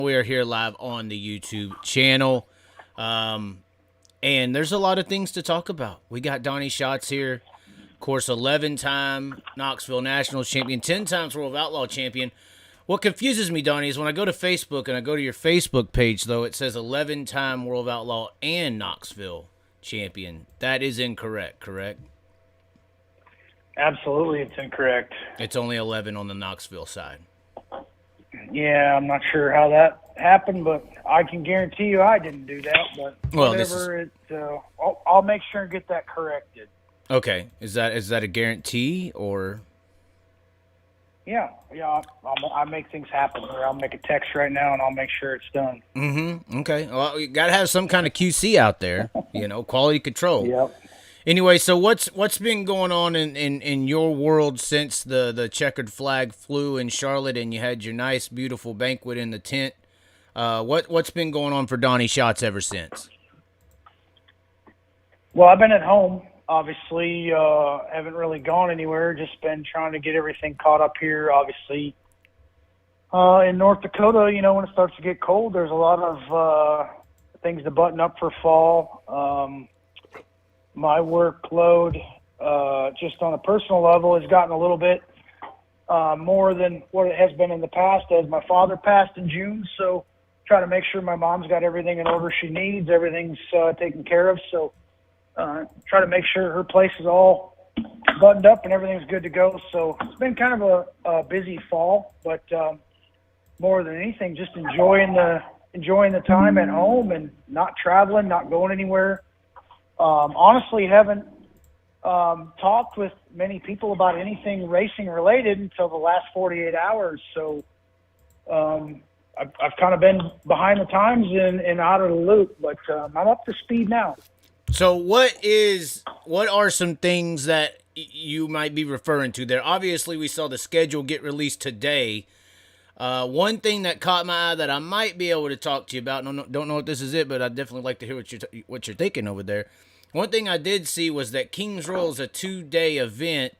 We are here live on the YouTube channel. And there's a lot of things to talk about. We got Donny Schatz here. Of course, 11-time Knoxville Nationals champion, 10 times World of Outlaw champion. What confuses me, Donny, is when I go to Facebook and I go to your Facebook page, though, it says 11-time World of Outlaw and Knoxville champion. That is incorrect, correct? Absolutely, it's incorrect. It's only 11 on the Knoxville side. Yeah, I'm not sure how that happened, but I can guarantee you I didn't do that. But I'll make sure and get that corrected. Okay, is that a guarantee or? Yeah, I make things happen. Or I'll make a text right now and I'll make sure it's done. Okay. Well, you gotta have some kind of QC out there, quality control. Yep. Anyway, so what's been going on in your world since the checkered flag flew in Charlotte and you had your nice, beautiful banquet in the tent? What's been going on for Donny Schatz ever since? Well, I've been at home. Obviously, haven't really gone anywhere. Just been trying to get everything caught up here. Obviously, in North Dakota, when it starts to get cold, there's a lot of things to button up for fall. My workload, just on a personal level, has gotten a little bit more than what it has been in the past, as my father passed in June. So try to make sure my mom's got everything in order she needs, everything's taken care of. So try to make sure her place is all buttoned up and everything's good to go. So it's been kind of a busy fall, but more than anything, just enjoying the time at home and not traveling, not going anywhere. Honestly, haven't talked with many people about anything racing related until the last 48 hours. So I've kind of been behind the times and out of the loop, but I'm up to speed now. So what are some things that you might be referring to there? Obviously, we saw the schedule get released today. One thing that caught my eye that I might be able to talk to you about, don't know if this is it, but I'd definitely like to hear what you're thinking over there. One thing I did see was that Kings Royal is a 2-day event,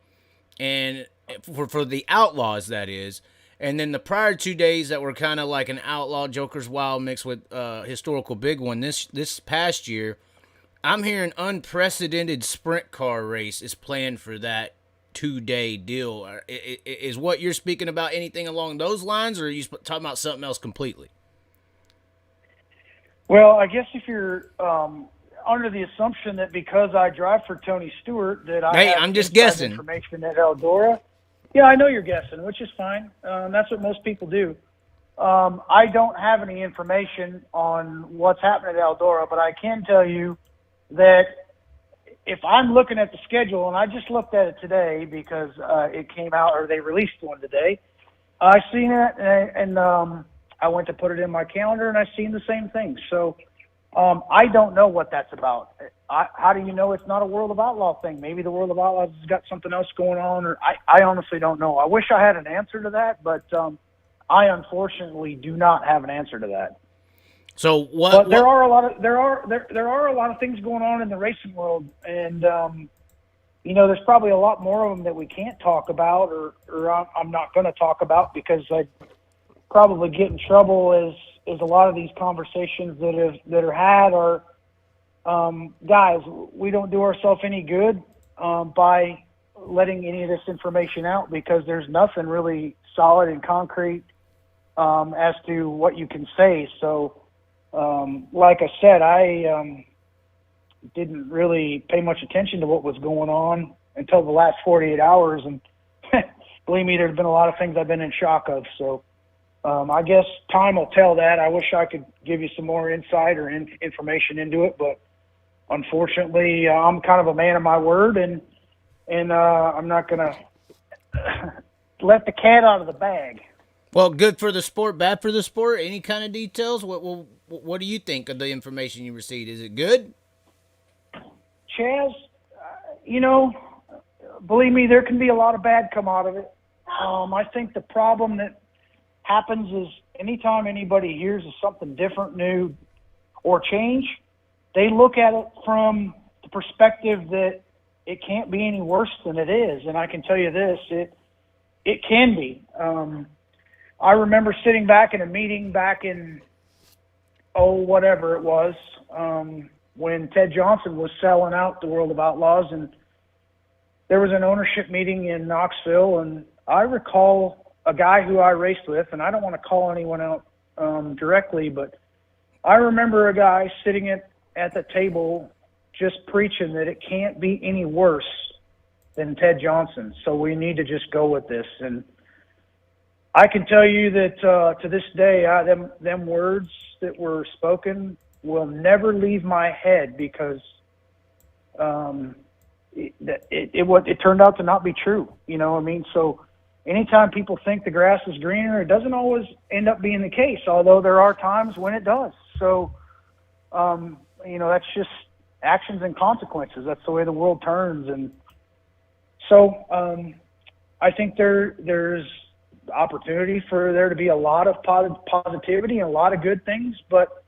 and for the Outlaws, that is. And then the prior 2 days that were kind of like an Outlaw Joker's Wild mixed with historical big one this past year, I'm hearing unprecedented sprint car race is planned for that 2-day deal. Is what you're speaking about anything along those lines, or are you talking about something else completely? Well, I guess if you're under the assumption that because I drive for Tony Stewart that I'm just guessing information at Eldora. Yeah, I know you're guessing, which is fine. That's what most people do. I don't have any information on what's happening at Eldora, but I can tell you that if I'm looking at the schedule, and I just looked at it today because it came out, or they released one today, I seen it, and I went to put it in my calendar, and I seen the same thing. So I don't know what that's about. How do you know it's not a World of Outlaw thing? Maybe the World of Outlaws has got something else going on, or I honestly don't know. I wish I had an answer to that, but I unfortunately do not have an answer to that. So what? But there are a lot of things going on in the racing world, and there's probably a lot more of them that we can't talk about, or I'm not going to talk about because I'd probably get in trouble as a lot of these conversations that are had are, guys, we don't do ourselves any good by letting any of this information out because there's nothing really solid and concrete as to what you can say. So, like I said, I didn't really pay much attention to what was going on until the last 48 hours. And believe me, there's been a lot of things I've been in shock of. So I guess time will tell that. I wish I could give you some more insight or information into it, but unfortunately, I'm kind of a man of my word, and I'm not going to let the cat out of the bag. Well, good for the sport, bad for the sport. Any kind of details? What do you think of the information you received? Is it good? Chaz, believe me, there can be a lot of bad come out of it. I think the problem that happens is anytime anybody hears of something different, new, or change, they look at it from the perspective that it can't be any worse than it is. And I can tell you this, it can be. I remember sitting back in a meeting back in, whatever it was, when Ted Johnson was selling out the World of Outlaws, and there was an ownership meeting in Knoxville, and I recall a guy who I raced with, and I don't want to call anyone out directly, but I remember a guy sitting at the table just preaching that it can't be any worse than Ted Johnson, so we need to just go with this. And I can tell you that to this day, them words that were spoken will never leave my head, because it turned out to not be true. You know what I mean? So anytime people think the grass is greener, it doesn't always end up being the case, although there are times when it does. So, that's just actions and consequences. That's the way the world turns. And so I think there's opportunity for there to be a lot of positivity and a lot of good things, but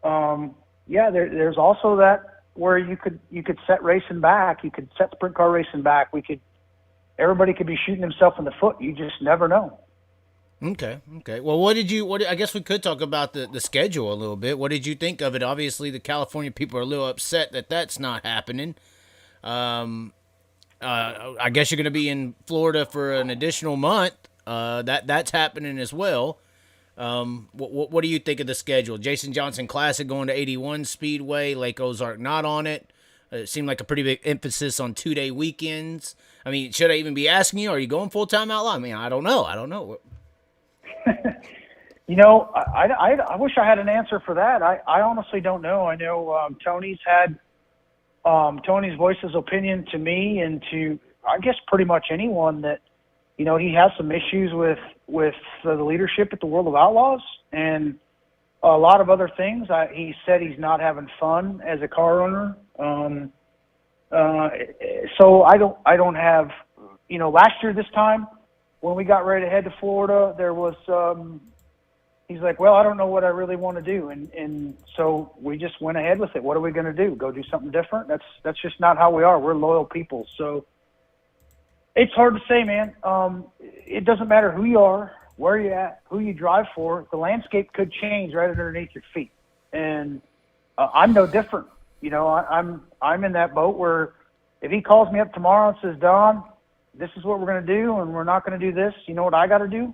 there's also that where you could set racing back, you could set sprint car racing back, everybody could be shooting himself in the foot. You just never know. Okay. Well, I guess we could talk about the schedule a little bit. What did you think of it? Obviously the California people are a little upset that that's not happening. I guess you're going to be in Florida for an additional month. That's happening as well. What do you think of the schedule? Jason Johnson Classic going to 81 Speedway, Lake Ozark not on it. It seemed like a pretty big emphasis on 2-day weekends. I mean, should I even be asking you, are you going full-time outlaw? I mean, I don't know. I wish I had an answer for that. I honestly don't know. I know Tony's voiced his opinion to me and to, I guess, pretty much anyone that, he has some issues with the leadership at the World of Outlaws and a lot of other things. He said he's not having fun as a car owner. So I don't have, last year this time when we got ready to head to Florida, there was, he's like, well, I don't know what I really want to do. And so we just went ahead with it. What are we going to do? Go do something different? That's just not how we are. We're loyal people. So it's hard to say, man. It doesn't matter who you are, where you're at, who you drive for. The landscape could change right underneath your feet. And I'm no different. I'm in that boat where if he calls me up tomorrow and says, Don, this is what we're going to do, and we're not going to do this, you know what I got to do?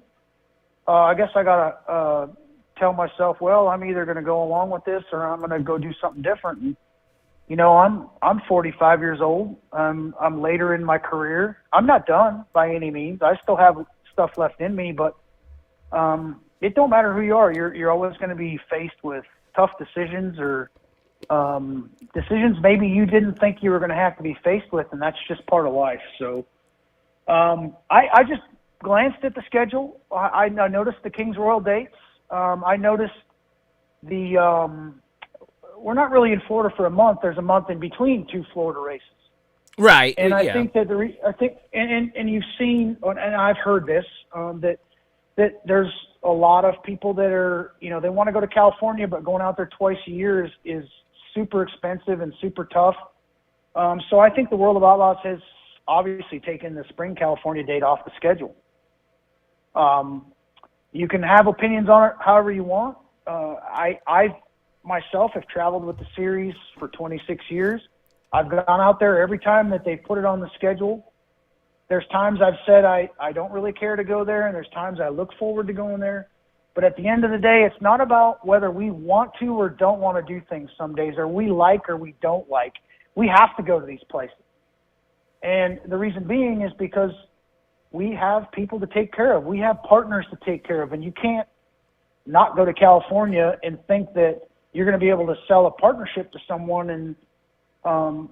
I guess I got to tell myself, well, I'm either going to go along with this or I'm going to go do something different. And, I'm 45 years old. I'm later in my career. I'm not done by any means. I still have stuff left in me, but it don't matter who you are. You're always going to be faced with tough decisions or decisions maybe you didn't think you were going to have to be faced with, and that's just part of life. So I just glanced at the schedule. I noticed the Kings Royal dates. I noticed we're not really in Florida for a month. There's a month in between two Florida races. Right. And I think that and you've seen, and I've heard this, that there's a lot of people that are, they want to go to California, but going out there twice a year is super expensive and super tough. So I think the World of Outlaws has obviously taken the spring California date off the schedule. You can have opinions on it however you want. I myself have traveled with the series for 26 years. I've gone out there every time that they put it on the schedule. There's times I've said I don't really care to go there, and there's times I look forward to going there. But at the end of the day, it's not about whether we want to or don't want to do things some days, or we like or we don't like. We have to go to these places. And the reason being is because we have people to take care of. We have partners to take care of. And you can't not go to California and think that you're going to be able to sell a partnership to someone and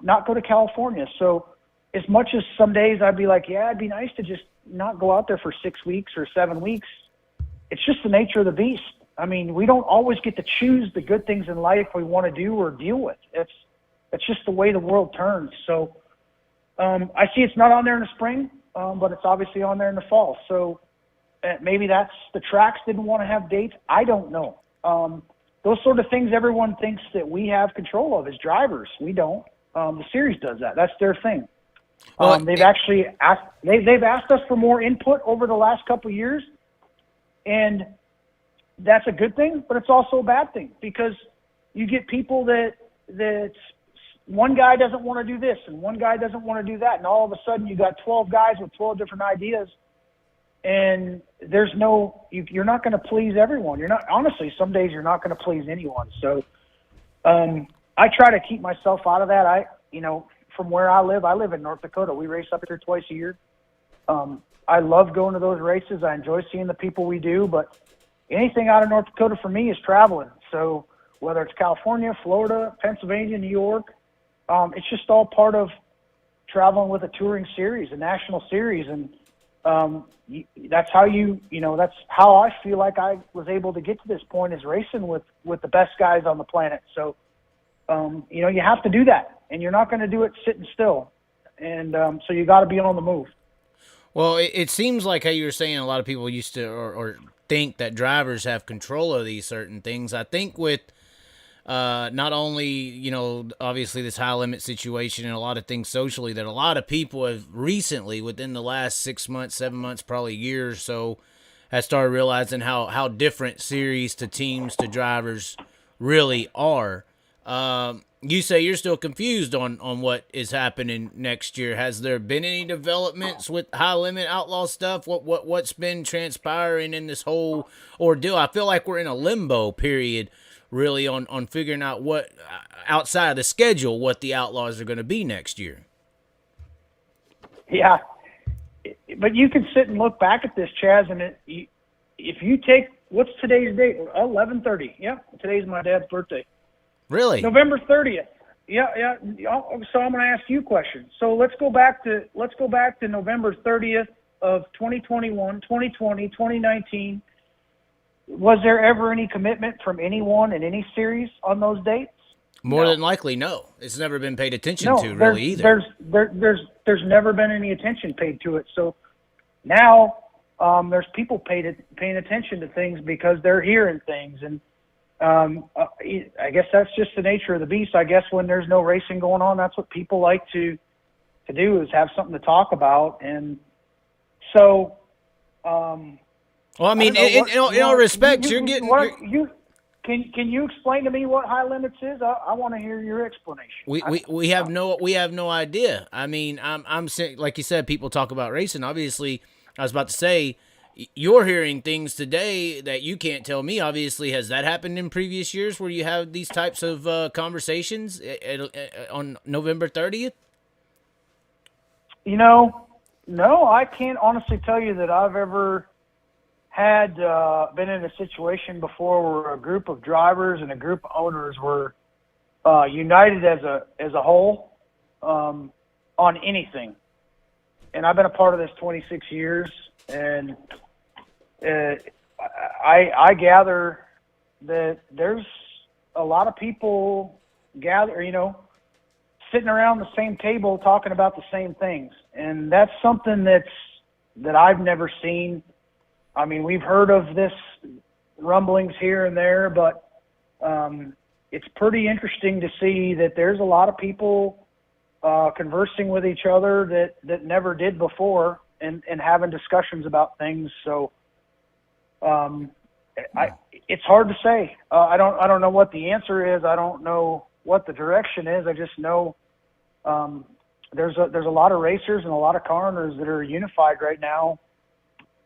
not go to California. So as much as some days I'd be like, yeah, it'd be nice to just not go out there for 6 weeks or 7 weeks. It's just the nature of the beast. I mean, we don't always get to choose the good things in life we want to do or deal with. It's just the way the world turns. So I see it's not on there in the spring, but it's obviously on there in the fall. So maybe that's the tracks didn't want to have dates. I don't know. Those sort of things everyone thinks that we have control of as drivers. We don't. The series does that. That's their thing. They've actually asked us for more input over the last couple of years. And that's a good thing, but it's also a bad thing because you get people that one guy doesn't want to do this and one guy doesn't want to do that. And all of a sudden you got 12 guys with 12 different ideas, and you're not going to please everyone. Honestly, some days you're not going to please anyone. So I try to keep myself out of that. From where I live in North Dakota. We race up here twice a year. I love going to those races. I enjoy seeing the people we do, but anything out of North Dakota for me is traveling. So whether it's California, Florida, Pennsylvania, New York, it's just all part of traveling with a touring series, a national series. And that's how that's how I feel like I was able to get to this point, is racing with the best guys on the planet. So, you have to do that, and you're not going to do it sitting still. And so you got to be on the move. Well, it seems like how you were saying, a lot of people used to or think that drivers have control of these certain things. I think with not only, obviously this high limit situation and a lot of things socially, that a lot of people have recently, within the last 6 months, 7 months, probably a year or so, has started realizing how different series to teams to drivers really are. You say you're still confused on what is happening next year. Has there been any developments with high limit outlaw stuff? What's been transpiring in this whole ordeal? I feel like we're in a limbo period, really, on figuring out what, outside of the schedule, what the outlaws are going to be next year. Yeah, but you can sit and look back at this, Chaz, and if you take, what's today's date? 11/30. Yeah, today's my dad's birthday. Really? November 30th. Yeah. So I'm going to ask you a question. So let's go back to November 30th of 2021, 2020, 2019. Was there ever any commitment from anyone in any series on those dates? More than likely, no. It's never been paid attention to, really, either. There's never been any attention paid to it. So now there's people paying attention to things because they're hearing things. And I guess that's just the nature of the beast. I guess when there's no racing going on, that's what people like to do, is have something to talk about. And so, well, I mean, in all respects, you're getting. Can you explain to me what high limits is? I want to hear your explanation. We have no idea. I mean, I'm saying, like you said, people talk about racing. Obviously, I was about to say, you're hearing things today that you can't tell me. Obviously, has that happened in previous years where you have these types of conversations on November 30th? No, I can't honestly tell you that I've ever had been in a situation before where a group of drivers and a group of owners were united as a whole on anything. And I've been a part of this 26 years, and I gather that there's a lot of people sitting around the same table talking about the same things. And that's something that I've never seen. I mean, we've heard of this rumblings here and there, but it's pretty interesting to see that there's a lot of people conversing with each other that never did before, and having discussions about things. So it's hard to say. I don't know what the answer is. I don't know what the direction is. I just know there's a lot of racers and a lot of car owners that are unified right now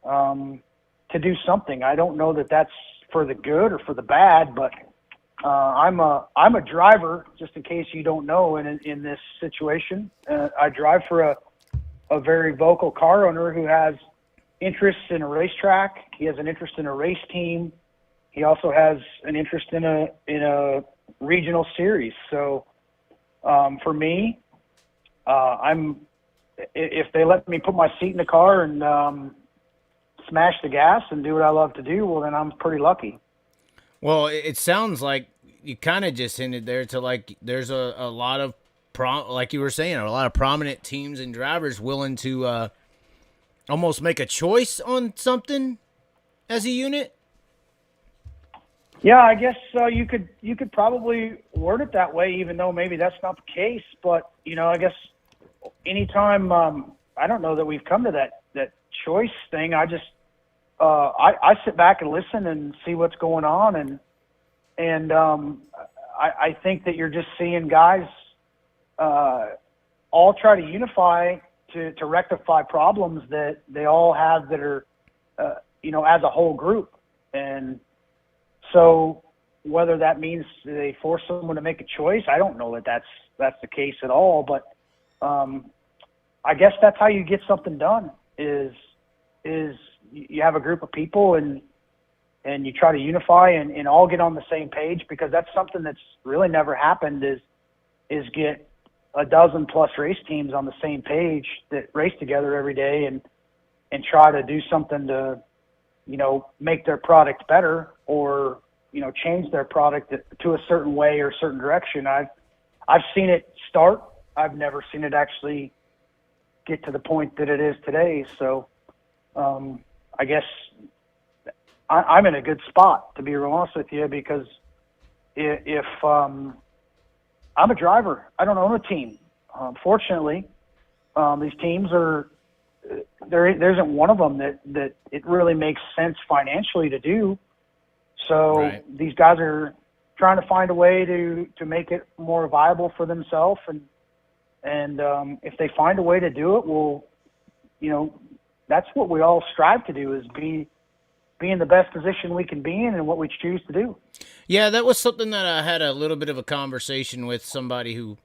to do something. I don't know that that's for the good or for the bad, but I'm a driver, just in case you don't know, in this situation. I drive for a very vocal car owner who has interests in a racetrack. He has an interest in a race team. He also has an interest in a regional series. So for me, if they let me put my seat in the car and smash the gas and do what I love to do, well, then I'm pretty lucky. Well, it sounds like you kind of just hinted there to, like, there's a lot of like you were saying, a lot of prominent teams and drivers willing to almost make a choice on something as a unit. Yeah, I guess you could probably word it that way, even though maybe that's not the case. But I guess anytime I don't know that we've come to that choice thing. I just I sit back and listen and see what's going on, and I think that you're just seeing guys all try to unify to rectify problems that they all have that are, as a whole group. And so whether that means they force someone to make a choice, I don't know that that's the case at all. But I guess that's how you get something done is you have a group of people and you try to unify and all get on the same page, because that's something that's really never happened is get a dozen plus race teams on the same page that race together every day and try to do something to, make their product better or, change their product to a certain way or a certain direction. I've seen it start. I've never seen it actually get to the point that it is today. So I guess I'm in a good spot, to be real honest with you, because if I'm a driver, I don't own a team. Fortunately, these teams there isn't one of them that it really makes sense financially to do. So right. These guys are trying to find a way to make it more viable for themselves. And if they find a way to do it, well, that's what we all strive to do, is be in the best position we can be in and what we choose to do. Yeah, that was something that I had a little bit of a conversation with somebody who,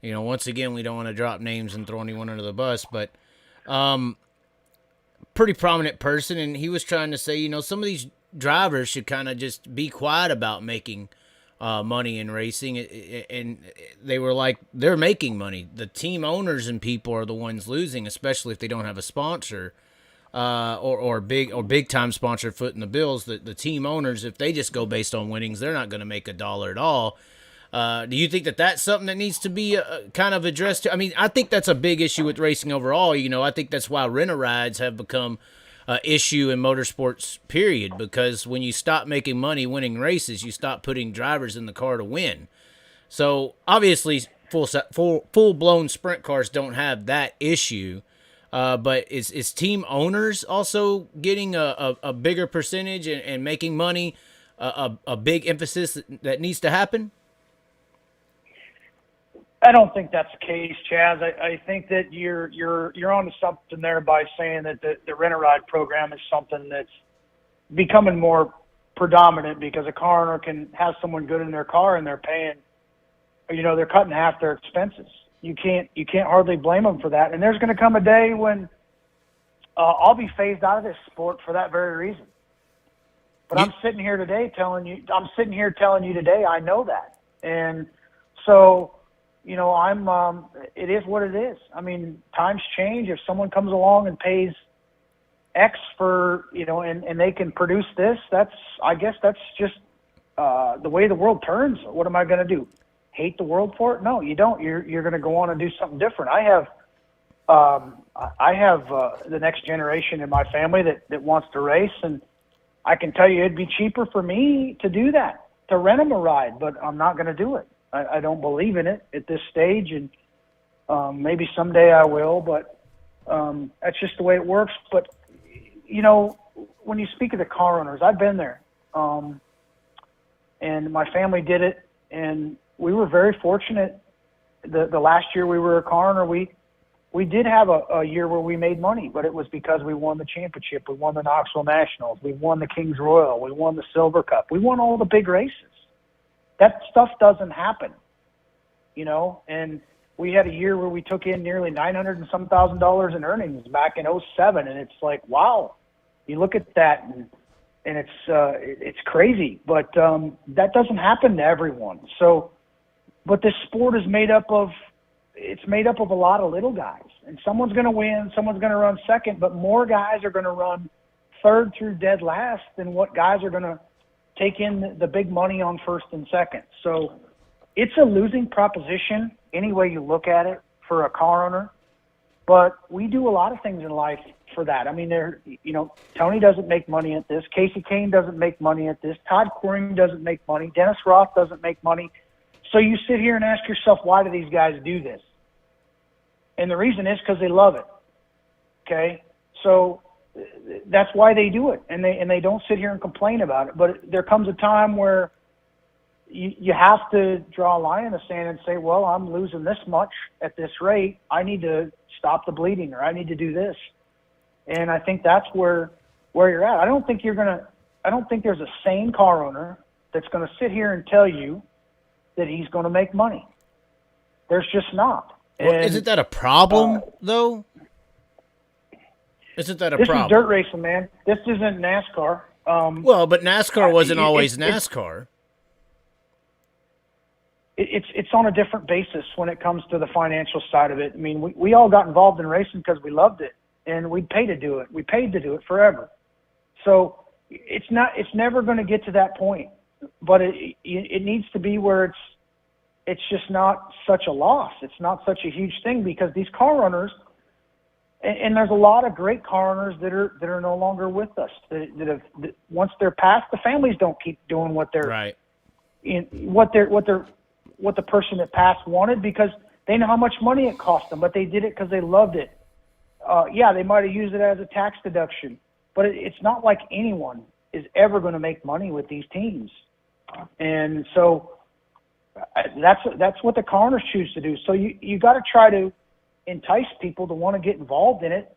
once again, we don't want to drop names and throw anyone under the bus, but pretty prominent person, and he was trying to say, some of these drivers should kind of just be quiet about making money in racing, and they were like, they're making money. The team owners and people are the ones losing, especially if they don't have a sponsor or big time sponsor footing the bills. The team owners, if they just go based on winnings, they're not going to make $1 at all. Do you think that that's something that needs to be kind of addressed? I mean, I think that's a big issue with racing overall. I think that's why rent-a-rides have become an issue in motorsports, period, because when you stop making money winning races, you stop putting drivers in the car to win. So obviously full-blown sprint cars don't have that issue, but is team owners also getting a bigger percentage and making money a big emphasis that needs to happen? I don't think that's the case, Chaz. I think that you're onto something there by saying that the rent-a-ride program is something that's becoming more predominant, because a car owner can have someone good in their car and they're paying, they're cutting half their expenses. You can't hardly blame them for that. And there's going to come a day when I'll be phased out of this sport for that very reason. But I'm sitting here telling you today, I know that. And so, it is what it is. I mean, times change. If someone comes along and pays X for, and they can produce this, I guess that's just the way the world turns. What am I going to do? Hate the world for it? No, you don't. You're going to go on and do something different. I have the next generation in my family that wants to race, and I can tell you it'd be cheaper for me to do that, to rent them a ride, but I'm not going to do it. I don't believe in it at this stage, and maybe someday I will, but that's just the way it works. But, when you speak of the car owners, I've been there, and my family did it, and we were very fortunate. The last year we were a car owner, we did have a year where we made money, but it was because we won the championship. We won the Knoxville Nationals. We won the Kings Royal. We won the Silver Cup. We won all the big races. That stuff doesn't happen, and we had a year where we took in nearly $900 and some thousand in earnings back in 2007. And it's like, wow, you look at that and it's crazy, but that doesn't happen to everyone. So, but this sport is made up of a lot of little guys, and someone's going to win, someone's going to run second, but more guys are going to run third through dead last than what guys are going to take in the big money on first and second. So it's a losing proposition any way you look at it for a car owner. But we do a lot of things in life for that. I mean, Tony doesn't make money at this. Casey Kane doesn't make money at this. Todd Coring doesn't make money. Dennis Roth doesn't make money. So you sit here and ask yourself, why do these guys do this? And the reason is because they love it. Okay? So that's why they do it, and they don't sit here and complain about it. But there comes a time where you have to draw a line in the sand and say, well, I'm losing this much at this rate. I need to stop the bleeding, or I need to do this. And I think that's where you're at. I don't think there's a sane car owner that's going to sit here and tell you that he's going to make money. There's just not. Well, isn't that a problem, though? Isn't that a problem? This is dirt racing, man. This isn't NASCAR. Well, but NASCAR wasn't always NASCAR. It's on a different basis when it comes to the financial side of it. I mean, we all got involved in racing because we loved it, and we paid to do it. We paid to do it forever. So it's never going to get to that point, but it needs to be where it's just not such a loss. It's not such a huge thing, because these car owners, and there's a lot of great car owners that are no longer with us. That once they're past, the families don't keep doing what they're right. What the person that passed wanted, because they know how much money it cost them, but they did it because they loved it. Yeah, they might have used it as a tax deduction, but it's not like anyone is ever going to make money with these teams. And so that's what the car owners choose to do. So you got to try to entice people to want to get involved in it,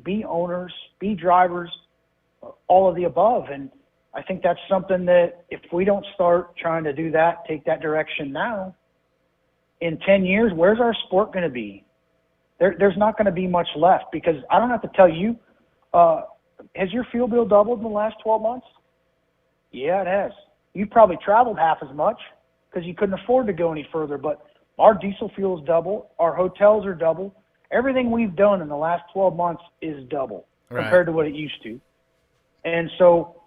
be owners, be drivers, all of the above. And I think that's something that if we don't start trying to do that, take that direction now, in 10 years, where's our sport going to be? There's not going to be much left, because I don't have to tell you, has your fuel bill doubled in the last 12 months? Yeah, it has. You probably traveled half as much because you couldn't afford to go any further, but our diesel fuel is double. Our hotels are double. Everything we've done in the last 12 months is double compared to what it used to. And so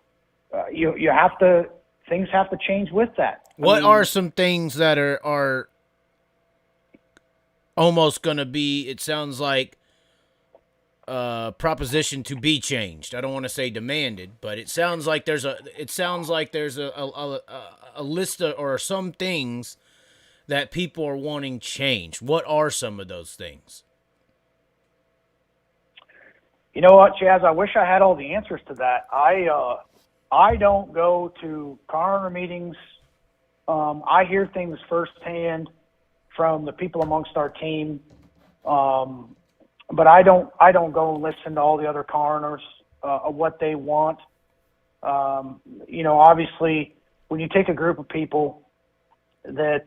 you have to, things have to change with that. What are some things that are almost going to be, it sounds like, proposition to be changed? I don't want to say demanded, but it sounds like there's a list of, or some things that people are wanting changed. What are some of those things? You know what, Chaz? I wish I had all the answers to that. I don't go to car owner meetings. I hear things firsthand from the people amongst our team, but I don't go and listen to all the other car owners of what they want. Obviously, when you take a group of people that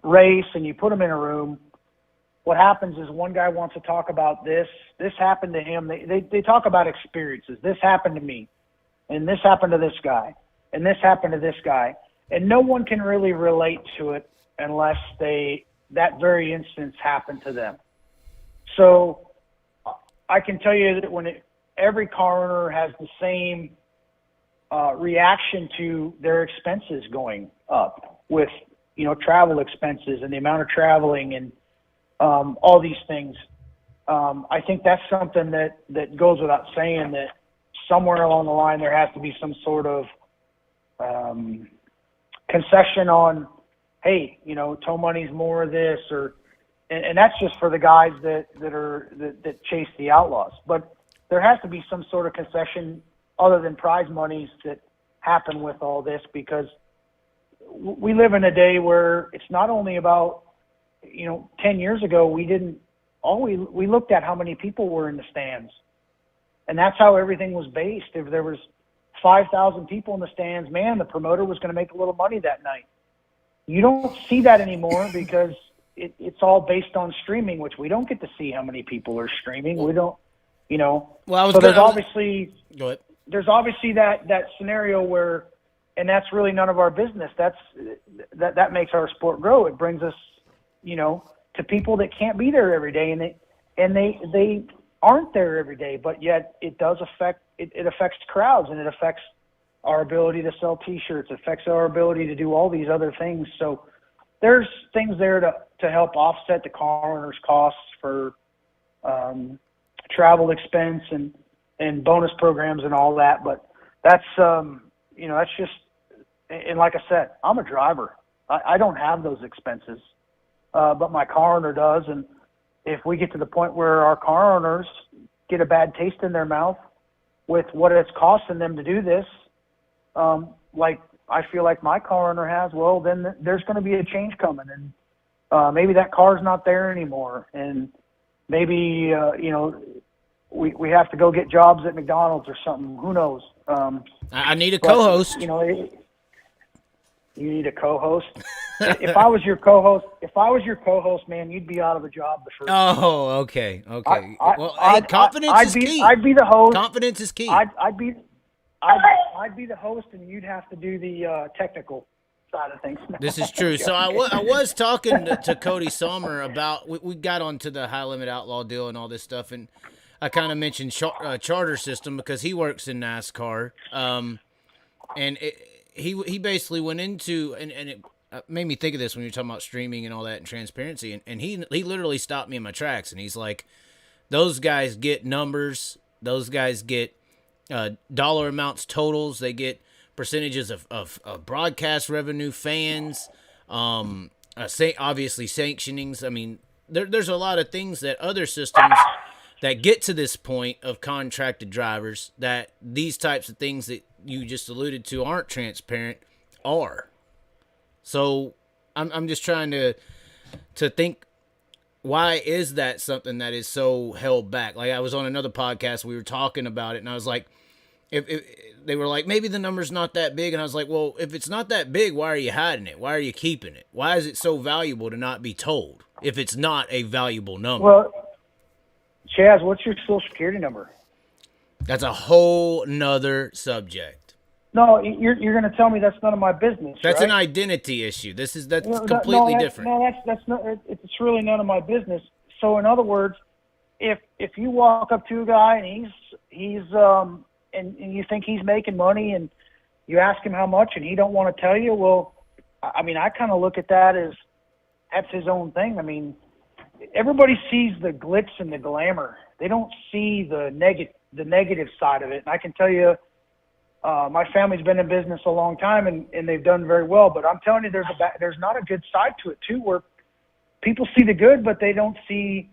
race and you put them in a room, what happens is one guy wants to talk about this happened to him. They talk about experiences. This happened to me, and this happened to this guy, and this happened to this guy. And no one can really relate to it unless that very instance happened to them. So I can tell you that every car owner has the same reaction to their expenses going up with, travel expenses and the amount of traveling and all these things. I think that's something that goes without saying, that somewhere along the line there has to be some sort of concession on, hey, tow money's more of this, and that's just for the guys that chase the outlaws. But there has to be some sort of concession other than prize monies that happen with all this, because we live in a day where it's not only about, 10 years ago, we looked at how many people were in the stands, and that's how everything was based. If there was 5,000 people in the stands, man, the promoter was going to make a little money that night. You don't see that anymore because it's all based on streaming, which we don't get to see how many people are streaming. We don't, Well, so there's obviously there's obviously that scenario where, and that's really none of our business. That makes our sport grow. It brings us, to people that can't be there every day, and they aren't there every day, but yet it does affect it affects crowds, and it affects our ability to sell T-shirts. It affects our ability to do all these other things. So there's things there to help offset the car owner's costs for travel expense and bonus programs and all that. But that's that's just, and like I said, I'm a driver. I don't have those expenses, but my car owner does. And if we get to the point where our car owners get a bad taste in their mouth with what it's costing them to do this, like I feel like my car owner has, well, then there's going to be a change coming, and maybe that car's not there anymore, and maybe we have to go get jobs at McDonald's or something. Who knows? I need a co-host. You need a co-host. If I was your co-host, man, you'd be out of a job the first. Oh, okay. Confidence is key. I'd be the host. Confidence is key. I'd be the host, and you'd have to do the technical side of things. This is true. So I was talking to Cody Sommer about we got onto the high limit outlaw deal and all this stuff, and I kind of mentioned charter system because he works in NASCAR, and he basically went into and it made me think of this when you're talking about streaming and all that and transparency, and he literally stopped me in my tracks, and he's like, those guys get numbers, those guys get dollar amounts, totals, they get percentages of broadcast revenue, fans, obviously sanctionings. I mean, there's a lot of things that other systems that get to this point of contracted drivers that these types of things that you just alluded to aren't transparent are. So I'm just trying to think, why is that something that is so held back? Like, I was on another podcast, we were talking about it, and I was like, if they were like, maybe the number's not that big, and I was like, well, if it's not that big, why are you hiding it? Why are you keeping it? Why is it so valuable to not be told if it's not a valuable number? Well, Chaz, what's your Social Security number? That's a whole nother subject. No, you're going to tell me that's none of my business. That's right? an identity issue. That's completely different. No, that's not. It's really none of my business. So, in other words, if you walk up to a guy and he's and you think he's making money, and you ask him how much, and he don't want to tell you, well, I mean, I kind of look at that as that's his own thing. I mean, everybody sees the glitz and the glamour. They don't see the negative side of it. And I can tell you, my family's been in business a long time, and they've done very well. But I'm telling you, there's not a good side to it too, where people see the good, but they don't see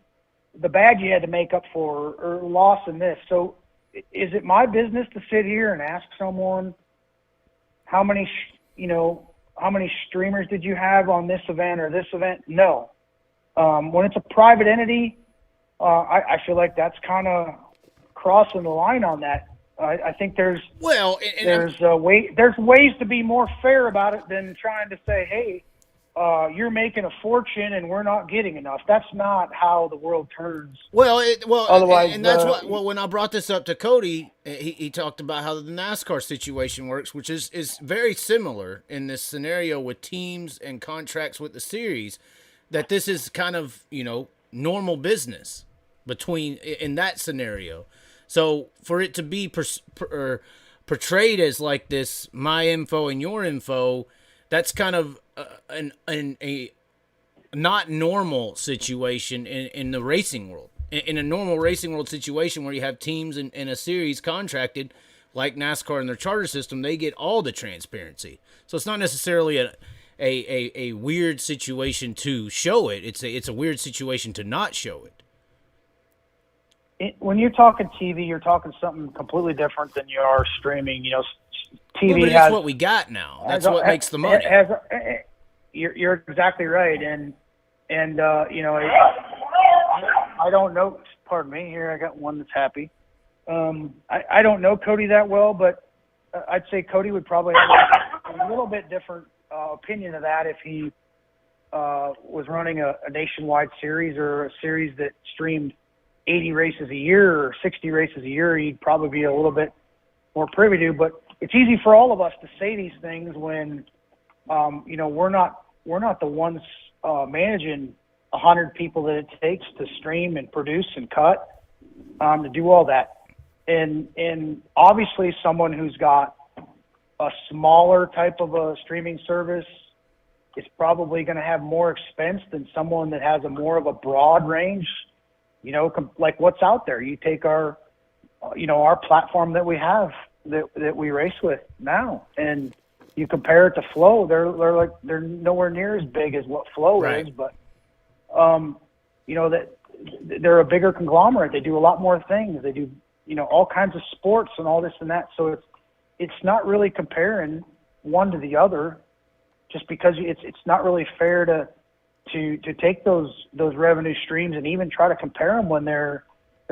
the bad you had to make up for or loss in this. So, is it my business to sit here and ask someone how many streamers did you have on this event or this event? No. When it's a private entity, I feel like that's kind of crossing the line on that. I think there's ways to be more fair about it than trying to say, hey, you're making a fortune and we're not getting enough. That's not how the world turns. Otherwise, and that's when I brought this up to Cody, he talked about how the NASCAR situation works, which is very similar in this scenario with teams and contracts with the series, that this is kind of, normal business in that scenario. So for it to be portrayed as like this, my info and your info, that's kind of a not normal situation in the racing world. In a normal racing world situation where you have teams in a series contracted, like NASCAR and their charter system, they get all the transparency. So it's not necessarily a weird situation to show it. It's a weird situation to not show it. When you're talking TV, you're talking something completely different than you are streaming. TV but that's what we got now. That's what makes the money. You're exactly right, and I don't know. Pardon me. Here, I got one that's happy. I don't know Cody that well, but I'd say Cody would probably have a little bit different opinion of that if he was running a nationwide series or a series that streamed 80 races a year or 60 races a year. He'd probably be a little bit more privy to. But it's easy for all of us to say these things when we're not the ones managing 100 people that it takes to stream and produce and cut, to do all that. And obviously someone who's got a smaller type of a streaming service is probably going to have more expense than someone that has more of a broad range, like what's out there. You take our platform that we have that we race with now, and you compare it to Flow. They're nowhere near as big as what Flow right. is, but that they're a bigger conglomerate. They do a lot more things. They do, all kinds of sports and all this and that. So it's not really comparing one to the other, just because it's not really fair to take those revenue streams and even try to compare them when they're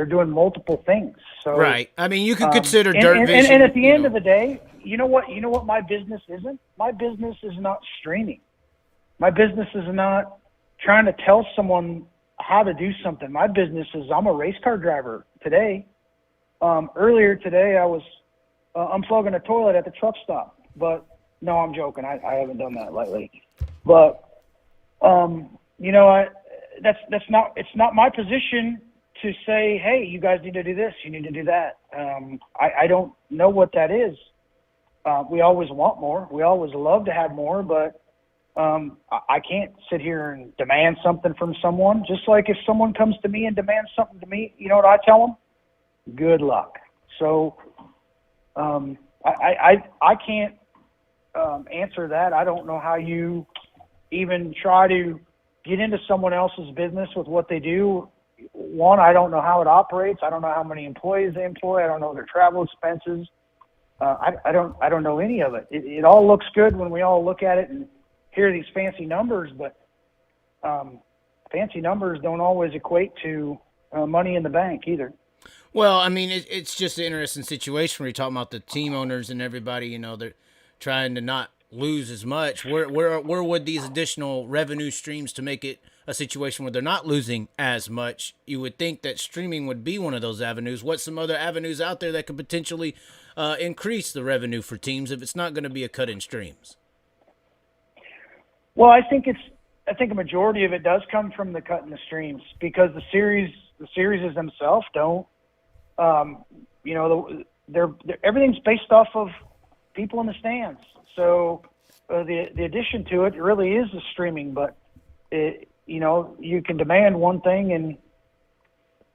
doing multiple things. So right. I mean, you could consider Dirt Vision. And at the end of the day, you know what my business isn't? My business is not streaming. My business is not trying to tell someone how to do something. My business is, I'm a race car driver today. Earlier today, I was unplugging a toilet at the truck stop. But no, I'm joking. I haven't done that lately. But it's not my position to say, hey, you guys need to do this, you need to do that. I don't know what that is. We always want more. We always love to have more, but I can't sit here and demand something from someone. Just like if someone comes to me and demands something to me, you know what I tell them? Good luck. So I can't answer that. I don't know how you even try to get into someone else's business with what they do. One, I don't know how it operates. I don't know how many employees they employ. I don't know their travel expenses. I don't know any of it. It all looks good when we all look at it and hear these fancy numbers, but fancy numbers don't always equate to money in the bank either. Well, I mean, it's just an interesting situation where you're talking about the team owners and everybody. They're trying to not lose as much. Where would these additional revenue streams to make it a situation where they're not losing as much? You would think that streaming would be one of those avenues. What's some other avenues out there that could potentially increase the revenue for teams if it's not going to be a cut in streams? Well, I think a majority of it does come from the cut in the streams, because the series themselves don't. They're everything's based off of people in the stands. So the addition to it really is the streaming, but you can demand one thing, and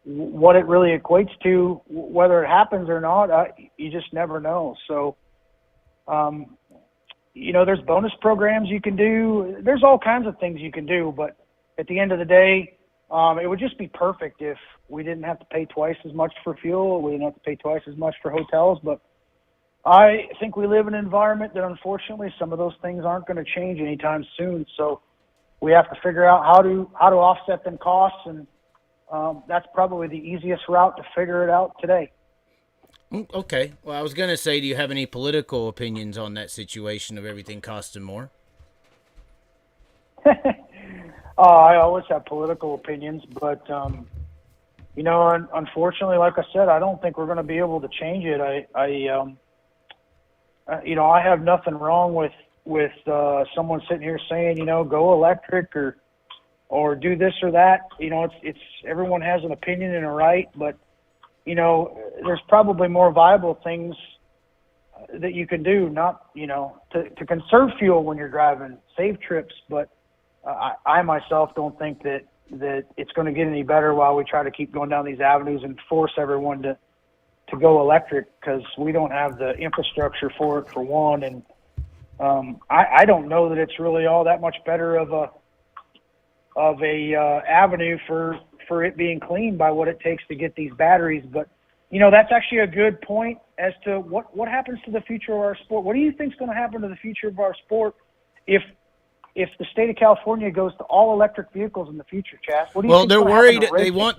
what it really equates to, whether it happens or not, you just never know. So, there's bonus programs you can do. There's all kinds of things you can do, but at the end of the day, it would just be perfect if we didn't have to pay twice as much for fuel. We didn't have to pay twice as much for hotels, but I think we live in an environment that, unfortunately, some of those things aren't going to change anytime soon. So we have to figure out how to offset them costs, and that's probably the easiest route to figure it out today. Okay. Well, I was going to say, do you have any political opinions on that situation of everything costing more? I always have political opinions, but unfortunately, like I said, I don't think we're going to be able to change it. I have nothing wrong with someone sitting here saying, go electric or do this or that. It's everyone has an opinion and a right, but there's probably more viable things that you can do, not to conserve fuel when you're driving, save trips. But I myself don't think that it's going to get any better while we try to keep going down these avenues and force everyone to go electric, because we don't have the infrastructure for it, for one. And I don't know that it's really all that much better of a avenue for it being clean by what it takes to get these batteries. But that's actually a good point as to what happens to the future of our sport. What do you think is going to happen to the future of our sport if the state of California goes to all electric vehicles in the future, Chaz? What do you think they're worried. They want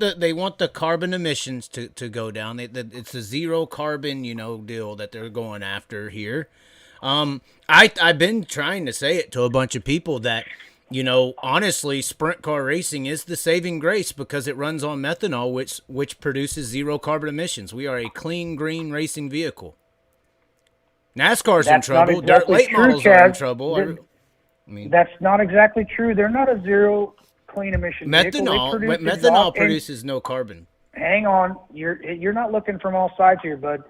the carbon emissions to go down. It's a zero carbon deal that they're going after here. I've been trying to say it to a bunch of people that honestly, sprint car racing is the saving grace, because it runs on methanol, which produces zero carbon emissions. We are a clean, green racing vehicle. NASCAR's in trouble. Exactly Late models are in trouble. That's not exactly true. They're not a zero clean emission methanol produces no carbon. Hang on, you're not looking from all sides here, bud.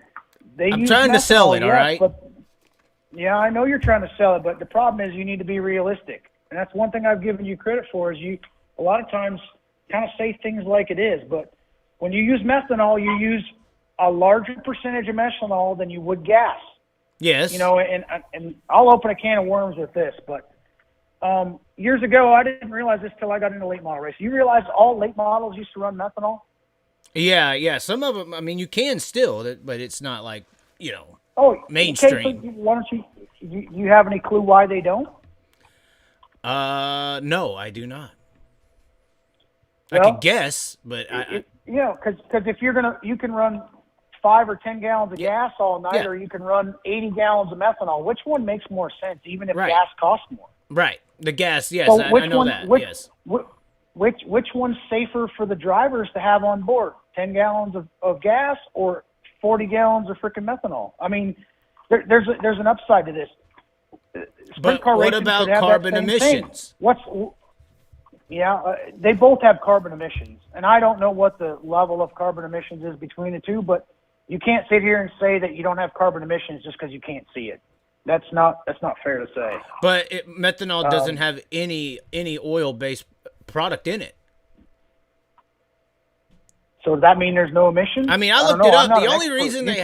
I'm trying to sell it, all right? Yeah, I know you're trying to sell it, but the problem is you need to be realistic. And that's one thing I've given you credit for, is you a lot of times kind of say things like it is. But when you use methanol, you use a larger percentage of methanol than you would gas. Yes. And I'll open a can of worms with this, but Years ago, I didn't realize this till I got into late model racing. You realize all late models used to run methanol? Yeah. Some of them, I mean, you can still, but it's not like, mainstream. Okay, so why don't you have any clue why they don't? No, I do not. Well, I could guess, but because if you can run 5 or 10 gallons of gas all night, or you can run 80 gallons of methanol. Which one makes more sense, even if gas costs more? Right. The gas, yes, So I know that. Yes. Which one's safer for the drivers to have on board? 10 gallons of gas or 40 gallons of freaking methanol? I mean, there's an upside to this. But what about carbon emissions? They both have carbon emissions, and I don't know what the level of carbon emissions is between the two, but you can't sit here and say that you don't have carbon emissions just because you can't see it. That's not fair to say. But methanol doesn't have any oil-based product in it. So does that mean there's no emissions? I mean, I looked it up. The only reason they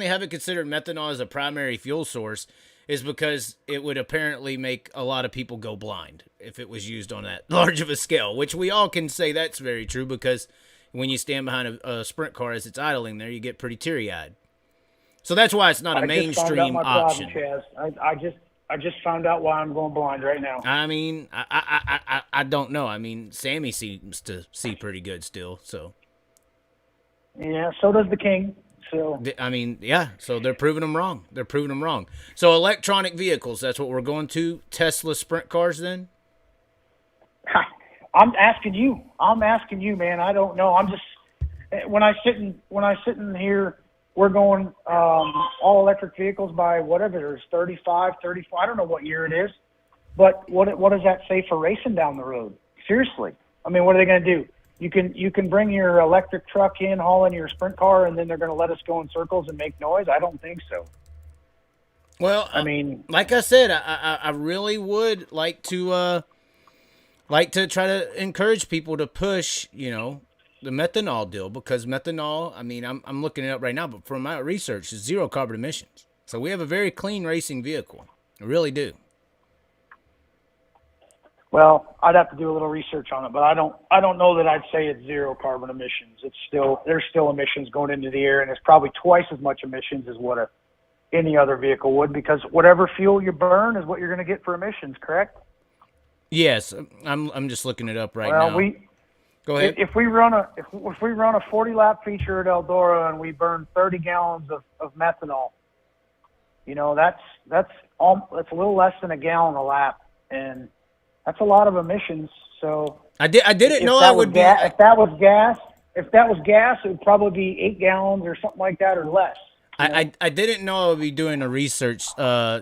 haven't considered methanol as a primary fuel source is because it would apparently make a lot of people go blind if it was used on that large of a scale, which we all can say that's very true, because when you stand behind a sprint car as it's idling there, you get pretty teary-eyed. So that's why it's not a mainstream option. I just found out why I'm going blind right now. I mean, I don't know. I mean, Sammy seems to see pretty good still, so. Yeah, so does the King. So I mean, yeah, so they're proving them wrong. So electronic vehicles, that's what we're going to. Tesla sprint cars then? I'm asking you, man. I don't know. I'm just when I sit in here, we're going all electric vehicles by whatever it is, 35, 34. I don't know what year it is, but what does that say for racing down the road? Seriously, I mean, what are they going to do? You can bring your electric truck in, haul in your sprint car, and then they're going to let us go in circles and make noise? I don't think so. Well, I mean, like I said, I really would like to try to encourage people to push, the methanol deal, because methanol, I mean, I'm looking it up right now, but from my research, is zero carbon emissions. So we have a very clean racing vehicle. I really do. Well, I'd have to do a little research on it, but I don't know that I'd say it's zero carbon emissions. There's still emissions going into the air, and it's probably twice as much emissions as what any other vehicle would, because whatever fuel you burn is what you're going to get for emissions, correct? Yes, I'm just looking it up right now. Go ahead. If we run a 40-lap feature at Eldora and we burn 30 gallons of methanol, that's a little less than a gallon a lap, and that's a lot of emissions. So I didn't know I would be. If that was gas, it would probably be 8 gallons or something like that, or less. I didn't know I would be doing a research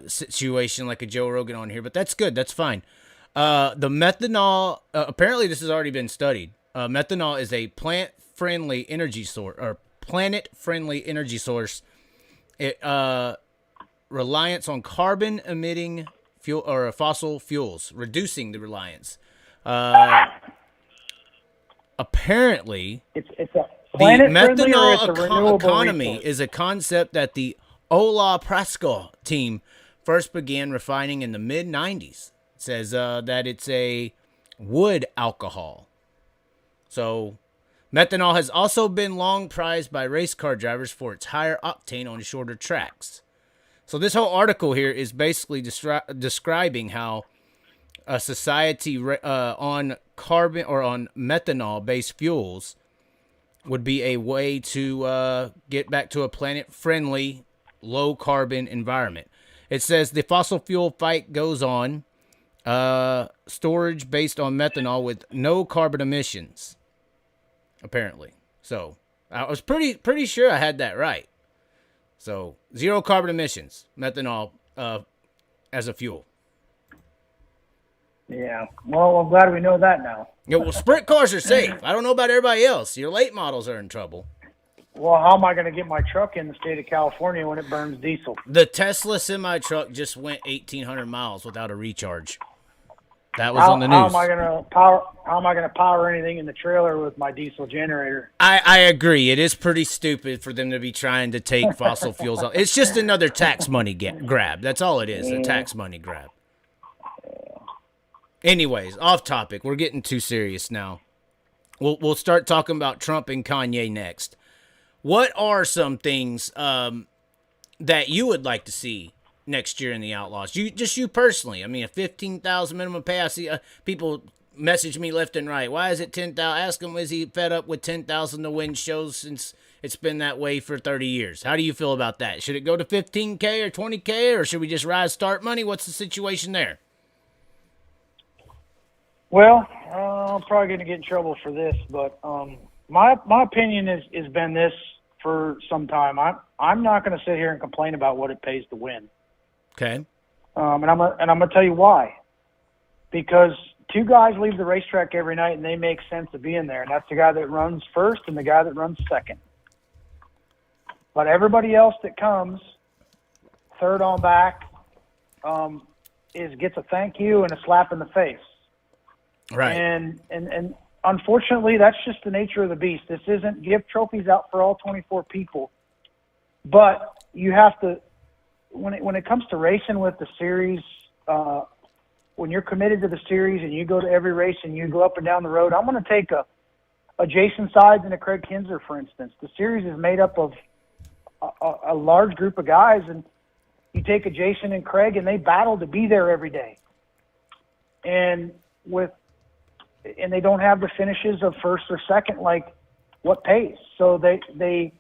situation like a Joe Rogan on here, but that's good. That's fine. The methanol, apparently this has already been studied. Methanol is a planet-friendly energy source. It reliance on carbon-emitting fuel or fossil fuels, reducing the reliance. Apparently, it's a the methanol economy is a concept that the Ola Prasco team first began refining in the mid-90s. It says that it's a wood alcohol. So, methanol has also been long prized by race car drivers for its higher octane on shorter tracks. So this whole article here is basically describing how a society on carbon or on methanol-based fuels would be a way to get back to a planet-friendly, low-carbon environment. It says the fossil fuel fight goes on. Storage based on methanol with no carbon emissions, apparently. So I was pretty sure I had that right. So, zero carbon emissions, methanol as a fuel. Yeah. Well, I'm glad we know that now. Yeah, well, sprint cars are safe. I don't know about everybody else. Your late models are in trouble. Well, how am I going to get my truck in the state of California when it burns diesel? The Tesla semi-truck just went 1,800 miles without a recharge. That was on the news. How am I going to power anything in the trailer with my diesel generator? I agree. It is pretty stupid for them to be trying to take fossil fuels out. It's just another tax money grab. That's all it is, a tax money grab. Anyways, off topic. We're getting too serious now. We'll start talking about Trump and Kanye next. What are some things that you would like to see next year in the Outlaws? You personally. I mean, a 15,000 minimum pay. I see people message me left and right. Why is it 10,000? Ask him, is he fed up with 10,000 to win shows since it's been that way for 30 years? How do you feel about that? Should it go to 15K or 20K, or should we just rise start money? What's the situation there? Well, I'm probably going to get in trouble for this, but my opinion has been this for some time. I'm not going to sit here and complain about what it pays to win. Okay. And I'm going to tell you why. Because two guys leave the racetrack every night and they make sense of being there, and that's the guy that runs first and the guy that runs second. But everybody else that comes third on back gets a thank you and a slap in the face. Right. And unfortunately, that's just the nature of the beast. This isn't give trophies out for all 24 people, but you have to, when it comes to racing with the series, when you're committed to the series and you go to every race and you go up and down the road, I'm going to take a Jason Sides and a Craig Kinzer, for instance. The series is made up of a large group of guys, and you take a Jason and Craig, and they battle to be there every day. And they don't have the finishes of first or second, like what pays. So they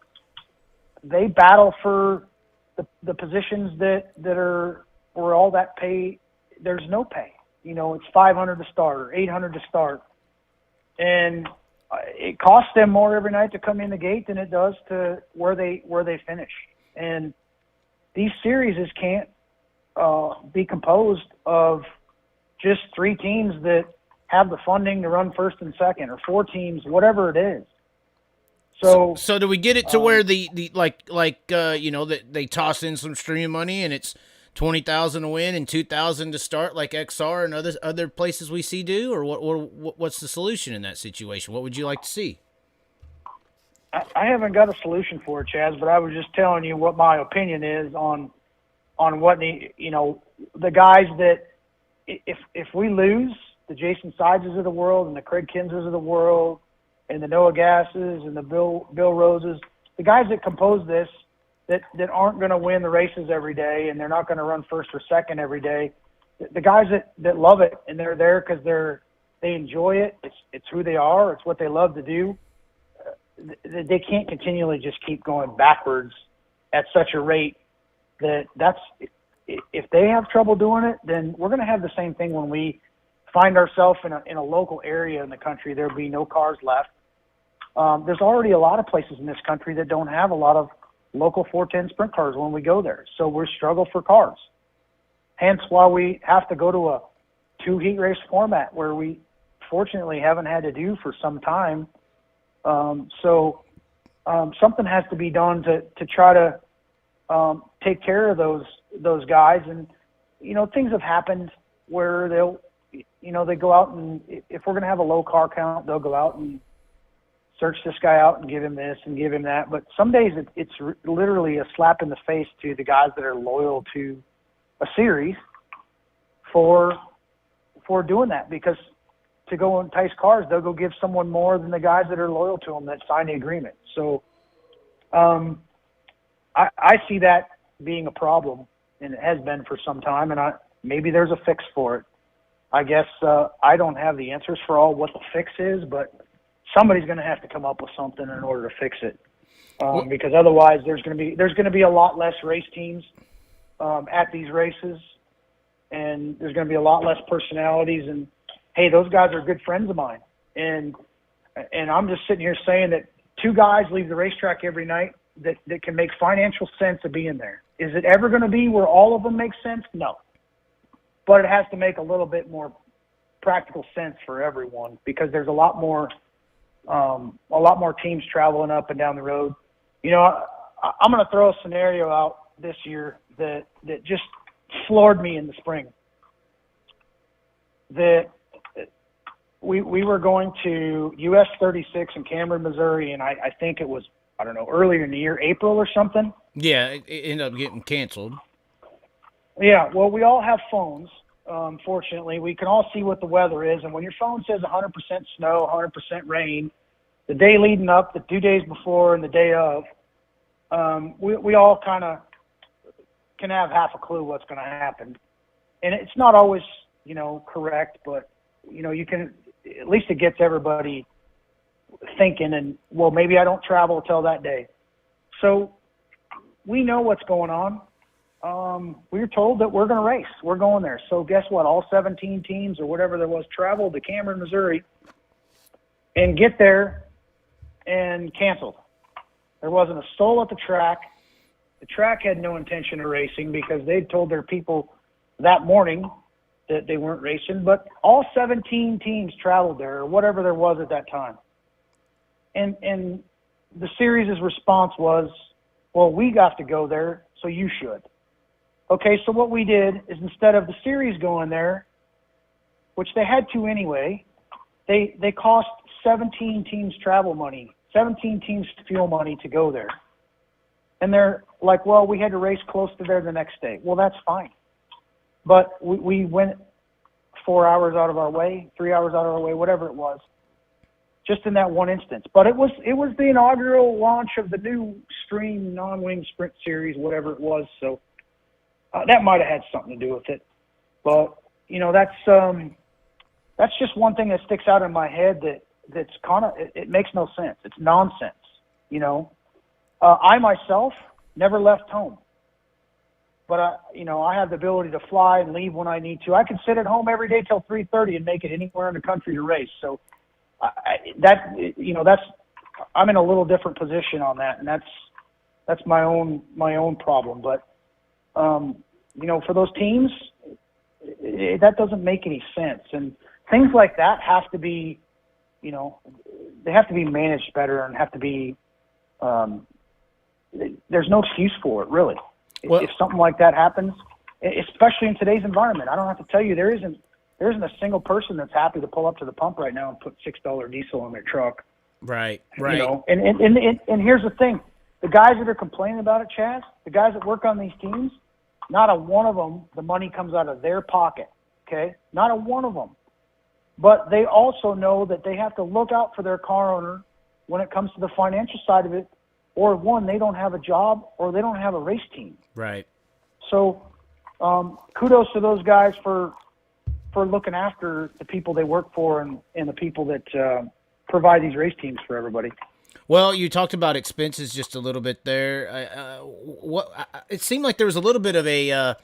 battle for the positions that are where all that pay. There's no pay. You know, it's $500 to start or $800 to start, and it costs them more every night to come in the gate than it does to where they finish. And these series can't be composed of just three teams that have the funding to run first and second, or four teams, whatever it is. So do we get it to where the that they toss in some stream money and it's 20,000 to win and 2,000 to start, like XR and other places we see do, or what's the solution in that situation? What would you like to see? I haven't got a solution for it, Chaz, but I was just telling you what my opinion is on what the guys that if we lose the Jason Sideses of the world and the Craig Kinzers of the world and the Noah Gasses and the Bill Roses, the guys that compose this that aren't going to win the races every day and they're not going to run first or second every day, the guys that love it and they're there because they enjoy it, it's who they are, it's what they love to do, they can't continually just keep going backwards at such a rate that's if they have trouble doing it, then we're going to have the same thing when we find ourselves in a local area in the country. There'll be no cars left. There's already a lot of places in this country that don't have a lot of local 410 sprint cars when we go there. So we're struggle for cars. Hence why we have to go to a 2 heat race format where we fortunately haven't had to do for some time. So something has to be done to try to take care of those guys. And, things have happened where they go out and if we're going to have a low car count, they'll go out and search this guy out and give him this and give him that. But some days it's literally a slap in the face to the guys that are loyal to a series for doing that, because to go entice cars, they'll go give someone more than the guys that are loyal to them that signed the agreement. So I see that being a problem, and it has been for some time, and maybe there's a fix for it. I guess I don't have the answers for all what the fix is, but somebody's going to have to come up with something in order to fix it, because otherwise there's going to be a lot less race teams at these races, and there's going to be a lot less personalities. And hey, those guys are good friends of mine, and I'm just sitting here saying that two guys leave the racetrack every night that can make financial sense of being there. Is it ever going to be where all of them make sense? No. But it has to make a little bit more practical sense for everyone, because there's a lot more teams traveling up and down the road. I'm going to throw a scenario out this year that just floored me in the spring. That we were going to US 36 in Cameron, Missouri, and I think it was, I don't know, earlier in the year, April or something. Yeah, it ended up getting canceled. Yeah, well, we all have phones, fortunately, we can all see what the weather is. And when your phone says 100% snow, 100% rain, the day leading up, the 2 days before, and the day of, we all kind of can have half a clue what's going to happen. And it's not always, correct, but, you can, at least it gets everybody thinking, and, well, maybe I don't travel till that day. So we know what's going on. We were told that we're going to race. We're going there. So guess what? All 17 teams or whatever there was traveled to Cameron, Missouri, and get there and canceled. There wasn't a soul at the track. The track had no intention of racing because they'd told their people that morning that they weren't racing. But all 17 teams traveled there, or whatever there was at that time. And the series' response was, well, we got to go there, so you should. Okay, so what we did is instead of the series going there, which they had to anyway, they cost 17 teams travel money, 17 teams fuel money to go there. And they're like, well, we had to race close to there the next day. Well, that's fine. But we went 4 hours out of our way, 3 hours out of our way, whatever it was, just in that one instance. But it was the inaugural launch of the new Stream non-wing sprint series, whatever it was. So that might have had something to do with it. But, that's just one thing that sticks out in my head that's kind of, it makes no sense. It's nonsense, I myself never left home. But, I have the ability to fly and leave when I need to. I can sit at home every day till 3:30 and make it anywhere in the country to race. So I'm in a little different position on that, and that's my own problem. But, for those teams, that doesn't make any sense. And things like that have to be, they have to be managed better and have to be, there's no excuse for it, really. Well, if something like that happens, especially in today's environment, I don't have to tell you, there isn't a single person that's happy to pull up to the pump right now and put $6 diesel in their truck. Right. And here's the thing. The guys that are complaining about it, Chaz, the guys that work on these teams, not a one of them, the money comes out of their pocket, okay? Not a one of them. But they also know that they have to look out for their car owner when it comes to the financial side of it, or one, they don't have a job or they don't have a race team. Right. So kudos to those guys for looking after the people they work for and the people that provide these race teams for everybody. Well, you talked about expenses just a little bit there. It seemed like there was a little bit of a,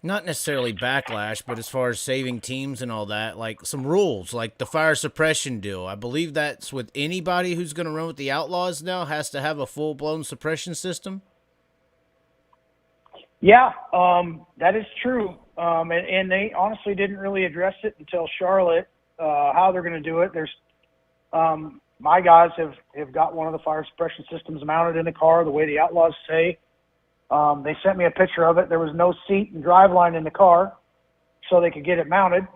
not necessarily backlash, but as far as saving teams and all that, like some rules, like the fire suppression deal. I believe that's with anybody who's going to run with the Outlaws now has to have a full-blown suppression system. Yeah, that is true. And they honestly didn't really address it until Charlotte, how they're going to do it. There's, my guys have got one of the fire suppression systems mounted in the car the way the Outlaws say. They sent me a picture of it. There was no seat and driveline in the car, so they could get it mounted.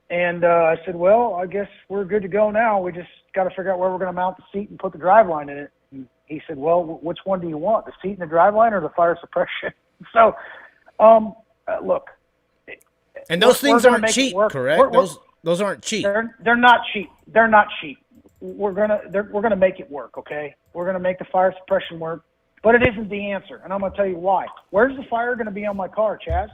And I said, well, I guess we're good to go now. We just got to figure out where we're going to mount the seat and put the driveline in it. And he said, well, which one do you want, the seat and the driveline or the fire suppression? So, look. And those things aren't cheap, correct? Those aren't cheap. They're not cheap. They're not cheap. We're gonna make it work, okay? We're gonna make the fire suppression work, but it isn't the answer, and I'm gonna tell you why. Where's the fire gonna be on my car, Chaz?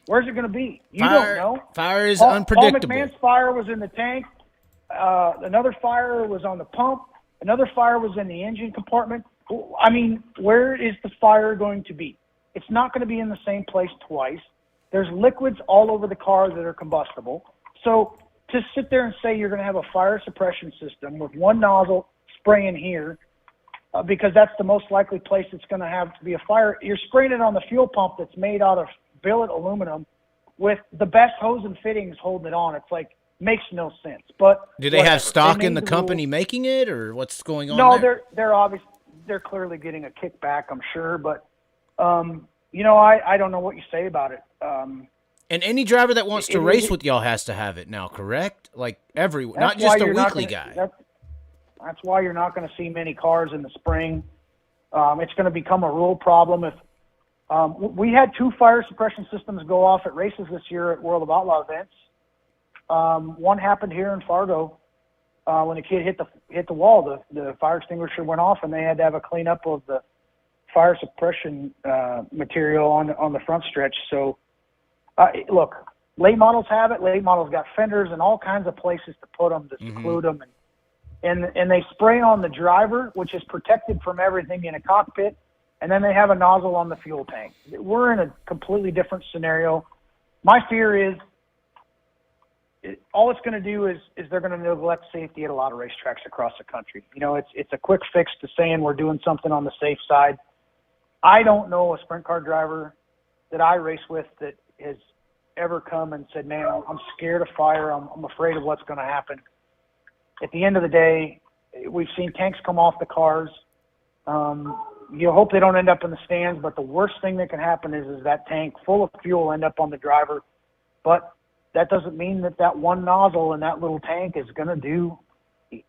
Where's it gonna be? You don't know. Fire is unpredictable. Paul McMahon's fire was in the tank. Another fire was on the pump. Another fire was in the engine compartment. I mean, where is the fire going to be? It's not going to be in the same place twice. There's liquids all over the car that are combustible. So to sit there and say you're going to have a fire suppression system with one nozzle spraying here, because that's the most likely place it's going to have to be a fire, you're spraying it on the fuel pump that's made out of billet aluminum with the best hose and fittings holding it on. It's like, makes no sense. But do they have stock in the company making it, or what's going on? No, they're obviously, they're clearly getting a kickback, I'm sure, but I don't know what you say about it. And any driver that wants to race with y'all has to have it now, correct? Like everyone, not just a weekly guy. That's why you're not going to see many cars in the spring. It's going to become a rule problem We had 2 fire suppression systems go off at races this year at World of Outlaw events. One happened here in Fargo when a kid hit the wall. The fire extinguisher went off, and they had to have a cleanup of the fire suppression material on the front stretch. So, look, late models have it. Late models got fenders and all kinds of places to put them to seclude them, and they spray on the driver, which is protected from everything in a cockpit. And then they have a nozzle on the fuel tank. We're in a completely different scenario. My fear is all it's going to do is they're going to neglect safety at a lot of racetracks across the country. You know, it's a quick fix to saying we're doing something on the safe side. I don't know a sprint car driver that I race with that has ever come and said, man, I'm scared of fire. I'm afraid of what's going to happen. At the end of the day, we've seen tanks come off the cars. You hope they don't end up in the stands, but the worst thing that can happen is that tank full of fuel end up on the driver. But that doesn't mean that one nozzle in that little tank is going to do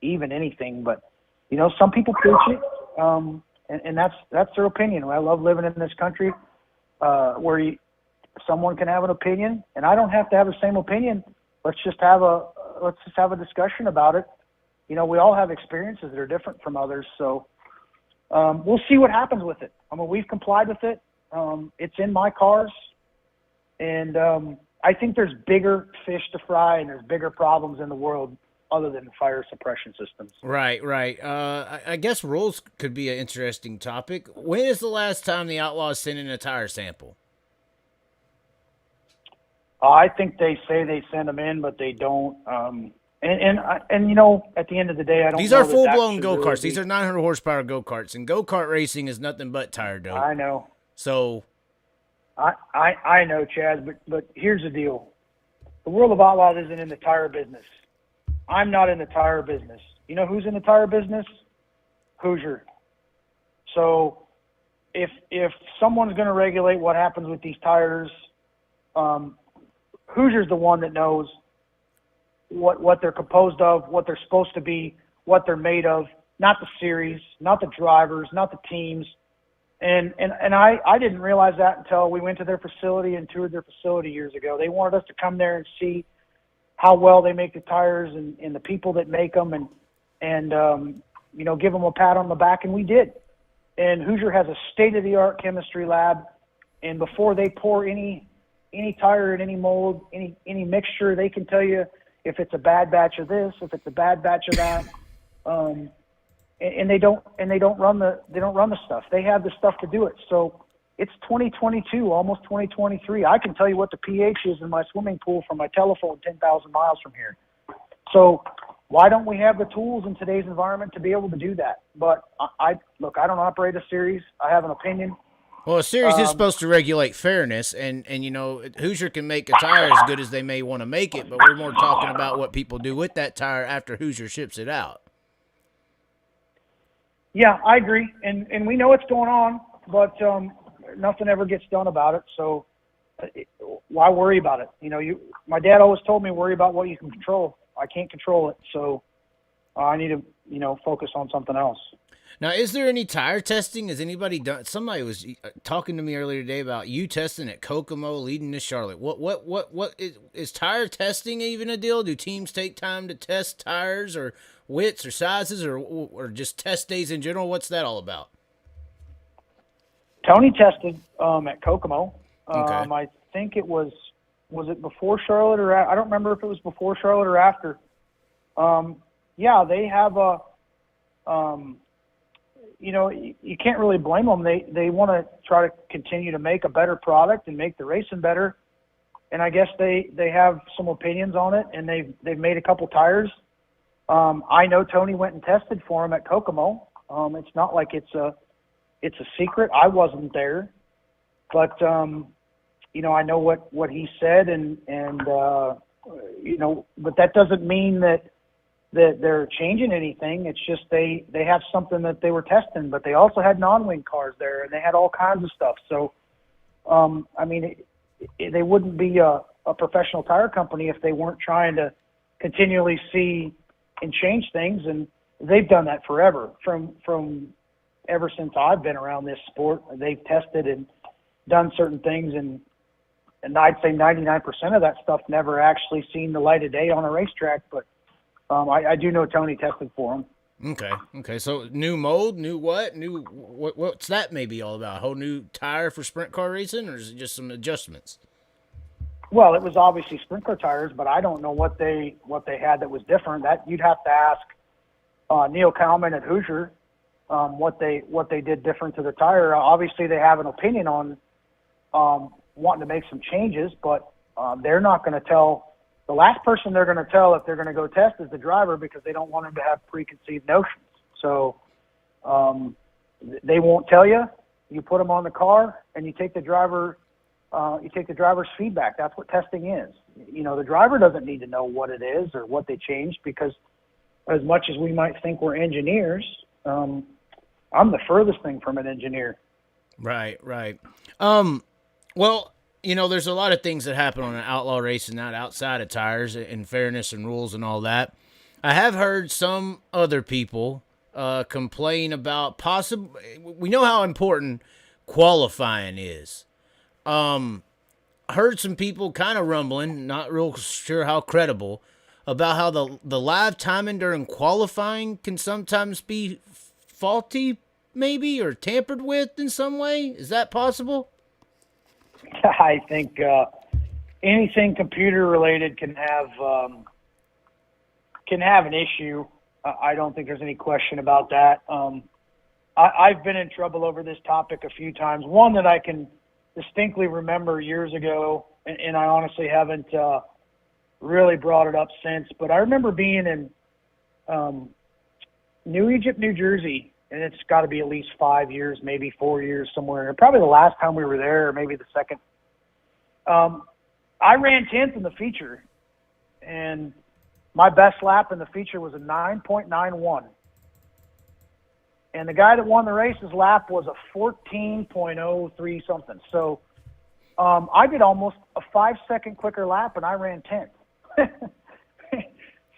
even anything. But, you know, some people preach it, and that's their opinion. I love living in this country where someone can have an opinion, and I don't have to have the same opinion. Let's just have a discussion about it. You know, we all have experiences that are different from others, so we'll see what happens with it. I mean, we've complied with it. It's in my cars, and I think there's bigger fish to fry, and there's bigger problems in the world other than fire suppression systems. Right. I guess rules could be an interesting topic. When is the last time the Outlaws sent in a tire sample? I think they say they send them in, but they don't. And you know, at the end of the day, I don't. These know are that full blown should go karts. really These are 900 horsepower go karts, and go kart racing is nothing but tire dope. I know. So, I know, Chaz, but here's the deal: the World of Outlaws isn't in the tire business. I'm not in the tire business. You know who's in the tire business? Hoosier. So, if someone's going to regulate what happens with these tires, Hoosier's the one that knows what they're composed of, what they're supposed to be, what they're made of, not the series, not the drivers, not the teams. And I didn't realize that until we went to their facility and toured their facility years ago. They wanted us to come there and see how well they make the tires and the people that make them and you know, give them a pat on the back, and we did. And Hoosier has a state-of-the-art chemistry lab, and before they pour any tire in any mold, any mixture, they can tell you if it's a bad batch of this, if it's a bad batch of that, and they don't run the stuff. They have the stuff to do it. So it's 2022, almost 2023. I can tell you what the pH is in my swimming pool from my telephone 10,000 miles from here. So why don't we have the tools in today's environment to be able to do that? But I don't operate a series. I have an opinion. Well, a series is supposed to regulate fairness, and you know, Hoosier can make a tire as good as they may want to make it, but we're more talking about what people do with that tire after Hoosier ships it out. Yeah, I agree, and we know what's going on, but nothing ever gets done about it. So why worry about it? You know, my dad always told me worry about what you can control. I can't control it, so I need to, you know, focus on something else. Now, is there any tire testing? Has anybody done? Somebody was talking to me earlier today about you testing at Kokomo leading to Charlotte. What is tire testing even a deal? Do teams take time to test tires or widths or sizes or just test days in general? What's that all about? Tony tested at Kokomo. Okay. I think it was it before Charlotte or I don't remember if it was before Charlotte or after. Yeah, they have a you know, you can't really blame them. They want to try to continue to make a better product and make the racing better. And I guess they have some opinions on it, and they've made a couple tires. I know Tony went and tested for him at Kokomo. It's not like it's a secret. I wasn't there, but you know, I know what he said, and you know, but that doesn't mean that they're changing anything. It's just they have something that they were testing, but they also had non-wing cars there, and they had all kinds of stuff. So, I mean, they wouldn't be a professional tire company if they weren't trying to continually see and change things, and they've done that forever. From ever since I've been around this sport, they've tested and done certain things, and I'd say 99% of that stuff never actually seen the light of day on a racetrack. But I do know Tony tested for them. Okay. So new mold, new what? What's that maybe all about? A whole new tire for sprint car racing, or is it just some adjustments? Well, it was obviously sprint car tires, but I don't know what they had that was different. That you'd have to ask Neil Kalman at Hoosier what they did different to the tire. Obviously, they have an opinion on wanting to make some changes, but they're not going to tell. The last person they're going to tell if they're going to go test is the driver, because they don't want him to have preconceived notions. So they won't tell you. You put them on the car, and you take the driver. You take the driver's feedback. That's what testing is. You know, the driver doesn't need to know what it is or what they changed, because as much as we might think we're engineers, I'm the furthest thing from an engineer. Right. Well, you know, there's a lot of things that happen on an outlaw race and not outside of tires and fairness and rules and all that. I have heard some other people complain about we know how important qualifying is. Heard some people kind of rumbling, not real sure how credible, about how the live timing during qualifying can sometimes be faulty, maybe, or tampered with in some way. Is that possible? I think anything computer related can have an issue. I don't think there's any question about that. I've been in trouble over this topic a few times. One that I can distinctly remember years ago, and I honestly haven't really brought it up since, but I remember being in New Egypt, New Jersey, and it's got to be at least 5 years, maybe 4 years somewhere. Probably the last time we were there, or maybe the second. I ran 10th in the feature, and my best lap in the feature was a 9.91. And the guy that won the race's lap was a 14.03 something. So I did almost a 5-second quicker lap, and I ran 10th.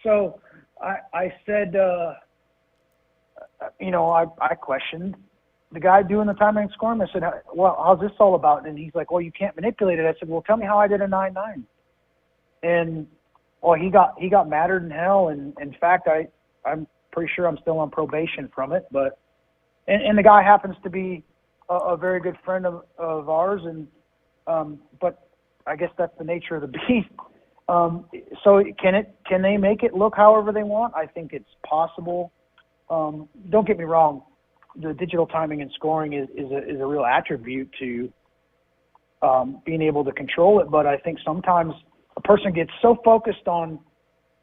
So I said, I questioned the guy doing the timing and scoring. I said, well, how's this all about? And he's like, well, you can't manipulate it. I said, well, tell me how I did a 9.9. And, well, he got madder than hell. And in fact, I'm pretty sure I'm still on probation from it. But, and the guy happens to be a very good friend of ours. And, but I guess that's the nature of the beast. So can they make it look however they want? I think it's possible. Don't get me wrong. The digital timing and scoring is a real attribute to being able to control it. But I think sometimes a person gets so focused on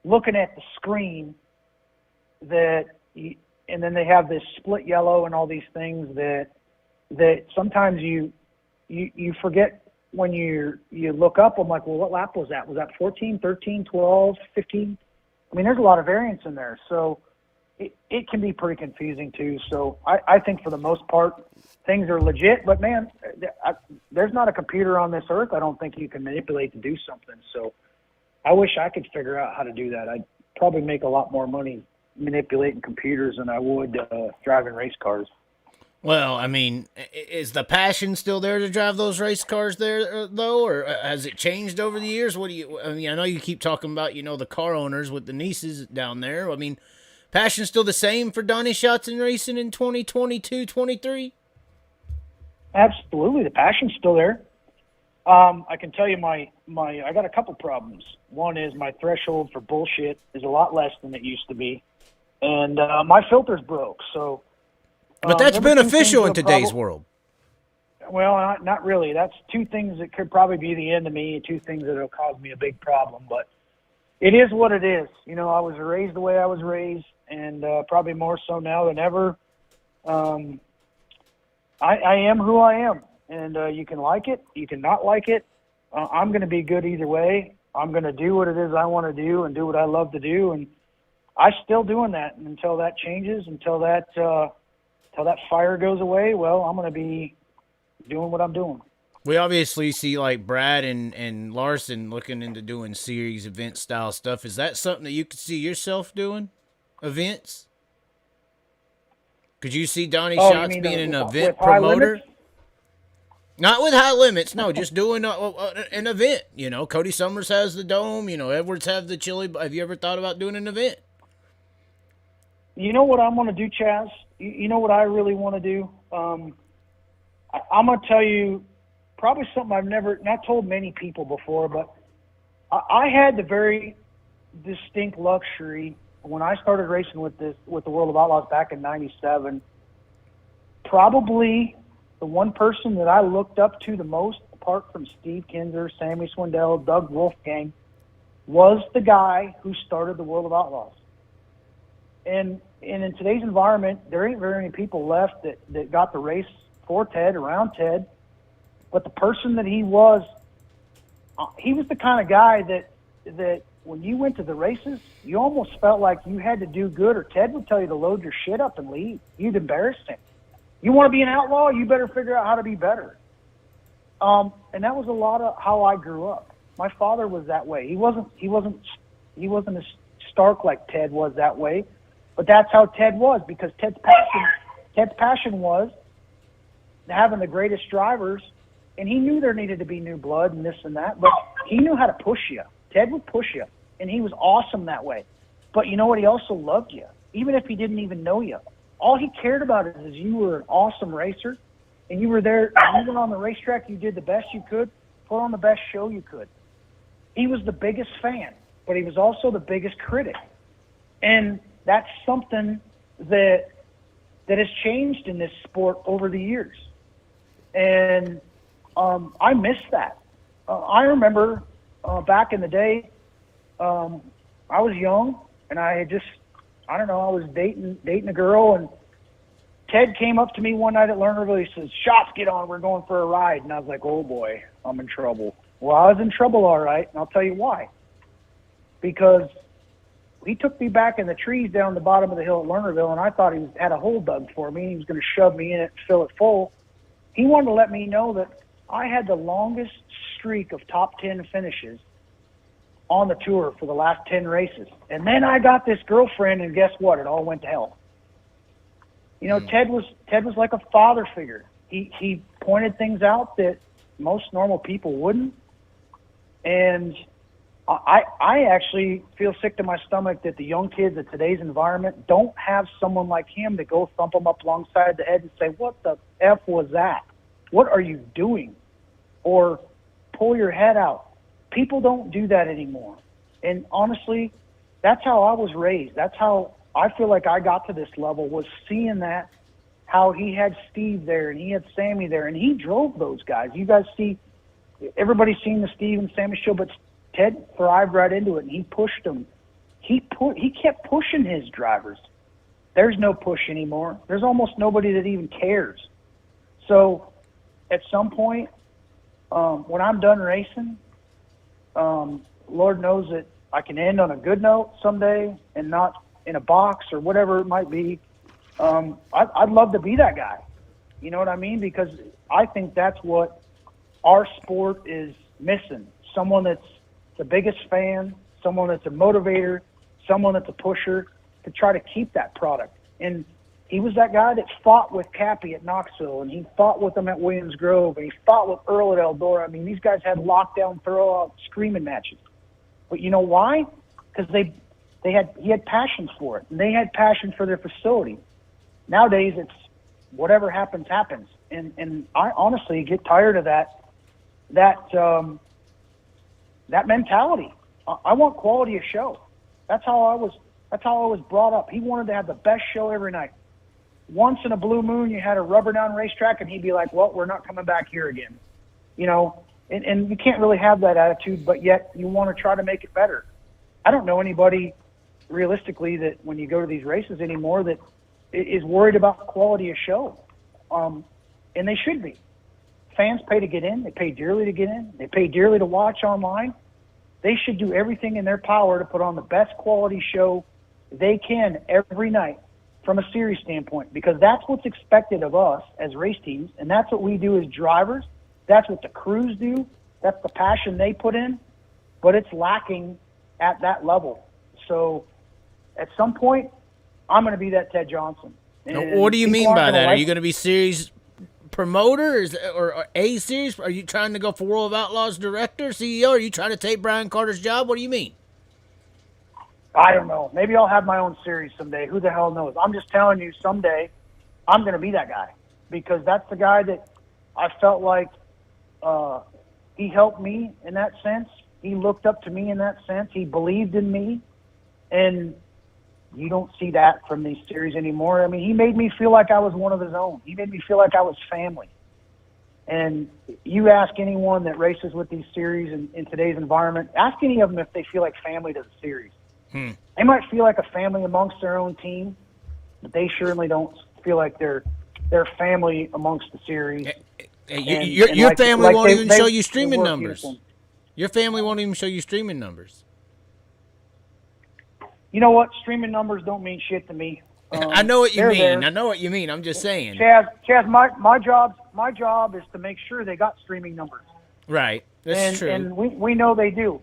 looking at the screen and then they have this split yellow and all these things that sometimes you forget when you look up. I'm like, well, what lap was that? Was that 14, 13, 12, 15? I mean, there's a lot of variance in there. So it can be pretty confusing too. So I think for the most part, things are legit, but man, there's not a computer on this earth I don't think you can manipulate to do something. So I wish I could figure out how to do that. I'd probably make a lot more money manipulating computers than I would driving race cars. Well, I mean, is the passion still there to drive those race cars there, though, or has it changed over the years? I mean, I know you keep talking about, the car owners with the nieces down there. I mean, passion still the same for Donny Schatz and racing in 2022, 23? Absolutely. The passion's still there. I can tell you I got a couple problems. One is my threshold for bullshit is a lot less than it used to be. And my filter's broke. So, but that's beneficial in today's world. Well, not really. That's two things that could probably be the end of me, and two things that will cause me a big problem. But it is what it is. I was raised the way I was raised, and probably more so now than ever. I am who I am, and you can like it, you can not like it. I'm going to be good either way. I'm going to do what it is I want to do and do what I love to do, and I'm still doing that. And until that changes, until that fire goes away, well, I'm going to be doing what I'm doing. We obviously see like Brad and Larson looking into doing series event style stuff. Is that something that you could see yourself doing? Events? Could you see Donny Schatz being an event promoter? Not with high limits, no. Just doing an event. You know, Cody Summers has the dome. You know, Edwards have the chili. Have you ever thought about doing an event? You know what I'm going to do, Chaz? You know what I really want to do? I'm going to tell you probably something I've not told many people before, but I had the very distinct luxury when I started racing with the World of Outlaws back in '97. Probably the one person that I looked up to the most, apart from Steve Kinzer, Sammy Swindell, Doug Wolfgang, was the guy who started the World of Outlaws. And in today's environment, there ain't very many people left that got the race for Ted, around Ted. But the person that he was the kind of guy that when you went to the races, you almost felt like you had to do good, or Ted would tell you to load your shit up and leave. You'd embarrass him. You want to be an outlaw, you better figure out how to be better. And that was a lot of how I grew up. My father was that way. He wasn't as stark like Ted was that way, but that's how Ted was, because Ted's passion was having the greatest drivers, and he knew there needed to be new blood and this and that, but he knew how to push you. Ted would push you, and he was awesome that way. But you know what? He also loved you, even if he didn't even know you. All he cared about is you were an awesome racer, and you were there. You went on the racetrack, you did the best you could, put on the best show you could. He was the biggest fan, but he was also the biggest critic. And that's something that has changed in this sport over the years. And I miss that. I remember back in the day, I was young, and I had I was dating a girl, and Ted came up to me one night at Lernerville. He says, "Shots, get on, we're going for a ride." And I was like, "Oh boy, I'm in trouble." Well, I was in trouble, all right, and I'll tell you why. Because he took me back in the trees down the bottom of the hill at Lernerville, and I thought he had a hole dug for me. He was going to shove me in it and fill it full. He wanted to let me know that I had the longest streak of top 10 finishes on the tour for the last 10 races. And then I got this girlfriend, and guess what? It all went to hell. You know, Ted was like a father figure. He pointed things out that most normal people wouldn't. And I actually feel sick to my stomach that the young kids of today's environment don't have someone like him to go thump them up alongside the head and say, "What the F was that? What are you doing?" Or pull your head out. People don't do that anymore. And honestly, that's how I was raised. That's how I feel like I got to this level, was seeing that, how he had Steve there and he had Sammy there, and he drove those guys. You guys see, everybody's seen the Steve and Sammy show, but Ted thrived right into it, and he pushed them. He kept pushing his drivers. There's no push anymore. There's almost nobody that even cares. So at some point, when I'm done racing, Lord knows that I can end on a good note someday and not in a box or whatever it might be. I'd love to be that guy. You know what I mean? Because I think that's what our sport is missing. Someone that's the biggest fan, someone that's a motivator, someone that's a pusher to try to keep that product. And he was that guy that fought with Cappy at Knoxville, and he fought with them at Williams Grove, and he fought with Earl at Eldora. I mean, these guys had lockdown, throw-out, screaming matches. But you know why? Because he had passion for it, and they had passion for their facility. Nowadays, it's whatever happens, happens. And I honestly get tired of that mentality. I want quality of show. That's how I was brought up. He wanted to have the best show every night. Once in a blue moon, you had a rubber down racetrack, and he'd be like, "Well, we're not coming back here again." You know, and you can't really have that attitude, but yet you want to try to make it better. I don't know anybody realistically that when you go to these races anymore that is worried about quality of show. And they should be. Fans pay to get in. They pay dearly to get in. They pay dearly to watch online. They should do everything in their power to put on the best quality show they can every night from a series standpoint, because that's what's expected of us as race teams, and that's what we do as drivers. That's what the crews do. That's the passion they put in, but it's lacking at that level. So at some point, I'm going to be that Ted Johnson. Now, what do you mean by that? Are you going to be series promoter or a series? Are you trying to go for World of Outlaws director, CEO? Are you trying to take Brian Carter's job? What do you mean? I don't know. Maybe I'll have my own series someday. Who the hell knows? I'm just telling you, someday I'm going to be that guy, because that's the guy that I felt like he helped me in that sense. He looked up to me in that sense. He believed in me. And you don't see that from these series anymore. I mean, he made me feel like I was one of his own. He made me feel like I was family. And you ask anyone that races with these series in today's environment, ask any of them if they feel like family to the series. They might feel like a family amongst their own team, but they certainly don't feel like they're family amongst the series. Your family won't even show you streaming numbers. Your family won't even show you streaming numbers. You know what? Streaming numbers don't mean shit to me. I know what you mean. There. I know what you mean. I'm just saying. Chaz, my job is to make sure they got streaming numbers. Right. That's true. And we know they do.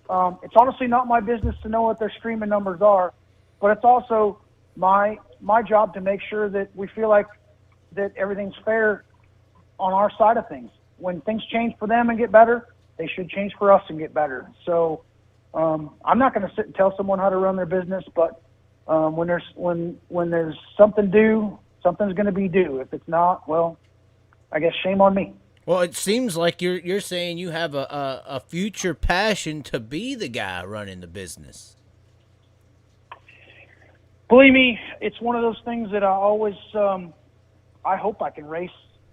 It's honestly not my business to know what their streaming numbers are, but it's also my job to make sure that we feel like that everything's fair on our side of things. When things change for them and get better, they should change for us and get better. So I'm not going to sit and tell someone how to run their business, but when there's something due, something's going to be due. If it's not, well, I guess shame on me. Well, it seems like you're saying you have a future passion to be the guy running the business. Believe me, it's one of those things that I always I hope I can race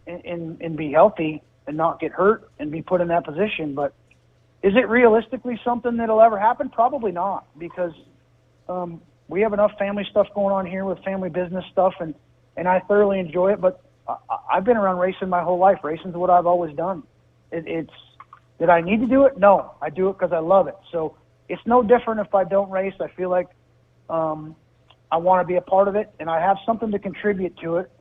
and be healthy and not get hurt and be put in that position. But is it realistically something that'll ever happen? Probably not, because we have enough family stuff going on here with family business stuff, and I thoroughly enjoy it. But I've been around racing my whole life. Racing's what I've always done. Did I need to do it? No, I do it because I love it. So it's no different if I don't race. I feel like I want to be a part of it, and I have something to contribute to it.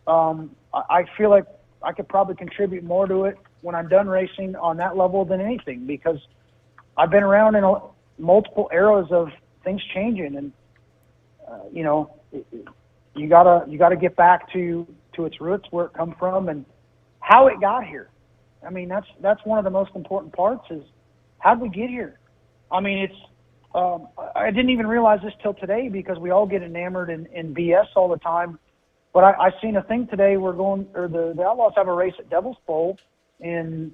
I feel like I could probably contribute more to it when I'm done racing on that level than anything, because I've been around in multiple eras of things changing, and you gotta get back to its roots, where it come from and how it got here. I mean, that's one of the most important parts, is how did we get here? I mean, it's I didn't even realize this till today, because we all get enamored in BS all the time. But I seen a thing today. The Outlaws have a race at Devil's Bowl in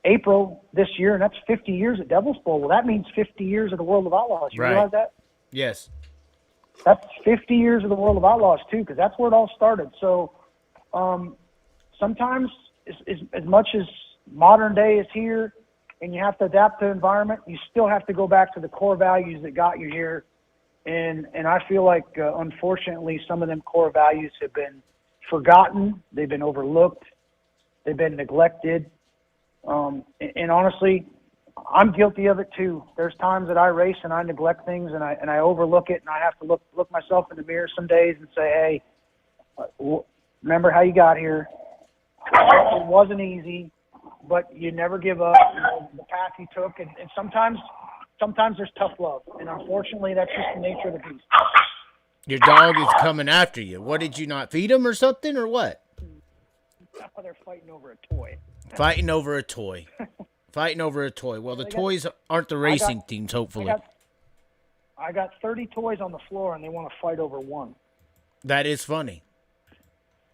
April this year, and that's 50 years at Devil's Bowl. Well, that means 50 years of the World of Outlaws. You realize that? Yes. That's 50 years of the World of Outlaws, too, because that's where it all started. So sometimes, as much as modern day is here and you have to adapt to the environment, you still have to go back to the core values that got you here. And I feel like, unfortunately, some of them core values have been forgotten. They've been overlooked. They've been neglected. And honestly, I'm guilty of it too. There's times that I race and I neglect things, and I overlook it, and I have to look myself in the mirror some days and say, hey, remember how you got here. It wasn't easy, but you never give up. The path you took, and sometimes there's tough love, and unfortunately, that's just the nature of the beast. Your dog is coming after you. What, did you not feed him or something, or what? They're fighting over a toy. Fighting over a toy. Fighting over a toy. Well, the toys aren't the racing teams, hopefully. I got 30 toys on the floor, and they want to fight over one. That is funny.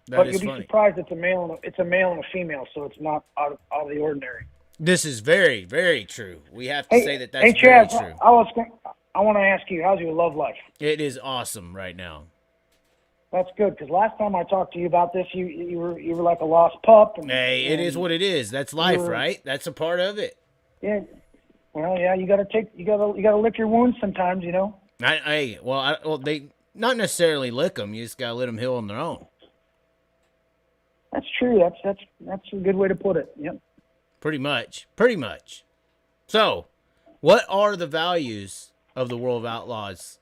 But you'll be surprised it's a male and a female, so it's not out of the ordinary. This is very, very true. We have to say that's Chaz, very true. I want to ask you, how's your love life? It is awesome right now. That's good, because last time I talked to you about this, you were like a lost pup. Hey, it is what it is. That's life, right? That's a part of it. Yeah. Well, yeah, you gotta lick your wounds sometimes, you know. They not necessarily lick them. You just gotta let them heal on their own. That's true. That's a good way to put it. Yep. Pretty much. So, what are the values of the World of Outlaws?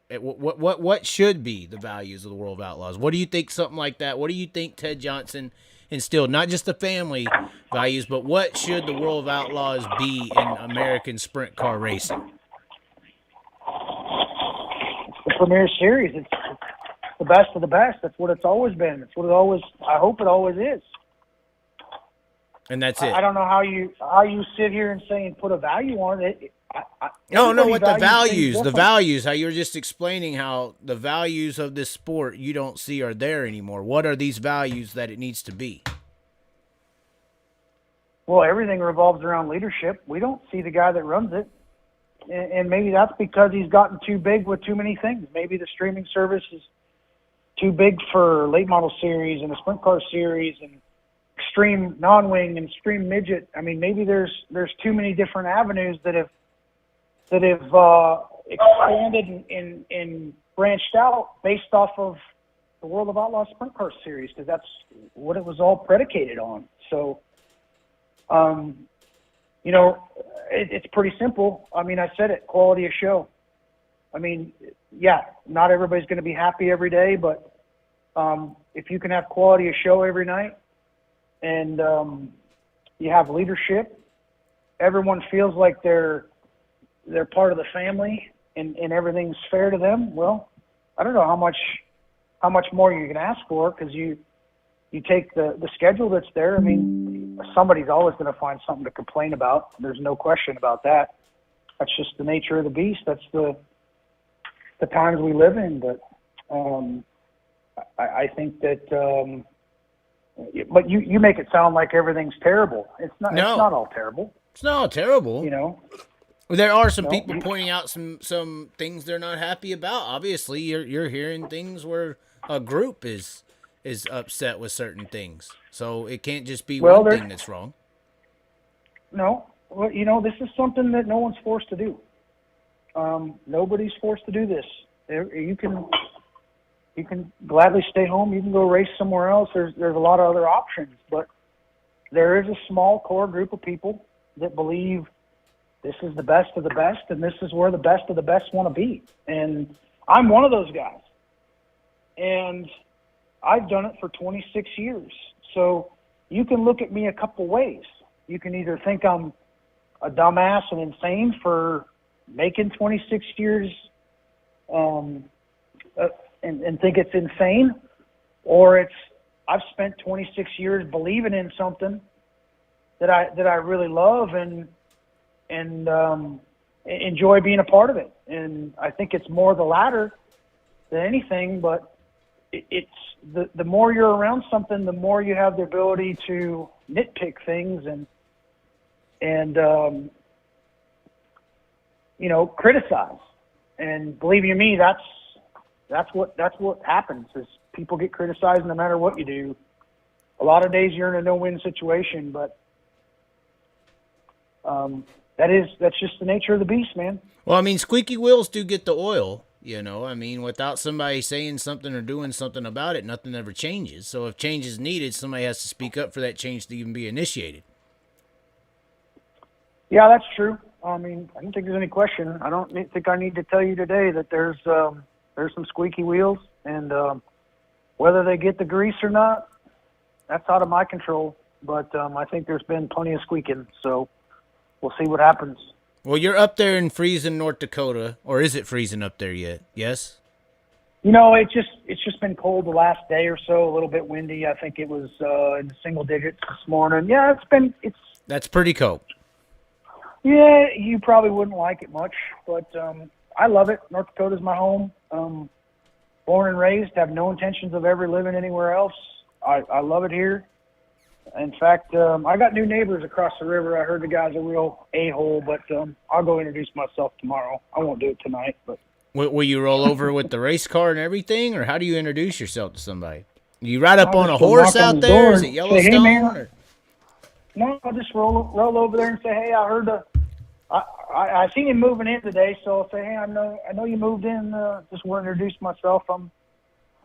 What should be the values of the World of Outlaws? What do you think something like that? What do you think Ted Johnson instilled? Not just the family values, but what should the World of Outlaws be in American sprint car racing? It's the premier series. the best of the best. That's what it's always been. It's what it always. I hope it always is. And that's it. I don't know how you sit here and say and put a value on it. No, what the values, how you were just explaining how the values of this sport you don't see are there anymore. What are these values that it needs to be? Well, everything revolves around leadership. We don't see the guy that runs it. And maybe that's because he's gotten too big with too many things. Maybe the streaming service is too big for late model series and the sprint car series and extreme non-wing and extreme midget. I mean, maybe there's too many different avenues that have expanded and branched out based off of the World of Outlaws sprint car series, because that's what it was all predicated on. So, it's pretty simple. I mean, I said it, quality of show. I mean, yeah, not everybody's going to be happy every day, but if you can have quality of show every night and you have leadership, everyone feels like they're part of the family and everything's fair to them. Well, I don't know how much more you can ask for, because you take the schedule that's there. I mean, somebody's always going to find something to complain about. There's no question about that. That's just the nature of the beast. That's the times we live in. But I think that but you make it sound like everything's terrible. It's not. No. It's not all terrible. It's not all terrible. There are some people pointing out some things they're not happy about. Obviously, you're hearing things where a group is upset with certain things. So it can't just be one thing that's wrong. No. Well, this is something that no one's forced to do. Nobody's forced to do this. You can gladly stay home. You can go race somewhere else. There's a lot of other options, but there is a small core group of people that believe this is the best of the best, and this is where the best of the best want to be. And I'm one of those guys. And I've done it for 26 years. So you can look at me a couple ways. You can either think I'm a dumbass and insane for making 26 years and think it's insane, or I've spent 26 years believing in something that I really love and enjoy being a part of it. And I think it's more the latter than anything, but it's the more you're around something, the more you have the ability to nitpick things and criticize. And believe you me, that's what happens is people get criticized no matter what you do. A lot of days you're in a no-win situation, but that's just the nature of the beast, man. Well, I mean, squeaky wheels do get the oil. I mean, without somebody saying something or doing something about it, nothing ever changes. So if change is needed, somebody has to speak up for that change to even be initiated. Yeah, that's true. I mean, I don't think there's any question. I don't think I need to tell you today that there's some squeaky wheels, and whether they get the grease or not, that's out of my control. But I think there's been plenty of squeaking, so we'll see what happens. Well, you're up there in freezing North Dakota, or is it freezing up there yet? Yes? It's just been cold the last day or so, a little bit windy. I think it was in the single digits this morning. Yeah, That's pretty cold. Yeah, you probably wouldn't like it much, but I love it. North Dakota's my home. Born and raised, have no intentions of ever living anywhere else. I love it here. In fact, I got new neighbors across the river. I heard the guy's a real a-hole, but I'll go introduce myself tomorrow. I won't do it tonight. But will you roll over with the race car and everything, or how do you introduce yourself to somebody? You ride up on a horse out there? Is it Yellowstone? Say, hey, man. No, I'll just roll over there and say, hey, I heard I seen him moving in today, so I'll say, hey, I know you moved in. Just want to introduce myself. I'm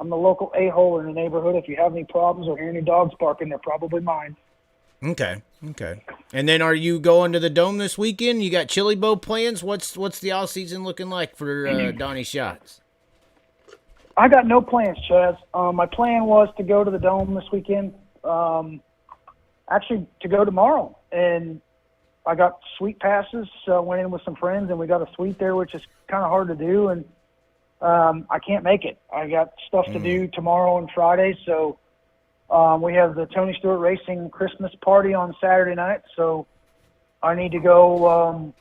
the local a-hole in the neighborhood. If you have any problems or hear any dogs barking, they're probably mine. Okay. And then are you going to the Dome this weekend? You got Chili Bowl plans? What's the off season looking like for Donny Schatz? I got no plans, Chaz. My plan was to go to the Dome this weekend. Actually, to go tomorrow. And I got suite passes, went in with some friends, and we got a suite there, which is kind of hard to do. And I can't make it. I got stuff to do tomorrow and Friday, so we have the Tony Stewart Racing Christmas party on Saturday night, so I need to go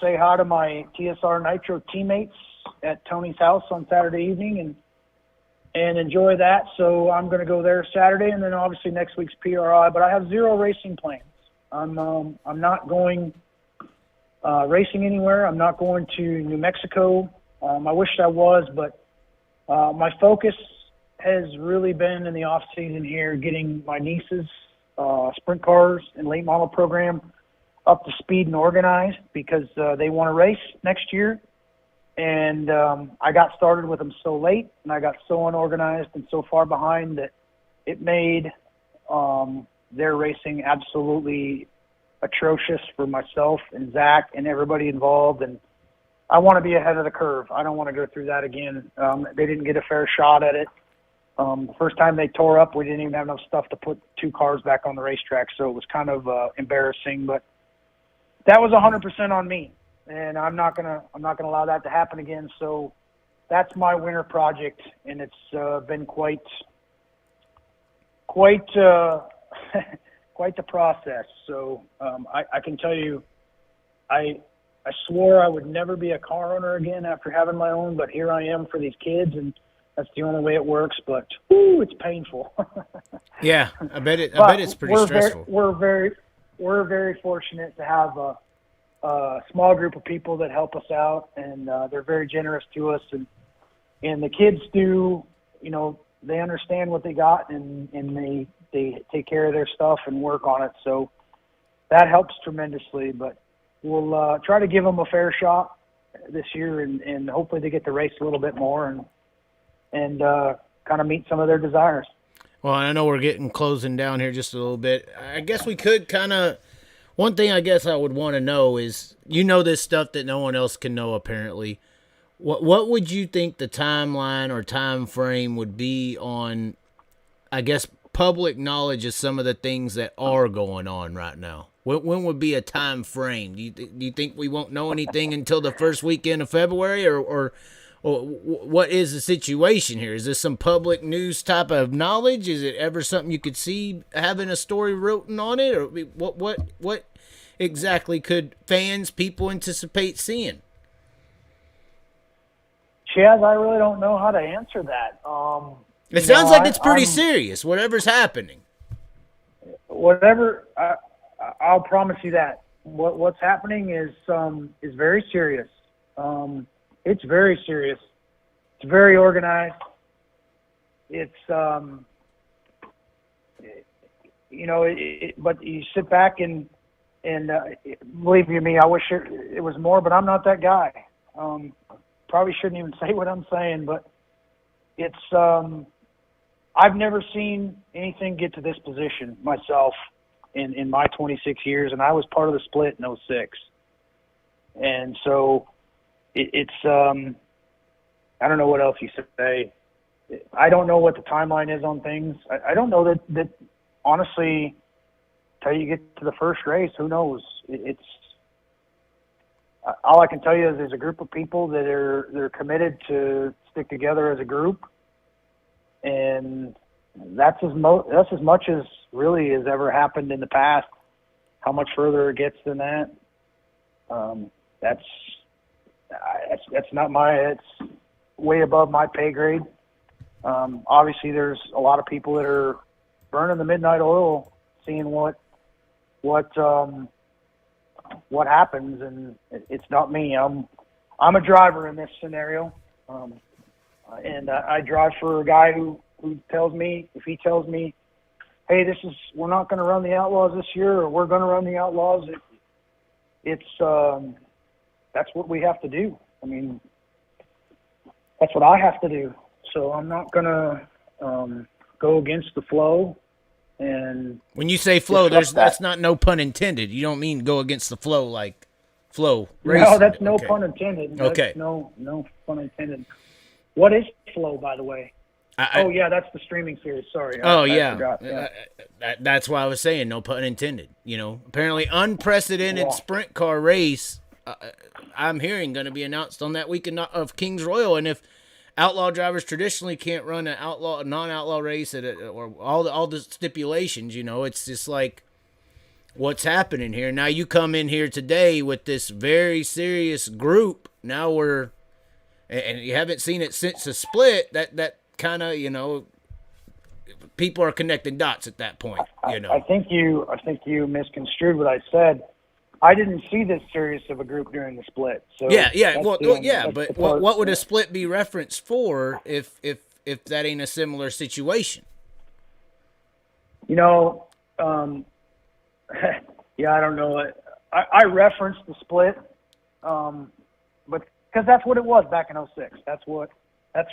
say hi to my TSR Nitro teammates at Tony's house on Saturday evening and enjoy that. So I'm going to go there Saturday, and then obviously next week's PRI. But I have zero racing plans. I'm not going racing anywhere. I'm not going to New Mexico. I wish I was, but my focus has really been in the off season here, getting my nieces' sprint cars and late model program up to speed and organized, because they want to race next year. And I got started with them so late, and I got so unorganized and so far behind that it made their racing absolutely atrocious for myself and Zach and everybody involved. And I want to be ahead of the curve. I don't want to go through that again. They didn't get a fair shot at it. The first time they tore up, we didn't even have enough stuff to put 2 cars back on the racetrack, so it was kind of embarrassing. But that was 100% on me, and I'm not gonna allow that to happen again. So that's my winter project, and it's been quite quite the process. So I can tell you, I swore I would never be a car owner again after having my own, but here I am for these kids, and that's the only way it works. But it's painful. Yeah, I bet it's pretty stressful. We're very fortunate to have a small group of people that help us out, and they're very generous to us. And the kids do, they understand what they got, and they take care of their stuff and work on it. So that helps tremendously. But we'll try to give them a fair shot this year, and hopefully they get to race a little bit more and kind of meet some of their desires. Well, I know we're closing down here just a little bit. I guess we could one thing I guess I would want to know is, this stuff that no one else can know apparently. What would you think the timeline or time frame would be on, I guess, public knowledge of some of the things that are going on right now? When would be a time frame? Do you think we won't know anything until the first weekend of February, or what is the situation here? Is this some public news type of knowledge? Is it ever something you could see having a story written on it? Or what exactly could people anticipate seeing? Chaz, I really don't know how to answer that. It sounds like it's pretty serious, whatever's happening. I'll promise you that. What's happening is very serious. It's very serious. It's very organized. It's, but you sit back and believe you me, I wish it was more, but I'm not that guy. Probably shouldn't even say what I'm saying, but it's, I've never seen anything get to this position myself in my 26 years, and I was part of the split in 06. And so, it's I don't know what else you say. I don't know what the timeline is on things. I don't know that honestly, till you get to the first race, who knows? It's all I can tell you is there's a group of people that they're committed to stick together as a group, and that's as much as really has ever happened in the past. How much further it gets than that? It's way above my pay grade. Obviously there's a lot of people that are burning the midnight oil, seeing what happens, and it's not me. I'm a driver in this scenario. And I drive for a guy who tells me, if he tells me, hey, we're not going to run the Outlaws this year, or we're going to run the Outlaws, that's what we have to do. I mean, that's what I have to do. So I'm not going to go against the flow. And when you say flow, that's not no pun intended. You don't mean go against the flow like flow racing. No, that's no pun intended. Okay. No pun intended. What is flow, by the way? That's the streaming series. Sorry. I forgot. Yeah. That's why I was saying no pun intended. Apparently unprecedented sprint car race I'm hearing going to be announced on that weekend of Kings Royal. And if outlaw drivers traditionally can't run an non-outlaw race or all the stipulations, it's just like, what's happening here? Now you come in here today with this very serious group. Now and you haven't seen it since the split. That kind of, people are connecting dots at that point. I think you misconstrued what I said. I didn't see this serious of a group during the split. So but what would a split be referenced for if that ain't a similar situation? Yeah, I don't know. I referenced the split, but because that's what it was back in 06. That's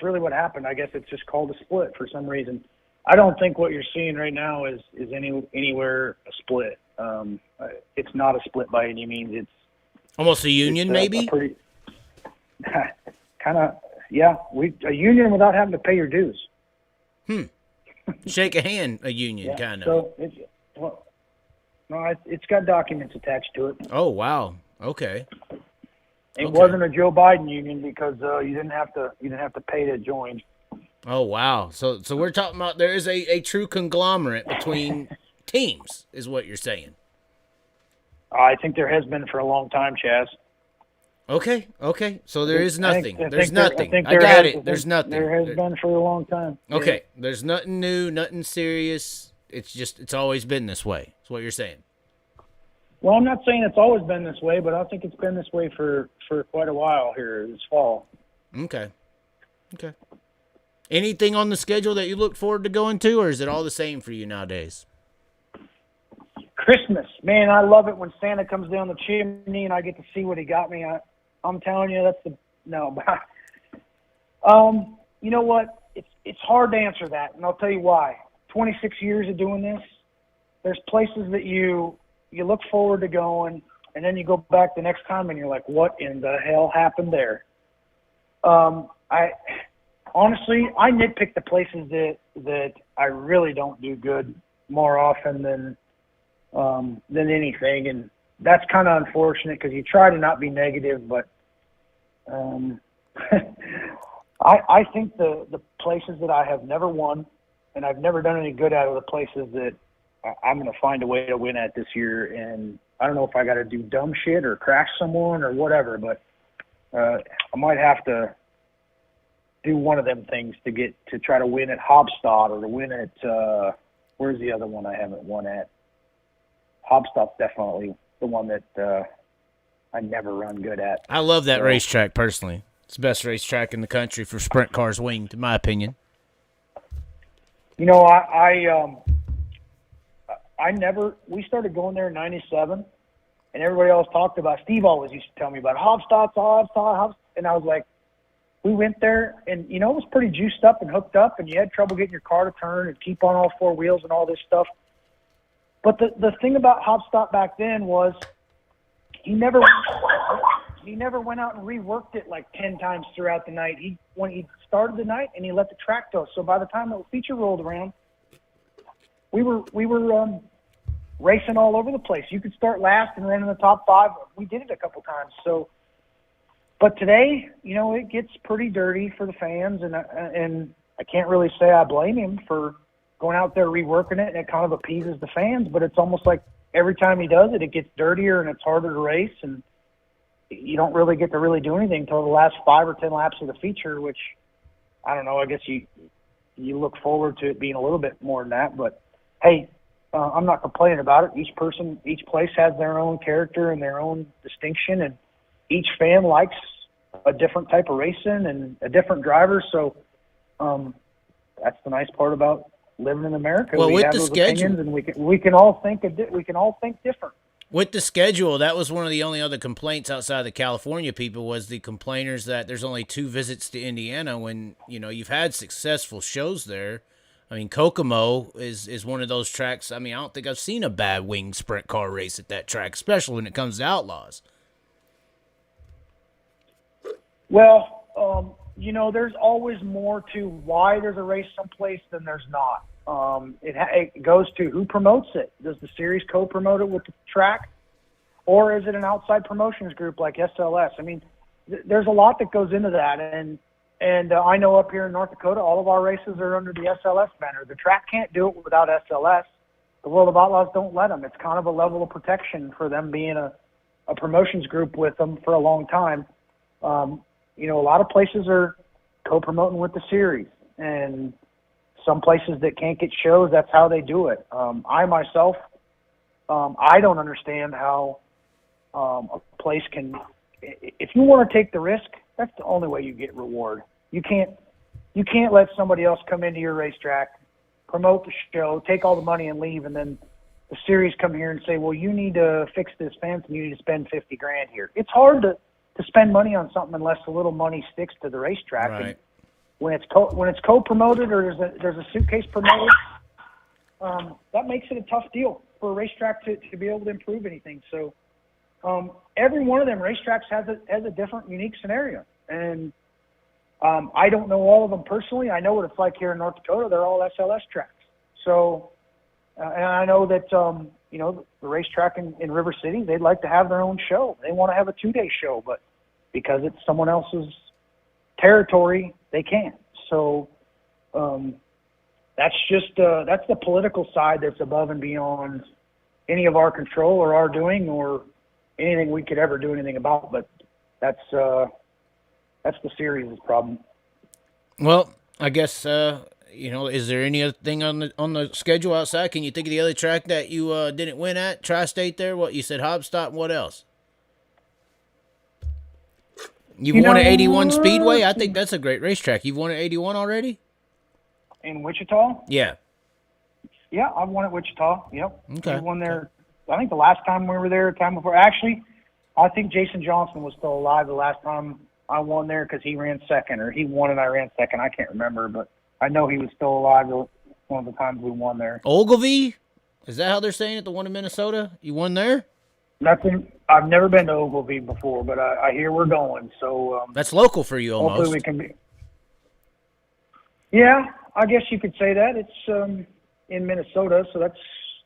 really what happened. I guess it's just called a split for some reason. I don't think what you're seeing right now is anywhere a split. It's not a split by any means. It's almost a union, maybe. Kind of, yeah. A union without having to pay your dues. Shake a hand, a union, kind of. So it's got documents attached to it. Oh wow. Okay. It wasn't a Joe Biden union because you didn't have to pay to join. Oh wow. So we're talking about there is a true conglomerate between teams, is what you're saying. I think there has been for a long time, Chaz. Okay. So there is nothing. There's nothing. I got it. There's nothing. There has been for a long time. Okay. Yeah. There's nothing new, nothing serious. It's always been this way. That's what you're saying. Well, I'm not saying it's always been this way, but I think it's been this way for quite a while here this fall. Okay. Anything on the schedule that you look forward to going to, or is it all the same for you nowadays? Christmas. Man, I love it when Santa comes down the chimney and I get to see what he got me. I'm telling you, you know what? It's hard to answer that, and I'll tell you why. 26 years of doing this, there's places that you look forward to going, and then you go back the next time and you're like, what in the hell happened there? Honestly, I nitpick the places that I really don't do good more often than anything, and that's kind of unfortunate because you try to not be negative, but I think the places that I have never won and I've never done any good at are the places that I'm going to find a way to win at this year, and I don't know if I got to do dumb shit or crash someone or whatever, but I might have to do one of them things to try to win at Hobstadt or to win at where's the other one I haven't won at? Hobstadt's definitely the one that I never run good at. I love that racetrack personally. It's the best racetrack in the country for sprint cars winged, in my opinion. We started going there in 97, and everybody else talked about, Steve always used to tell me about Hobstadt, and I was like, we went there, and, it was pretty juiced up and hooked up, and you had trouble getting your car to turn and keep on all four wheels and all this stuff. But the thing about Hobstadt back then was he never went out and reworked it like 10 times throughout the night. When he started the night and he let the track go. So by the time the feature rolled around, we were racing all over the place. You could start last and run in the top 5. We did it a couple times. So, but today, it gets pretty dirty for the fans, and I can't really say I blame him for going out there reworking it, and it kind of appeases the fans. But it's almost like every time he does it, it gets dirtier and it's harder to race, and you don't really get to really do anything until the last 5 or 10 laps of the feature, which, I don't know, I guess you look forward to it being a little bit more than that. But, hey, I'm not complaining about it. Each place has their own character and their own distinction, and each fan likes a different type of racing and a different driver. So that's the nice part about living in America. Well, we with have the those schedule, opinions, and we can all think different. With the schedule, that was one of the only other complaints outside of the California people, was the complainers that there's only 2 visits to Indiana when, you've had successful shows there. I mean, Kokomo is one of those tracks. I mean, I don't think I've seen a bad wing sprint car race at that track, especially when it comes to outlaws. Well, there's always more to why there's a race someplace than there's not. It goes to who promotes it. Does the series co-promote it with the track? or is it an outside promotions group like SLS? I mean, there's a lot that goes into that, and I know up here in North Dakota, all of our races are under the SLS banner. The track can't do it without SLS. The World of Outlaws don't let them. It's kind of a level of protection for them being a promotions group with them for a long time. You know, a lot of places are co-promoting with the series, and some places that can't get shows, that's how they do it. I myself, I don't understand how a place can, if you want to take the risk, that's the only way you get reward. You can't let somebody else come into your racetrack, promote the show, take all the money and leave, and then the series come here and say, well, you need to fix this fence and you need to spend $50,000 here. It's hard to spend money on something unless a little money sticks to the racetrack. Right. And when it's co-promoted or there's a suitcase promoted, that makes it a tough deal for a racetrack to be able to improve anything. So every one of them racetracks has a different, unique scenario. And I don't know all of them personally. I know what it's like here in North Dakota. They're all SLS tracks. So, and I know that, you know, the racetrack in River City, they'd like to have their own show. They want to have a 2-day show, but because it's someone else's territory, they can't. So that's just that's the political side that's above and beyond any of our control or our doing or anything we could ever do anything about. But that's the series' problem. Well, I guess you know, is there any other thing on the schedule outside? Can you think of the other track that you didn't win at Tri-State there? What you said, Hobstop. What else? You've won at 81 Speedway. I think that's a great racetrack. You've won at 81 already? In Wichita? Yeah. Yeah, I've won at Wichita. Yep. Okay. We won there. I think the last time we were there, the time before. Actually, I think Jason Johnson was still alive the last time I won there because he ran second, or he won and I ran second. I can't remember, but I know he was still alive one of the times we won there. Ogilvie? Is that how they're saying it, the one in Minnesota? You won there? Nothing. I've never been to Ogilvie before, but I hear we're going. So that's local for you almost. Hopefully we can be. Yeah, I guess you could say that. It's in Minnesota, so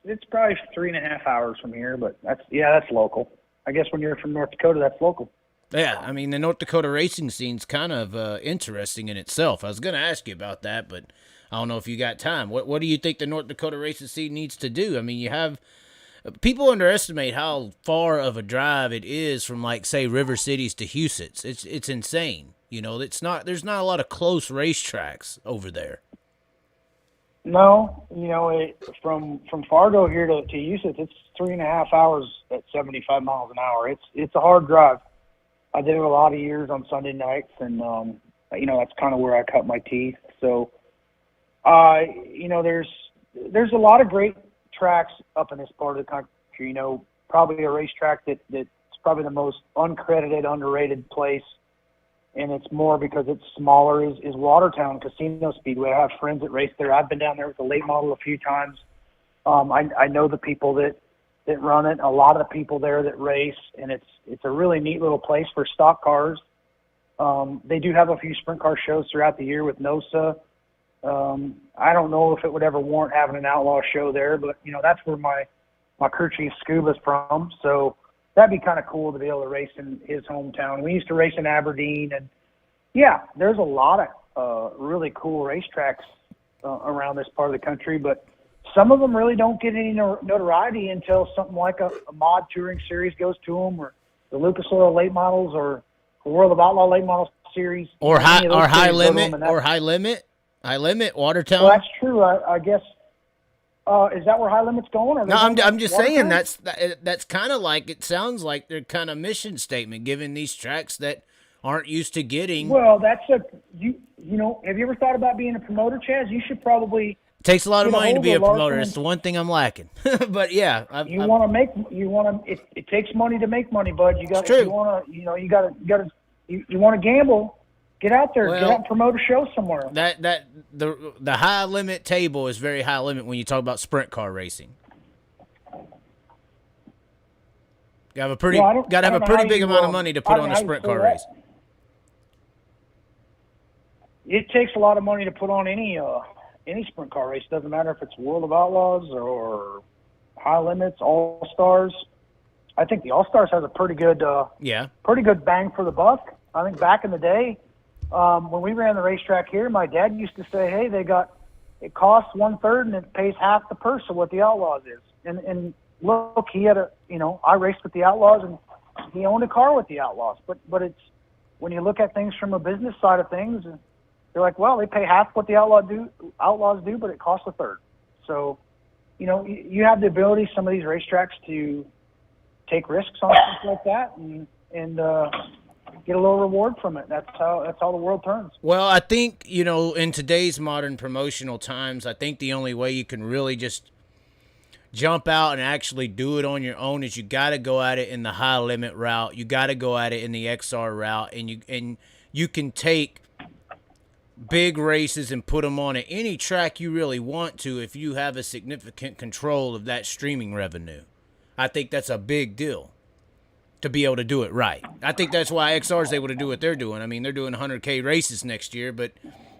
it's probably 3.5 hours from here. But that's local. I guess when you're from North Dakota, that's local. Yeah, I mean the North Dakota racing scene's kind of interesting in itself. I was going to ask you about that, but I don't know if you got time. What do you think the North Dakota racing scene needs to do? I mean, you have. People underestimate how far of a drive it is from, like, say, River Cities to Huset's. It's insane. You know, there's not a lot of close racetracks over there. No, you know, from Fargo here to Huset's, it's 3.5 hours at 75 miles an hour. It's a hard drive. I did it a lot of years on Sunday nights, and you know, that's kind of where I cut my teeth. So, you know, there's a lot of great tracks up in this part of the country. You know, probably a racetrack that's probably the most uncredited, underrated place, and it's more because it's smaller, is Watertown Casino Speedway. I have friends that race there. I've been down there with the late model a few times. I know the people that run it, a lot of the people there that race, and it's a really neat little place for stock cars. They do have a few sprint car shows throughout the year with NOSA. I don't know if it would ever warrant having an outlaw show there, but, you know, that's where my crew chief Scuba's from. So that'd be kind of cool to be able to race in his hometown. We used to race in Aberdeen, and, yeah, there's a lot of really cool racetracks around this part of the country, but some of them really don't get any notoriety until something like a mod touring series goes to them, or the Lucas Oil late models, or the World of Outlaw late model series. Or high limit. High Limit, Watertown. Well, that's true. I guess. Is that where High Limit's going? Or no, I'm just saying Watertown? that's kind of like, it sounds like their kind of mission statement, given these tracks that aren't used to getting. Well, that's you know. Have you ever thought about being a promoter, Chaz? You should probably. It takes a lot of money to be a promoter. It's the one thing I'm lacking. But yeah, it takes money to make money, bud. You got. You want to. You want to gamble. Get out there, get out and promote a show somewhere. The high limit table is very high limit when you talk about sprint car racing. You have a pretty big amount of money to put on a sprint car race. It takes a lot of money to put on any sprint car race. Doesn't matter if it's World of Outlaws or High Limits, All Stars. I think the All-Stars has a pretty good bang for the buck. I think back in the day, when we ran the racetrack here, my dad used to say, "Hey, it costs 1/3 and it pays half the purse of what the Outlaws is." And look, he had I raced with the Outlaws and he owned a car with the Outlaws. But it's when you look at things from a business side of things, they're like, well, they pay half what the Outlaws do, but it costs 1/3. So, you have the ability, some of these racetracks, to take risks on stuff like that and get a little reward from it. That's how the world turns. Well, I think, in today's modern promotional times, I think the only way you can really just jump out and actually do it on your own is you got to go at it in the high limit route. You got to go at it in the XR route, and you can take big races and put them on at any track you really want to if you have a significant control of that streaming revenue. I think that's a big deal to be able to do it right. I think that's why XR is able to do what they're doing. I mean, they're doing 100K races next year,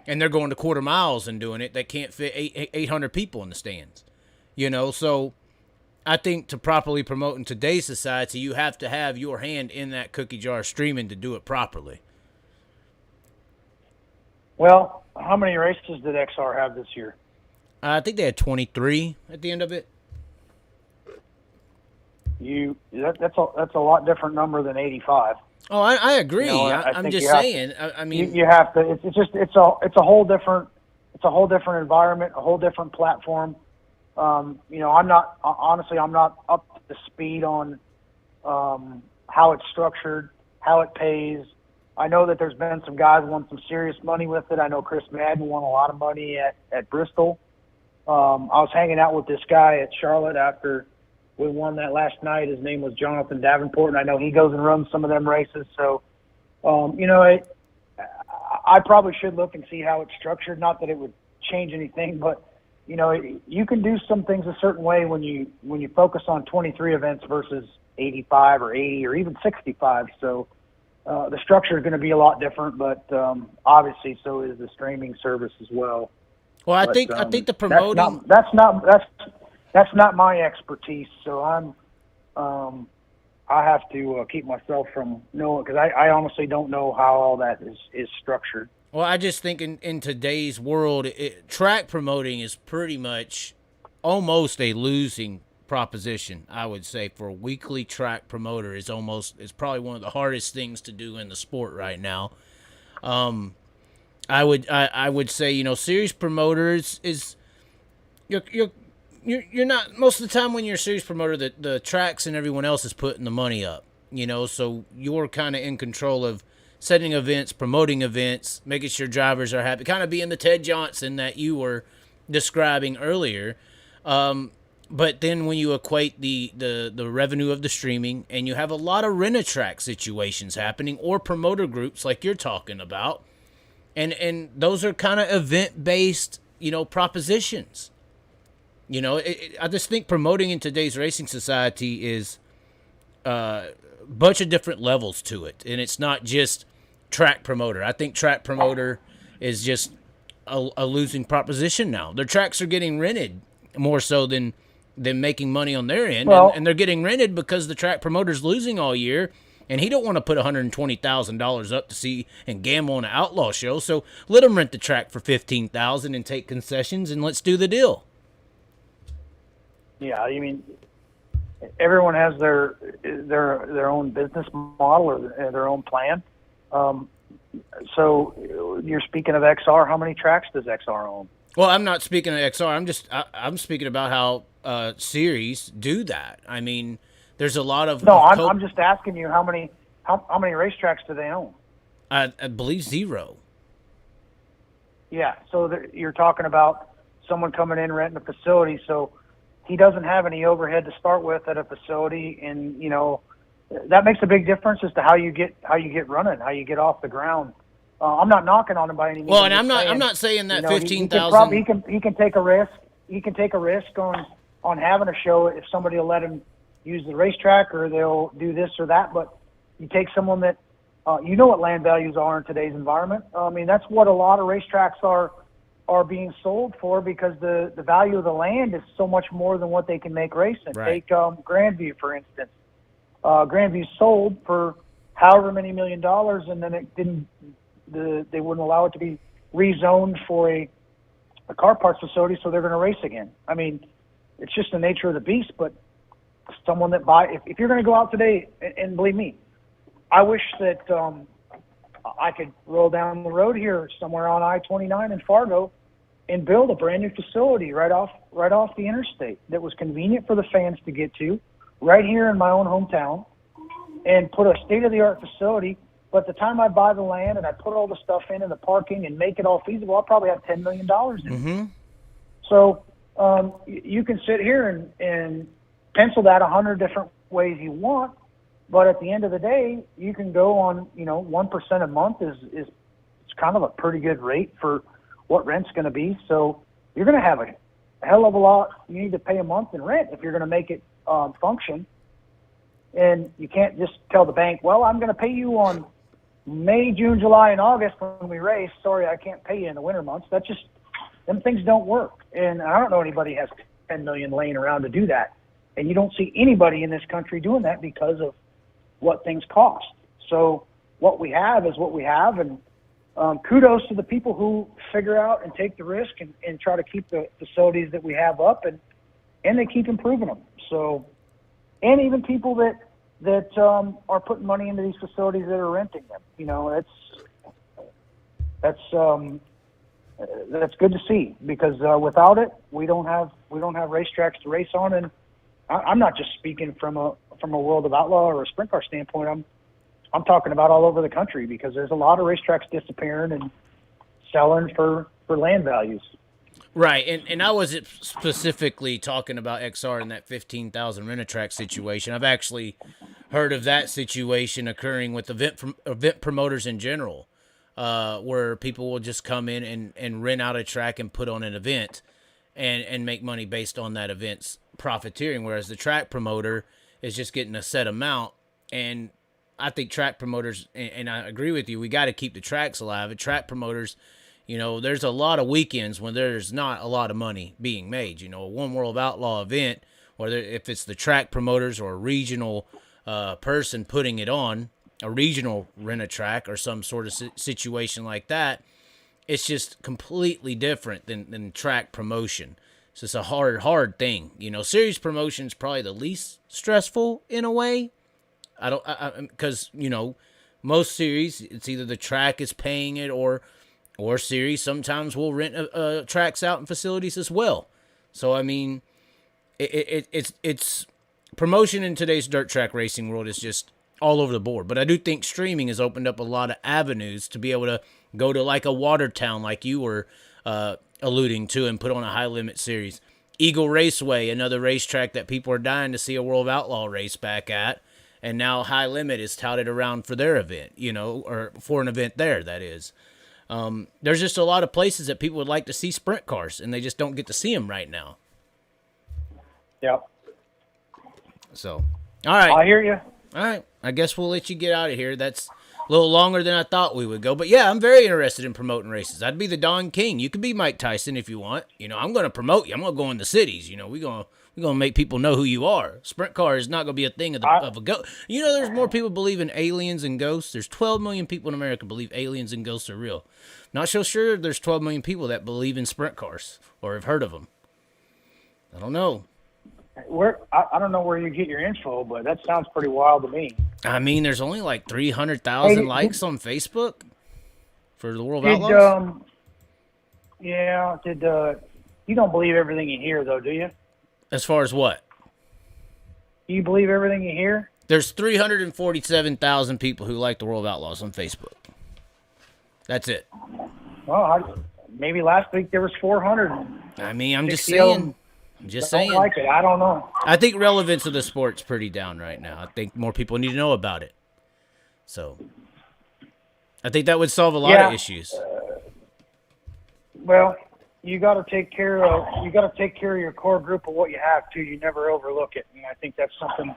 and they're going to quarter miles and doing it. They can't fit 800 people in the stands. So I think to properly promote in today's society, you have to have your hand in that cookie jar streaming to do it properly. Well, how many races did XR have this year? I think they had 23 at the end of it. That's a lot different number than 85. Oh, I agree. I'm just saying. I mean, you have to. It's a whole different environment, a whole different platform. I'm not up to speed on how it's structured, how it pays. I know that there's been some guys who won some serious money with it. I know Chris Madden won a lot of money at Bristol. I was hanging out with this guy at Charlotte after we won that last night. His name was Jonathan Davenport, and I know he goes and runs some of them races. So, I probably should look and see how it's structured. Not that it would change anything, but you can do some things a certain way when you focus on 23 events versus 85 or 80 or even 65. So the structure is going to be a lot different, but obviously so is the streaming service as well. Well, I think the promoting that's not my expertise. So I have to keep myself from knowing, because I honestly don't know how all that is structured. Well, I just think in today's world, track promoting is pretty much almost a losing proposition, I would say. For a weekly track promoter is probably one of the hardest things to do in the sport right now. I would say, series promoters is you're not, most of the time when you're a series promoter, the tracks and everyone else is putting the money up, so you're kind of in control of setting events, promoting events, making sure drivers are happy, kind of being the Ted Johnson that you were describing earlier. But then when you equate the revenue of the streaming, and you have a lot of rent-a-track situations happening, or promoter groups like you're talking about, and those are kind of event-based, propositions. I just think promoting in today's racing society is a bunch of different levels to it, and it's not just track promoter. I think track promoter is just a losing proposition now. Their tracks are getting rented more so than making money on their end, and they're getting rented because the track promoter's losing all year, and he don't want to put $120,000 up to see and gamble on an outlaw show. So let him rent the track for $15,000 and take concessions, and let's do the deal. Yeah, I mean, everyone has their own business model or their own plan. So you're speaking of XR. How many tracks does XR own? Well, I'm not speaking of XR. I'm speaking about how series do that. I mean, there's a lot of I'm just asking you how many racetracks do they own? I believe 0. Yeah, so you're talking about someone coming in renting a facility, so he doesn't have any overhead to start with at a facility, and that makes a big difference as to how you get running, how you get off the ground. I'm not knocking on him by any means. Well, and I'm not saying that 15,000. He can take a risk. He can take a risk on having a show if somebody will let him use the racetrack, or they'll do this or that. But you take someone that what land values are in today's environment. I mean, that's what a lot of racetracks are being sold for, because the value of the land is so much more than what they can make racing. Right. Take Grandview, for instance. Grandview sold for however many $1 million, and then it didn't. They wouldn't allow it to be rezoned for a car parts facility, so they're going to race again. I mean, it's just the nature of the beast. But someone that if you're going to go out today, and believe me, I wish that I could roll down the road here somewhere on I-29 in Fargo and build a brand new facility right off the interstate that was convenient for the fans to get to, right here in my own hometown, and put a state-of-the-art facility. But the time I buy the land and I put all the stuff in and the parking and make it all feasible, I'll probably have $10 million in it. So you can sit here and pencil that 100 different ways you want, but at the end of the day, you can go on, 1% a month is it's kind of a pretty good rate for what rent's going to be. So you're going to have a hell of a lot you need to pay a month in rent if you're going to make it function. And you can't just tell the bank, well, I'm going to pay you on May, June, July, and August when we race. Sorry, I can't pay you in the winter months. Them things don't work. And I don't know anybody has $10 million laying around to do that. And you don't see anybody in this country doing that because of what things cost. So what we have is what we have. And kudos to the people who figure out and take the risk and try to keep the facilities that we have up, and they keep improving them. So, and even people that are putting money into these facilities that are renting them. That's good to see, because without it, we don't have racetracks to race on. And I'm not just speaking from a World of Outlaw or a sprint car standpoint. I'm talking about all over the country, because there's a lot of racetracks disappearing and selling for land values. Right, and I wasn't specifically talking about XR in that 15,000 rent-a-track situation. I've actually heard of that situation occurring with event promoters in general, where people will just come in and rent out a track and put on an event and make money based on that event's profiteering, whereas the track promoter is just getting a set amount. And I think track promoters, and I agree with you, we got to keep the tracks alive. And track promoters, there's a lot of weekends when there's not a lot of money being made. A One World of Outlaw event, whether if it's the track promoters or a regional person putting it on, a regional rent-a-track or some sort of situation like that, it's just completely different than track promotion. It's just a hard thing. Series promotion is probably the least stressful in a way. Because most series, it's either the track is paying it or series sometimes will rent tracks out in facilities as well. So I mean, it's promotion in today's dirt track racing world is just all over the board. But I do think streaming has opened up a lot of avenues to be able to go to like a Watertown, like you were alluding to, and put on a high limit series. Eagle Raceway, another racetrack that people are dying to see a World of Outlaw race back at. And now High Limit is touted around for their event, or for an event there, that is. There's just a lot of places that people would like to see sprint cars, and they just don't get to see them right now. Yep. So, all right. I hear you. All right. I guess we'll let you get out of here. That's a little longer than I thought we would go. But, yeah, I'm very interested in promoting races. I'd be the Don King. You could be Mike Tyson if you want. I'm going to promote you. I'm going to go in the cities. We're going to make people know who you are. Sprint car is not going to be a thing of a ghost. There's more people believe in aliens and ghosts. There's 12 million people in America believe aliens and ghosts are real. Not so sure there's 12 million people that believe in sprint cars or have heard of them. I don't know. I don't know where you get your info, but that sounds pretty wild to me. I mean, there's only like 300,000 likes on Facebook for the World of Outlaws. You don't believe everything you hear, though, do you? As far as what? Do you believe everything you hear? There's 347,000 people who like the World of Outlaws on Facebook. That's it. Well, maybe last week there was 400. I mean, I'm just saying. Don't like it. I don't know. I think relevance of the sport's pretty down right now. I think more people need to know about it. So, I think that would solve a lot of issues. Well, you got to take care of your core group of what you have too. You never overlook it, and I think that's something.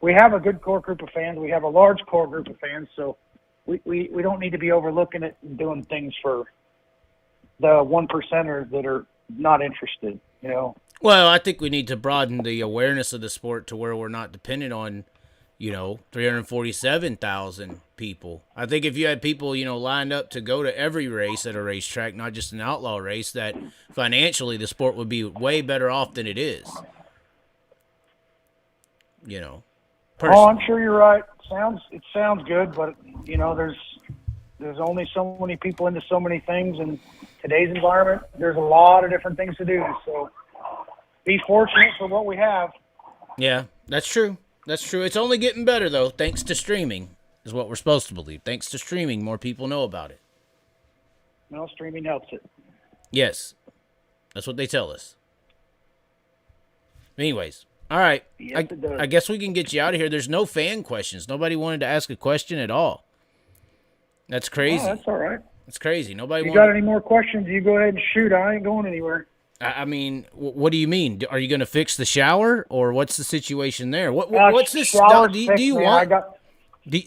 We have a good core group of fans. We have a large core group of fans, so we don't need to be overlooking it and doing things for the 1%ers that are not interested. Well, I think we need to broaden the awareness of the sport to where we're not dependent on, 347,000 people. I think if you had people, lined up to go to every race at a racetrack, not just an outlaw race, that financially the sport would be way better off than it is. Oh, I'm sure you're right. It sounds good, but there's only so many people into so many things, and today's environment, there's a lot of different things to do. So be fortunate for what we have. Yeah, that's true. That's true. It's only getting better, though, thanks to streaming, is what we're supposed to believe. Thanks to streaming, more people know about it. Well, streaming helps it. Yes. That's what they tell us. Anyways, all right. Yes, it does. I guess we can get you out of here. There's no fan questions. Nobody wanted to ask a question at all. That's crazy. Oh, that's all right. It's crazy. Nobody. You got any more questions? You go ahead and shoot. I ain't going anywhere. I mean, what do you mean? Are you going to fix the shower, or what's the situation there? What's this? Do you want?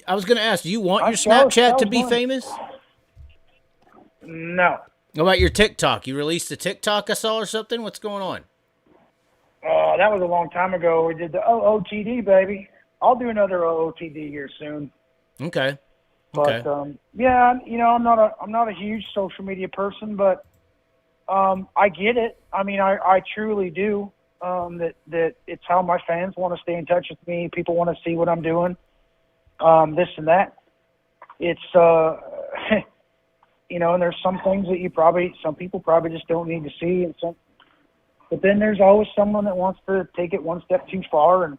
I was going to ask. Do you want your Snapchat to be famous? No. What about your TikTok? You released a TikTok I saw or something? What's going on? Oh, that was a long time ago. We did the OOTD, baby. I'll do another OOTD here soon. Okay. But yeah, I'm not a huge social media person, but I get it. I mean, I truly do. That it's how my fans want to stay in touch with me. People want to see what I'm doing. This and that. It's and there's some things that some people probably just don't need to see, but then there's always someone that wants to take it one step too far and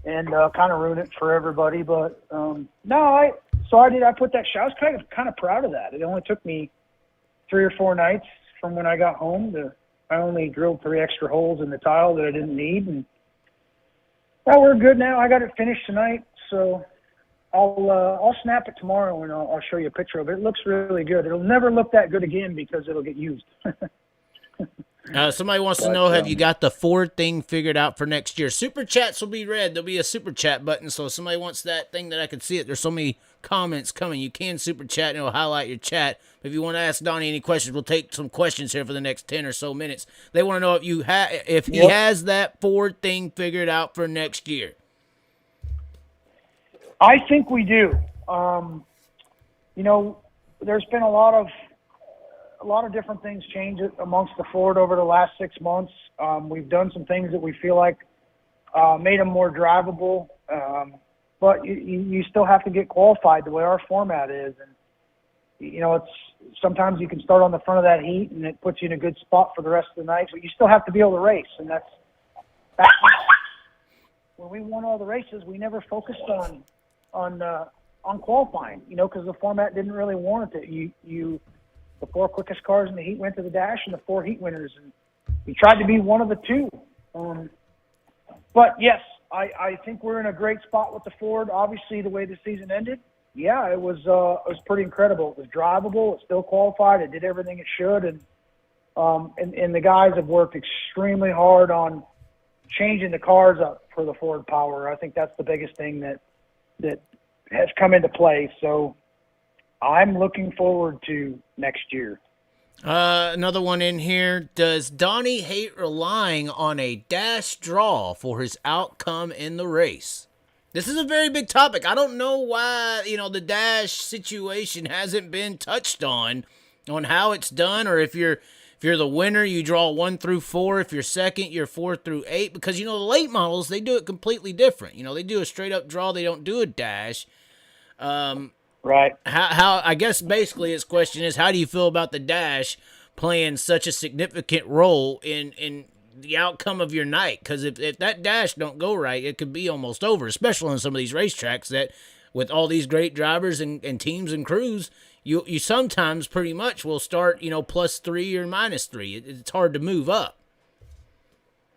kind of ruin it for everybody. But I put that shot. I was kind of proud of that. It only took me 3 or 4 nights from when I got home I only drilled 3 extra holes in the tile that I didn't need, and we're good now. I got it finished tonight, so I'll snap it tomorrow and I'll show you a picture of it. It looks really good. It'll never look that good again because it'll get used. Somebody wants to know, have you got the Ford thing figured out for next year? Super chats will be red. There'll be a super chat button, so if somebody wants that thing that I can see it. There's so many comments coming. You can super chat and it'll highlight your chat. If you want to ask Donnie any questions, we'll take some questions here for the next 10 or so minutes. They want to know if he has that Ford thing figured out for next year. I think we do. There's been a lot of different things change amongst the Ford over the last 6 months. We've done some things that we feel like made them more drivable, but you still have to get qualified the way our format is. And it's sometimes you can start on the front of that heat and it puts you in a good spot for the rest of the night, but you still have to be able to race. And that's when we won all the races, we never focused on qualifying, because the format didn't really warrant it. The 4 quickest cars in the heat went to the dash, and the 4 heat winners, and we tried to be one of the 2. But yes, I think we're in a great spot with the Ford. Obviously, the way the season ended, it was pretty incredible. It was drivable. It still qualified. It did everything it should, and the guys have worked extremely hard on changing the cars up for the Ford Power. I think that's the biggest thing that has come into play. So I'm looking forward to next year. Another one in here. Does Donnie hate relying on a dash draw for his outcome in the race? This is a very big topic. I don't know why, the dash situation hasn't been touched on how it's done, or if you're the winner, you draw 1 through 4. If you're second, you're 4 through 8. Because, the late models, they do it completely different. They do a straight-up draw. They don't do a dash. Right. How I guess basically his question is, how do you feel about the dash playing such a significant role in the outcome of your night? Because if that dash don't go right, it could be almost over, especially on some of these racetracks that with all these great drivers and teams and crews, you sometimes pretty much will start, +3 or -3. It's hard to move up.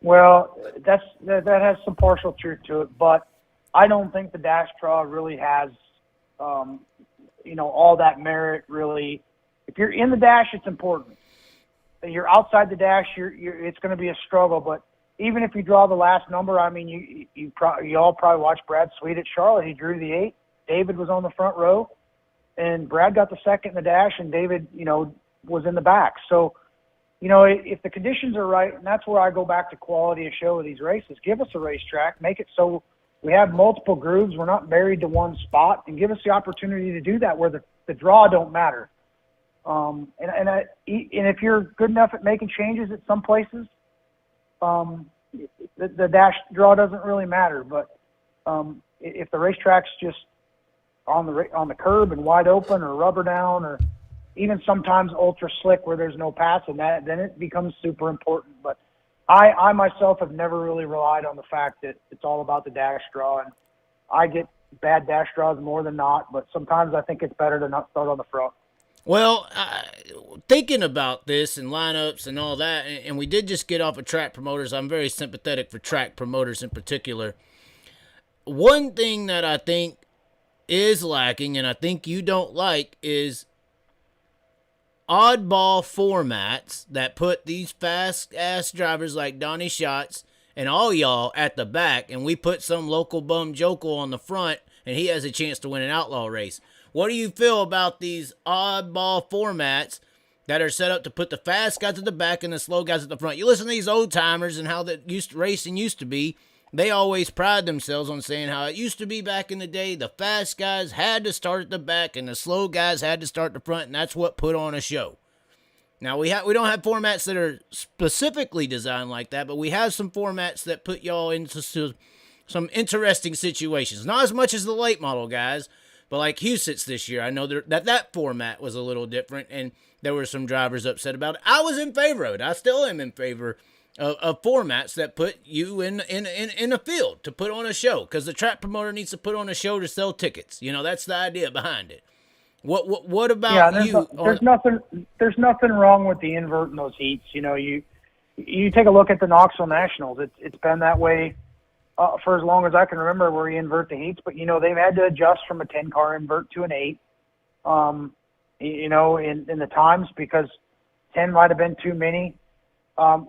Well, that has some partial truth to it, but I don't think the dash draw really has, all that merit really. If you're in the dash, it's important. If you're outside the dash, it's going to be a struggle. But even if you draw the last number, I mean, you all probably watched Brad Sweet at Charlotte. He drew the 8. David was on the front row, and Brad got the second in the dash, and David, was in the back. So, if the conditions are right, and that's where I go back to quality of show of these races. Give us a racetrack, make it so we have multiple grooves. We're not married to one spot, and give us the opportunity to do that where the draw don't matter. And if you're good enough at making changes at some places, the dash draw doesn't really matter. But if the racetrack's just on the curb and wide open, or rubber down, or even sometimes ultra slick where there's no pass, and then it becomes super important. But I myself have never really relied on the fact that it's all about the dash draw, and I get bad dash draws more than not, but sometimes I think it's better to not start on the front. Well, thinking about this and lineups and all that, and we did just get off of track promoters. I'm very sympathetic for track promoters in particular. One thing that I think is lacking, and I think you don't like, is oddball formats that put these fast-ass drivers like Donny Schatz and all y'all at the back, and we put some local bum jokel on the front, and he has a chance to win an outlaw race. What do you feel about these oddball formats that are set up to put the fast guys at the back and the slow guys at the front? You listen to these old-timers and how racing used to be. They always pride themselves on saying how it used to be back in the day. The fast guys had to start at the back and the slow guys had to start at the front, and that's what put on a show. Now, we don't have formats that are specifically designed like that, but we have some formats that put y'all into some interesting situations. Not as much as the late model guys, but like Husitz this year, I know that format was a little different, and there were some drivers upset about it. I was in favor of it. I still am in favor of formats that put you in a field to put on a show, because the track promoter needs to put on a show to sell tickets. You know, that's the idea behind it. What about you? There's nothing wrong with the invert in those heats. You know, you take a look at the Knoxville Nationals. It's been that way for as long as I can remember, where you invert the heats. But, you know, they've had to adjust from a 10-car invert to an 8, you know, in the times, because 10 might have been too many.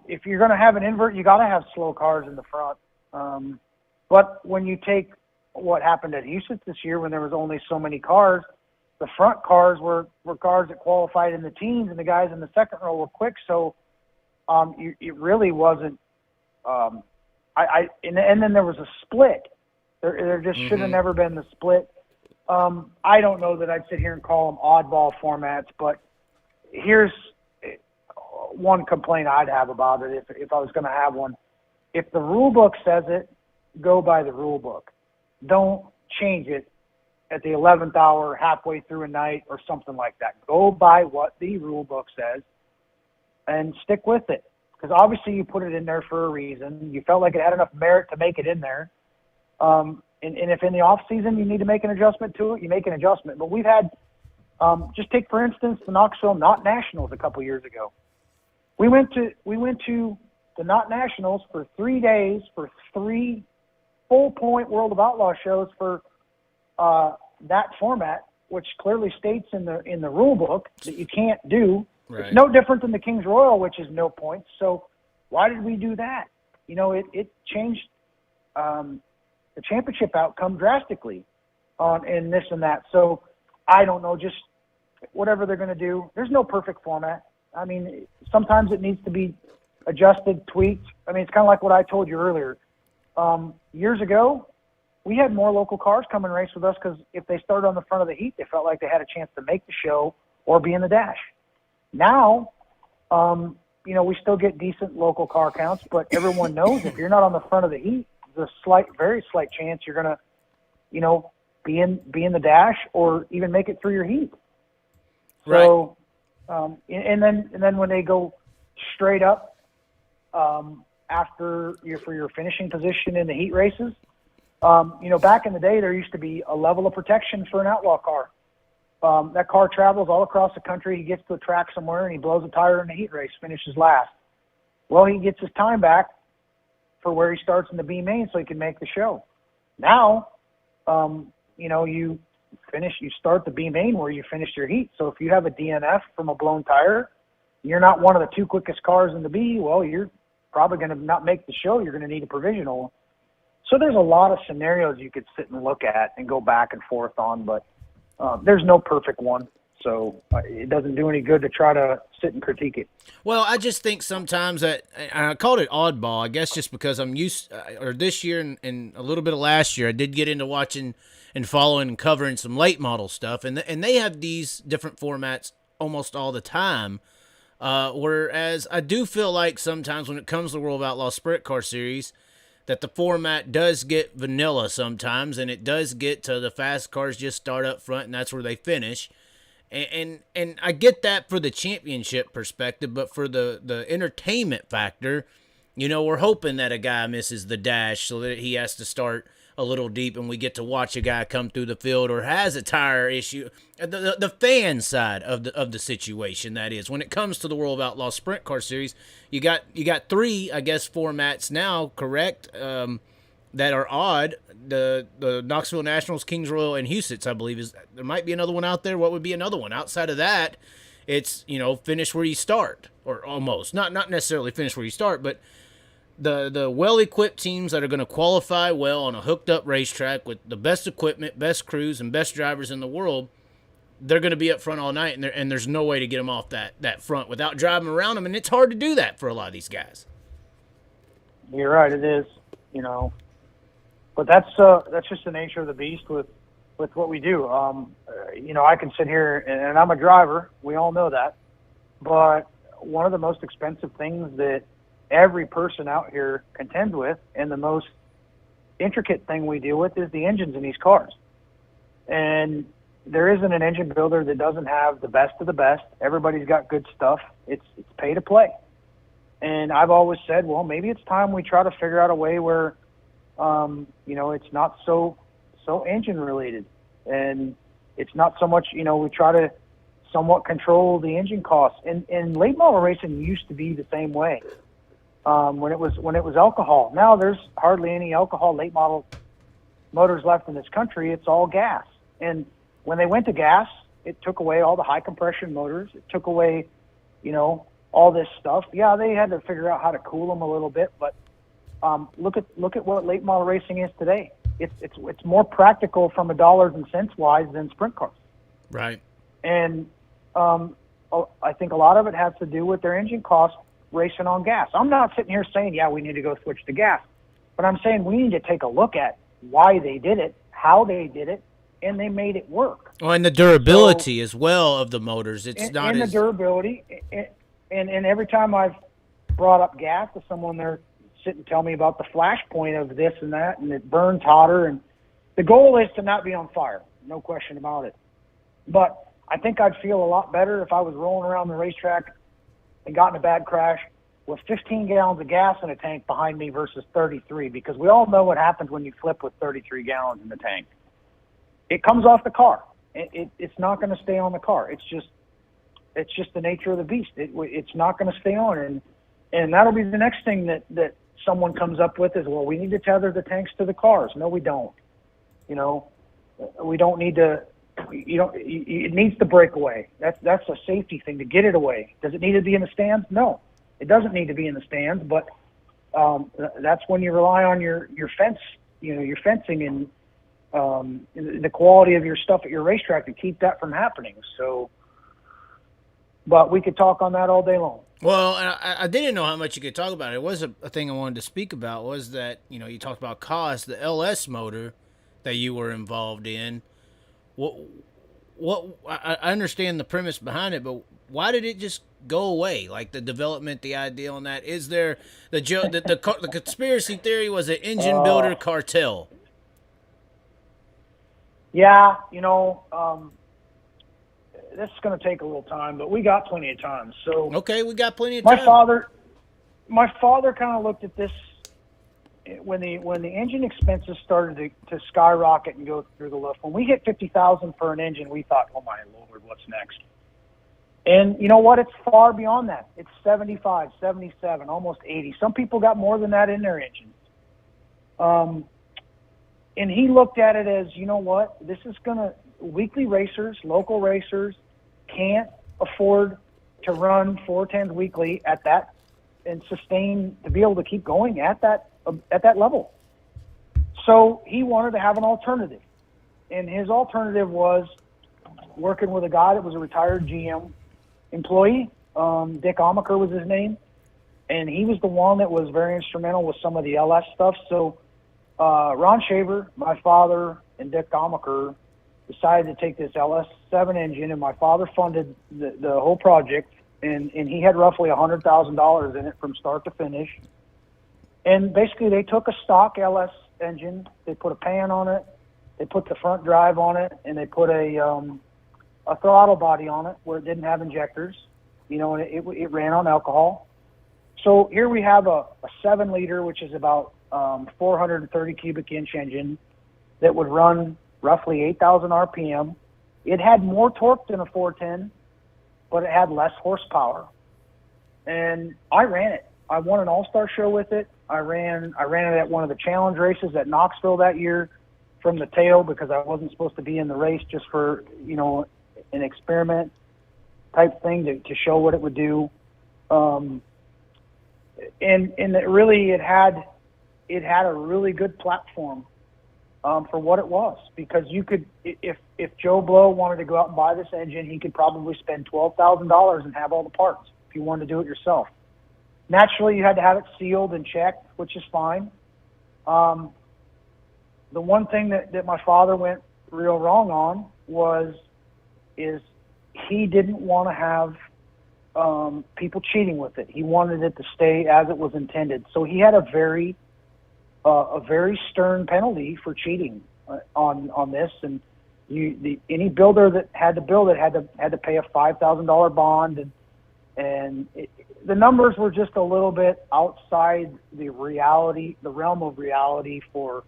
If you're going to have an invert, you got to have slow cars in the front. But when you take what happened at Houston this year, when there was only so many cars, the front cars were cars that qualified in the teens, and the guys in the second row were quick. So it really wasn't. And then there was a split. There just should have never been the split. I don't know that I'd sit here and call them oddball formats, but here's one complaint I'd have about it if I was going to have one. If the rule book says it, go by the rule book. Don't change it at the 11th hour, halfway through a night, or something like that. Go by what the rule book says and stick with it. Because obviously you put it in there for a reason. You felt like it had enough merit to make it in there. And if in the off season you need to make an adjustment to it, you make an adjustment. But we've had, just take for instance the Knoxville Not Nationals a couple years ago. We went to the Not Nationals for 3 days for 3 full-point World of Outlaw shows for that format, which clearly states in the rule book that you can't do. Right. It's no different than the King's Royal, which is no points. So why did we do that? You know, it changed the championship outcome drastically in this and that. So I don't know, just whatever they're going to do. There's no perfect format. I mean, sometimes it needs to be adjusted, tweaked. I mean, it's kind of like what I told you earlier. Years ago, we had more local cars come and race with us because if they started on the front of the heat, they felt like they had a chance to make the show or be in the dash. Now, you know, we still get decent local car counts, but everyone knows if you're not on the front of the heat, there's a very slight chance you're going to, you know, be in the dash or even make it through your heat. Right. So, and then when they go straight up after for your finishing position in the heat races, you know, back in the day there used to be a level of protection for an outlaw car. That car travels all across the country. He gets to a track somewhere and he blows a tire in a heat race, finishes last. Well, he gets his time back for where he starts in the B main so he can make the show. Now, you know, you start the B main where you finished your heat. So if you have a DNF from a blown tire, you're not one of the 2 quickest cars in the B, well, you're probably going to not make the show. You're going to need a provisional. So there's a lot of scenarios you could sit and look at and go back and forth on, but there's no perfect one. So it doesn't do any good to try to sit and critique it. Well, I just think sometimes that, and I called it oddball, I guess just because I'm used, or this year and a little bit of last year, I did get into watching and following and covering some late model stuff, and they have these different formats almost all the time, whereas I do feel like sometimes when it comes to the World of Outlaw Sprint Car Series, that the format does get vanilla sometimes, and it does get to the fast cars just start up front, and that's where they finish. And I get that for the championship perspective, but for the entertainment factor, we're hoping that a guy misses the dash so that he has to start a little deep and we get to watch a guy come through the field or has a tire issue. The fan side of the situation, that is. When it comes to the World of Outlaw Sprint Car Series, you got three, I guess, formats now, correct, that are odd. The Knoxville Nationals, Kings Royal, and Huset's, I believe, there might be another one out there. What would be another one? Outside of that, it's, finish where you start, or almost. Not necessarily finish where you start, but the well-equipped teams that are going to qualify well on a hooked-up racetrack with the best equipment, best crews, and best drivers in the world, they're going to be up front all night, and there's no way to get them off that front without driving around them, and it's hard to do that for a lot of these guys. You're right, it is, But that's just the nature of the beast with what we do. I can sit here, and I'm a driver. We all know that. But one of the most expensive things that every person out here contends with, and the most intricate thing we deal with, is the engines in these cars. And there isn't an engine builder that doesn't have the best of the best. Everybody's got good stuff. It's pay to play. And I've always said, well, maybe it's time we try to figure out a way where it's not so engine related, and it's not so much, we try to somewhat control the engine costs. And late model racing used to be the same way. When it was alcohol. Now there's hardly any alcohol late model motors left in this country. It's all gas. And when they went to gas, it took away all the high compression motors. It took away, all this stuff. Yeah, they had to figure out how to cool them a little bit, but look at what late model racing is today. It's more practical from a dollars and cents wise than sprint cars. Right. And I think a lot of it has to do with their engine costs racing on gas. I'm not sitting here saying, yeah, we need to go switch to gas, but I'm saying we need to take a look at why they did it, how they did it, and they made it work. Oh, and the durability as well of the motors. The durability. And every time I've brought up gas to someone, they're sit and tell me about the flash point of this and that, and it burns hotter. And the goal is to not be on fire, no question about it. But I think I'd feel a lot better if I was rolling around the racetrack and got in a bad crash with 15 gallons of gas in a tank behind me versus 33, because we all know what happens when you flip with 33 gallons in the tank. It comes off the car. It's not going to stay on the car. It's just the nature of the beast. It's not going to stay on, and that'll be the next thing that someone comes up with is, well, we need to tether the tanks to the cars. No, we don't. We don't need to. It needs to break away. That's a safety thing to get it away. Does it need to be in the stands? No, it doesn't need to be in the stands. But that's when you rely on your fence, your fencing and the quality of your stuff at your racetrack to keep that from happening. So, but we could talk on that all day long. Well, I didn't know how much you could talk about. It was a thing I wanted to speak about, was that, you talked about cost, the LS motor that you were involved in. What I understand the premise behind it, but why did it just go away? Like the development, the idea on that. Is there the conspiracy theory was an engine builder cartel? Yeah, this is going to take a little time, but we got plenty of time. So okay, we got plenty of time. My father kind of looked at this when the engine expenses started to skyrocket and go through the roof. When we hit $50,000 for an engine, we thought, oh my Lord, what's next? And you know what? It's far beyond that. It's 75, 77, almost 80. Some people got more than that in their engines. And he looked at it as, you know what? This is weekly racers, local racers can't afford to run 410s weekly at that and sustain to be able to keep going at that level. So he wanted to have an alternative. And his alternative was, working with a guy that was a retired GM employee. Dick Amaker was his name. And he was the one that was very instrumental with some of the LS stuff. So Ron Shaver, my father, and Dick Amaker decided to take this LS7 engine, and my father funded the whole project, and he had roughly $100,000 in it from start to finish. And basically they took a stock LS engine, they put a pan on it, they put the front drive on it, and they put a throttle body on it where it didn't have injectors, and it ran on alcohol. So here we have a 7-liter, which is about 430 cubic inch engine that would run roughly 8,000 RPM. It had more torque than a 410, but it had less horsepower. And I ran it. I won an all-star show with it. I ran it at one of the challenge races at Knoxville that year from the tail because I wasn't supposed to be in the race, just for, an experiment type thing to show what it would do. And it had a really good platform for what it was, because you could, if Joe Blow wanted to go out and buy this engine, he could probably spend $12,000 and have all the parts if you wanted to do it yourself. Naturally, you had to have it sealed and checked, which is fine. The one thing that my father went real wrong on is he didn't want to have people cheating with it. He wanted it to stay as it was intended. So he had a very stern penalty for cheating on this. And any builder that had to build it had to pay a $5,000 bond, and the numbers were just a little bit outside the realm of reality for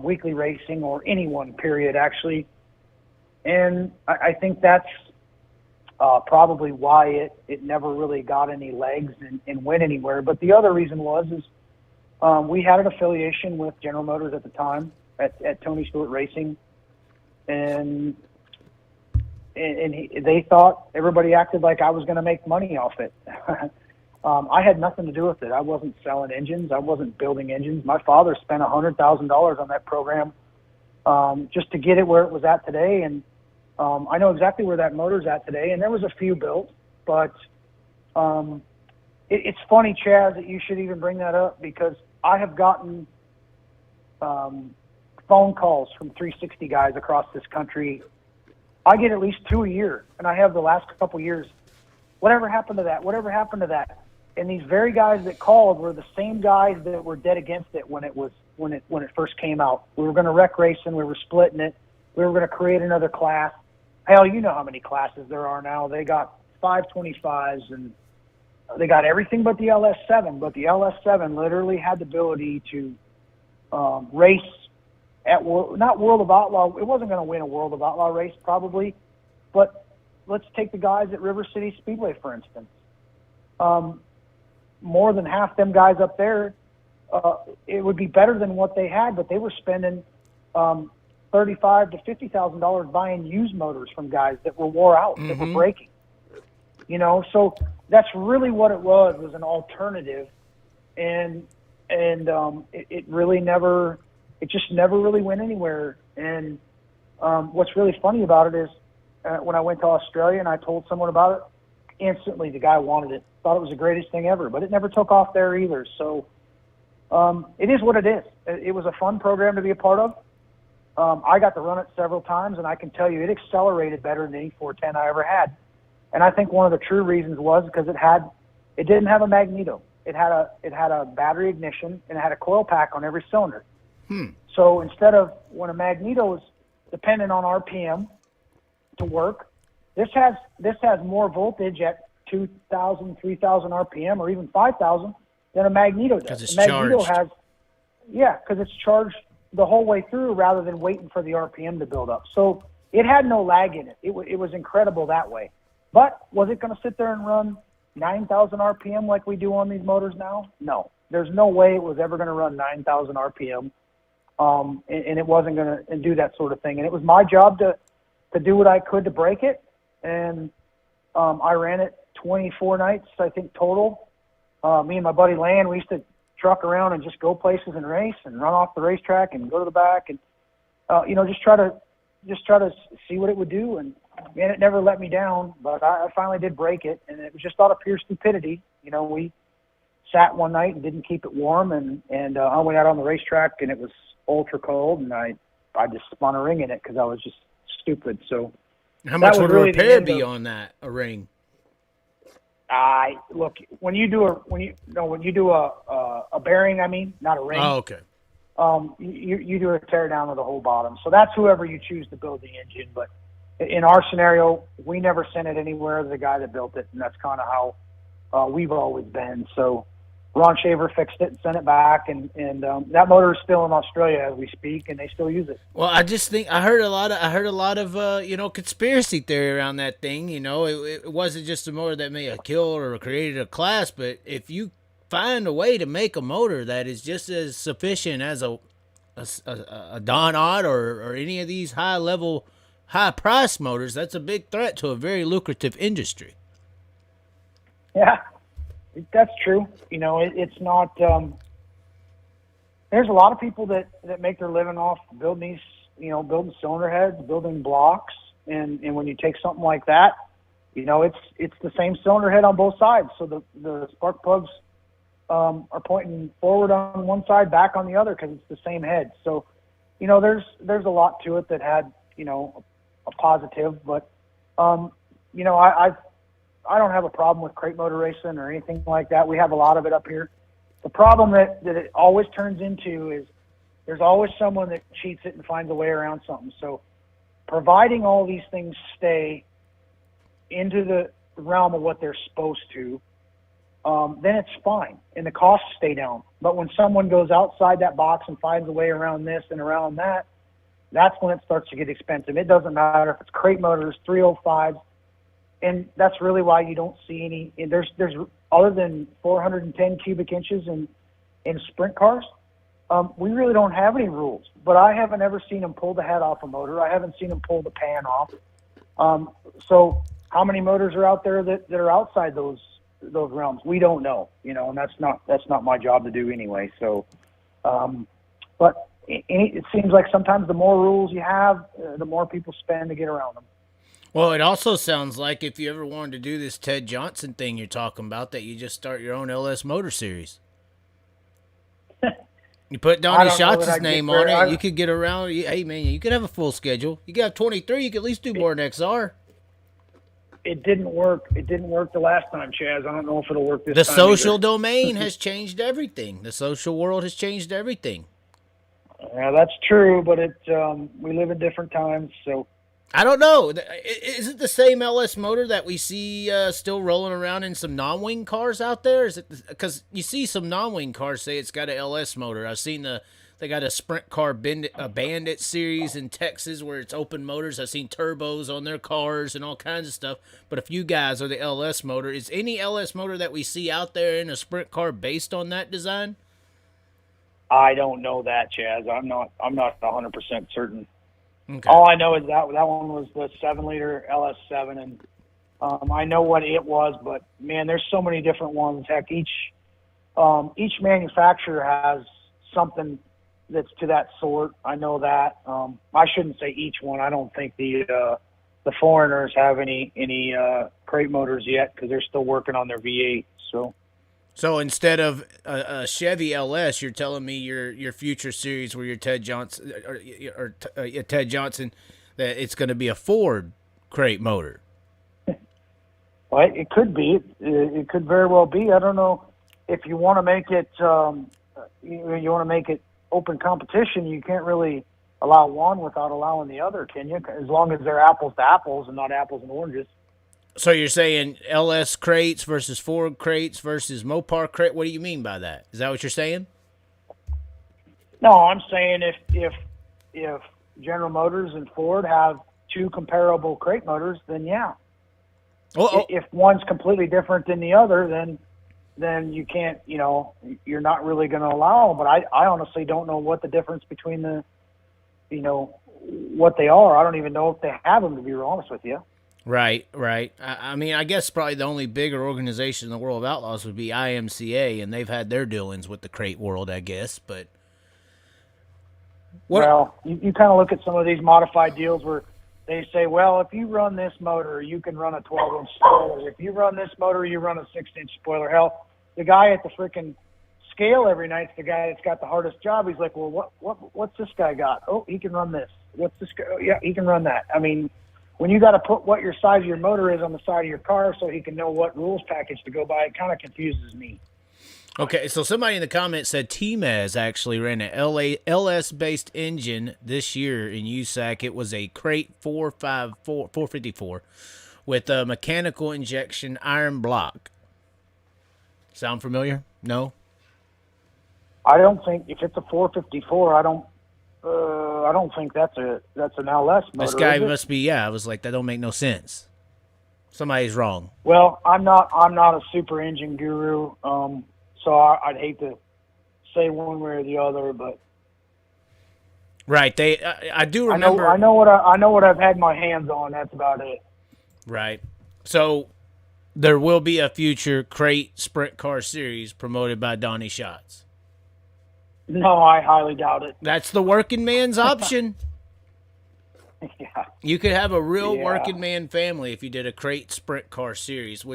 weekly racing or anyone, period, actually. And I think that's probably why it never really got any legs and went anywhere. But the other reason is we had an affiliation with General Motors at the time at Tony Stewart Racing, and they thought everybody acted like I was going to make money off it. I had nothing to do with it. I wasn't selling engines. I wasn't building engines. My father spent $100,000 on that program just to get it where it was at today. And I know exactly where that motor's at today. And there was a few built, but it's funny, Chaz, that you should even bring that up, because I have gotten phone calls from 360 guys across this country. I get at least 2 a year, and I have the last couple years. Whatever happened to that? Whatever happened to that? And these very guys that called were the same guys that were dead against it when it first came out. We were going to wreck racing. We were splitting it. We were going to create another class. Hell, you know how many classes there are now. They got 525s, and they got everything but the LS7. But the LS7 literally had the ability to race at not World of Outlaw. It wasn't going to win a World of Outlaw race probably, but let's take the guys at River City Speedway, for instance. More than half them guys up there, it would be better than what they had, but they were spending $35,000 to $50,000 buying used motors from guys that were wore out, that were breaking. So that's really what it was an alternative, and it really never. It just never really went anywhere. And what's really funny about it is when I went to Australia and I told someone about it, instantly the guy wanted it, thought it was the greatest thing ever, but it never took off there either. So it is what it is. It was a fun program to be a part of. I got to run it several times, and I can tell you it accelerated better than any 410 I ever had. And I think one of the true reasons was because it didn't have a magneto. It had a battery ignition, and it had a coil pack on every cylinder. So instead of when a magneto is dependent on RPM to work, this has more voltage at 2,000, 3,000 RPM, or even 5,000 than a magneto does. Because it's magneto charged. Because it's charged the whole way through rather than waiting for the RPM to build up. So it had no lag in it. It was incredible that way. But was it going to sit there and run 9,000 RPM like we do on these motors now? No. There's no way it was ever going to run 9,000 RPM. And it wasn't going to do that sort of thing. And it was my job to do what I could to break it. And I ran it 24 nights, I think, total. Me and my buddy Land, we used to truck around and just go places and race and run off the racetrack and go to the back and, just try to see what it would do. And man, it never let me down, but I finally did break it, and it was just out of pure stupidity. We sat one night and didn't keep it warm, and I went out on the racetrack, and it was ultra cold, and I just spun a ring in it because I was just stupid. So how much would a repair be on a ring? Look, when you do a bearing, I mean, not a ring. Oh, okay. You do a tear down of the whole bottom. So that's whoever you choose to build the engine. But in our scenario, we never sent it anywhere. The guy that built it, and that's kind of how we've always been. So Ron Shaver fixed it and sent it back, and that motor is still in Australia as we speak, and they still use it. Well, I just think I heard a lot of conspiracy theory around that thing. It wasn't just a motor that may have killed or created a class, but if you find a way to make a motor that is just as sufficient as a Don Odd or any of these high price motors, that's a big threat to a very lucrative industry. Yeah. That's true. It's not. There's a lot of people that make their living off building these, building cylinder heads, building blocks, and when you take something like that, it's the same cylinder head on both sides. So the spark plugs are pointing forward on one side, back on the other, because it's the same head. So, there's a lot to it that had a positive, but I don't have a problem with crate motor racing or anything like that. We have a lot of it up here. The problem that it always turns into is there's always someone that cheats it and finds a way around something. So providing all these things stay into the realm of what they're supposed to, then it's fine, and the costs stay down. But when someone goes outside that box and finds a way around this and around that, that's when it starts to get expensive. It doesn't matter if it's crate motors, 305s, and that's really why you don't see any. There's other than 410 cubic inches in sprint cars, we really don't have any rules. But I haven't ever seen them pull the head off a motor. I haven't seen them pull the pan off. So how many motors are out there that are outside those realms? We don't know, and that's not my job to do anyway. So, but it seems like sometimes the more rules you have, the more people spend to get around them. Well, it also sounds like if you ever wanted to do this Ted Johnson thing you're talking about, that you just start your own LS Motor Series. You put Donny Schatz' name on it, you could get around. Hey, man, you could have a full schedule. You got 23, you could at least do more than XR. It didn't work. It didn't work the last time, Chaz. I don't know if it'll work this time. The social either. domain has changed everything. The social world has changed everything. Yeah, that's true, but we live in different times, so... I don't know. Is it the same LS motor that we see still rolling around in some non-wing cars out there? Is it because you see some non-wing cars say it's got an LS motor? I've seen they got a sprint car Bandit series in Texas where it's open motors. I've seen turbos on their cars and all kinds of stuff. But if you guys are the LS motor, is any LS motor that we see out there in a sprint car based on that design? I don't know that, Chaz. I'm not 100% certain. Okay. All I know is that one was the 7-liter LS7, and I know what it was, but man, there's so many different ones. Heck, each manufacturer has something that's to that sort. I know that. I shouldn't say each one. I don't think the foreigners have any crate motors yet because they're still working on their V8. So instead of a Chevy LS, you're telling me your future series where you're Ted Johnson or Ted Johnson, that it's going to be a Ford crate motor. Well, it could be. It could very well be. I don't know if you want to make it. You want to make it open competition. You can't really allow one without allowing the other, can you? As long as they're apples to apples and not apples and oranges. So you're saying LS crates versus Ford crates versus Mopar crate? What do you mean by that? Is that what you're saying? No, I'm saying if General Motors and Ford have two comparable crate motors, then yeah. If one's completely different than the other, then you can't. You're not really going to allow them. But I honestly don't know what the difference between what they are. I don't even know if they have them, to be honest with you. Right. I mean, I guess probably the only bigger organization in the world of outlaws would be IMCA, and they've had their dealings with the crate world, I guess. But well, you kind of look at some of these modified deals where they say, well, if you run this motor, you can run a 12-inch spoiler. If you run this motor, you run a 6-inch spoiler. Hell, the guy at the freaking scale every night's the guy that's got the hardest job. He's like, well, what's this guy got? Oh, he can run this. What's this guy? Oh, yeah, he can run that. I mean, when you got to put what your size of your motor is on the side of your car so he can know what rules package to go by, it kind of confuses me. Okay, so somebody in the comments said T-Maz actually ran an LS-based engine this year in USAC. It was a crate 454 with a mechanical injection iron block. Sound familiar? No? I don't think, if it's a 454, I don't think that's an LS motor. This guy must be, I was like, that don't make no sense. Somebody's wrong. Well, I'm not a super engine guru, so I'd hate to say one way or the other, but right. I do remember. I know what I've had my hands on. That's about it. Right. So there will be a future crate sprint car series promoted by Donny Schatz. No, I highly doubt it. That's the working man's option. Yeah. You could have a real working man family if you did a crate sprint car series,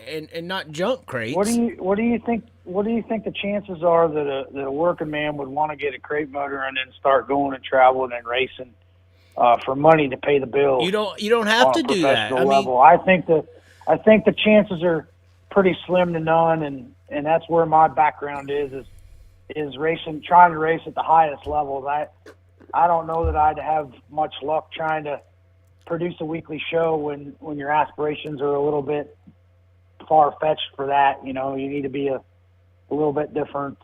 and not junk crates. What do you think the chances are that a working man would want to get a crate motor and then start going and traveling and racing for money to pay the bills? You don't have to do that. Level. I think the chances are pretty slim to none, and that's where my background is racing, trying to race at the highest levels. I don't know that I'd have much luck trying to produce a weekly show when your aspirations are a little bit far-fetched for that. You know, you need to be a little bit different,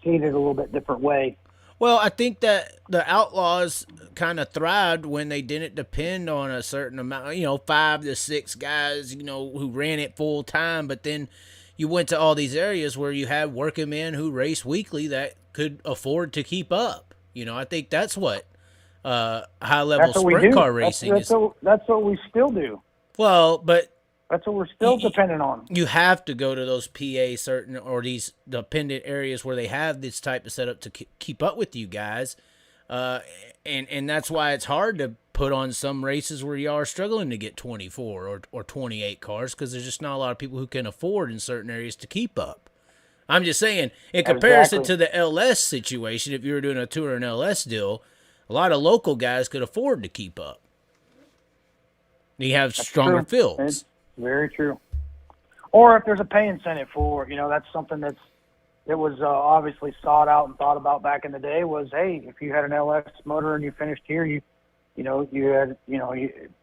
seated a little bit different way. Well, I think that the Outlaws kind of thrived when they didn't depend on a certain amount, 5 to 6 guys, who ran it full time. But then you went to all these areas where you had working men who race weekly that could afford to keep up. I think that's what high-level sprint car racing is. That's what we still do. Well, but that's what we're still dependent on. You have to go to those PA or these dependent areas where they have this type of setup to keep up with you guys, and that's why it's hard to put on some races where you are struggling to get 24 or 28 cars because there's just not a lot of people who can afford in certain areas to keep up. I'm just saying, in comparison to the LS situation, if you were doing a tour and LS deal, a lot of local guys could afford to keep up. You have stronger fields. It's very true. Or if there's a pay incentive for, that's something that was obviously sought out and thought about back in the day was, hey, if you had an LS motor and you finished here, you had,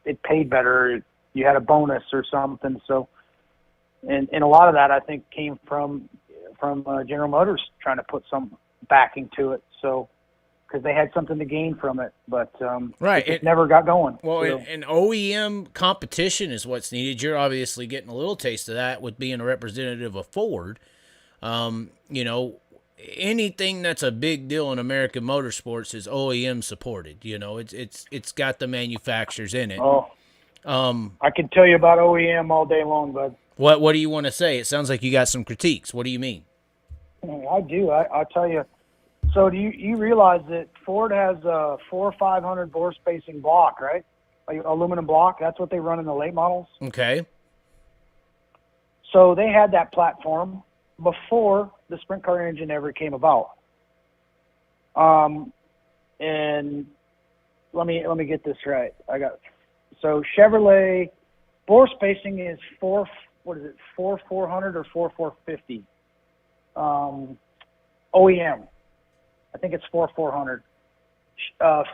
it paid better. You had a bonus or something. So, and a lot of that I think came from General Motors trying to put some backing to it, so because they had something to gain from it, but it never got going. Well, and OEM competition is what's needed. You're obviously getting a little taste of that with being a representative of Ford. Anything that's a big deal in American motorsports is OEM supported. It's got the manufacturers in it. Oh, I could tell you about OEM all day long, bud. What do you want to say? It sounds like you got some critiques. What do you mean? I do. I'll tell you. So do you realize that Ford has a 400-500 bore spacing block, right? Aluminum block. That's what they run in the late models. Okay. So they had that platform before the sprint car engine ever came about. And let me get this right. So Chevrolet bore spacing is 400 or 450. OEM. I think it's 400.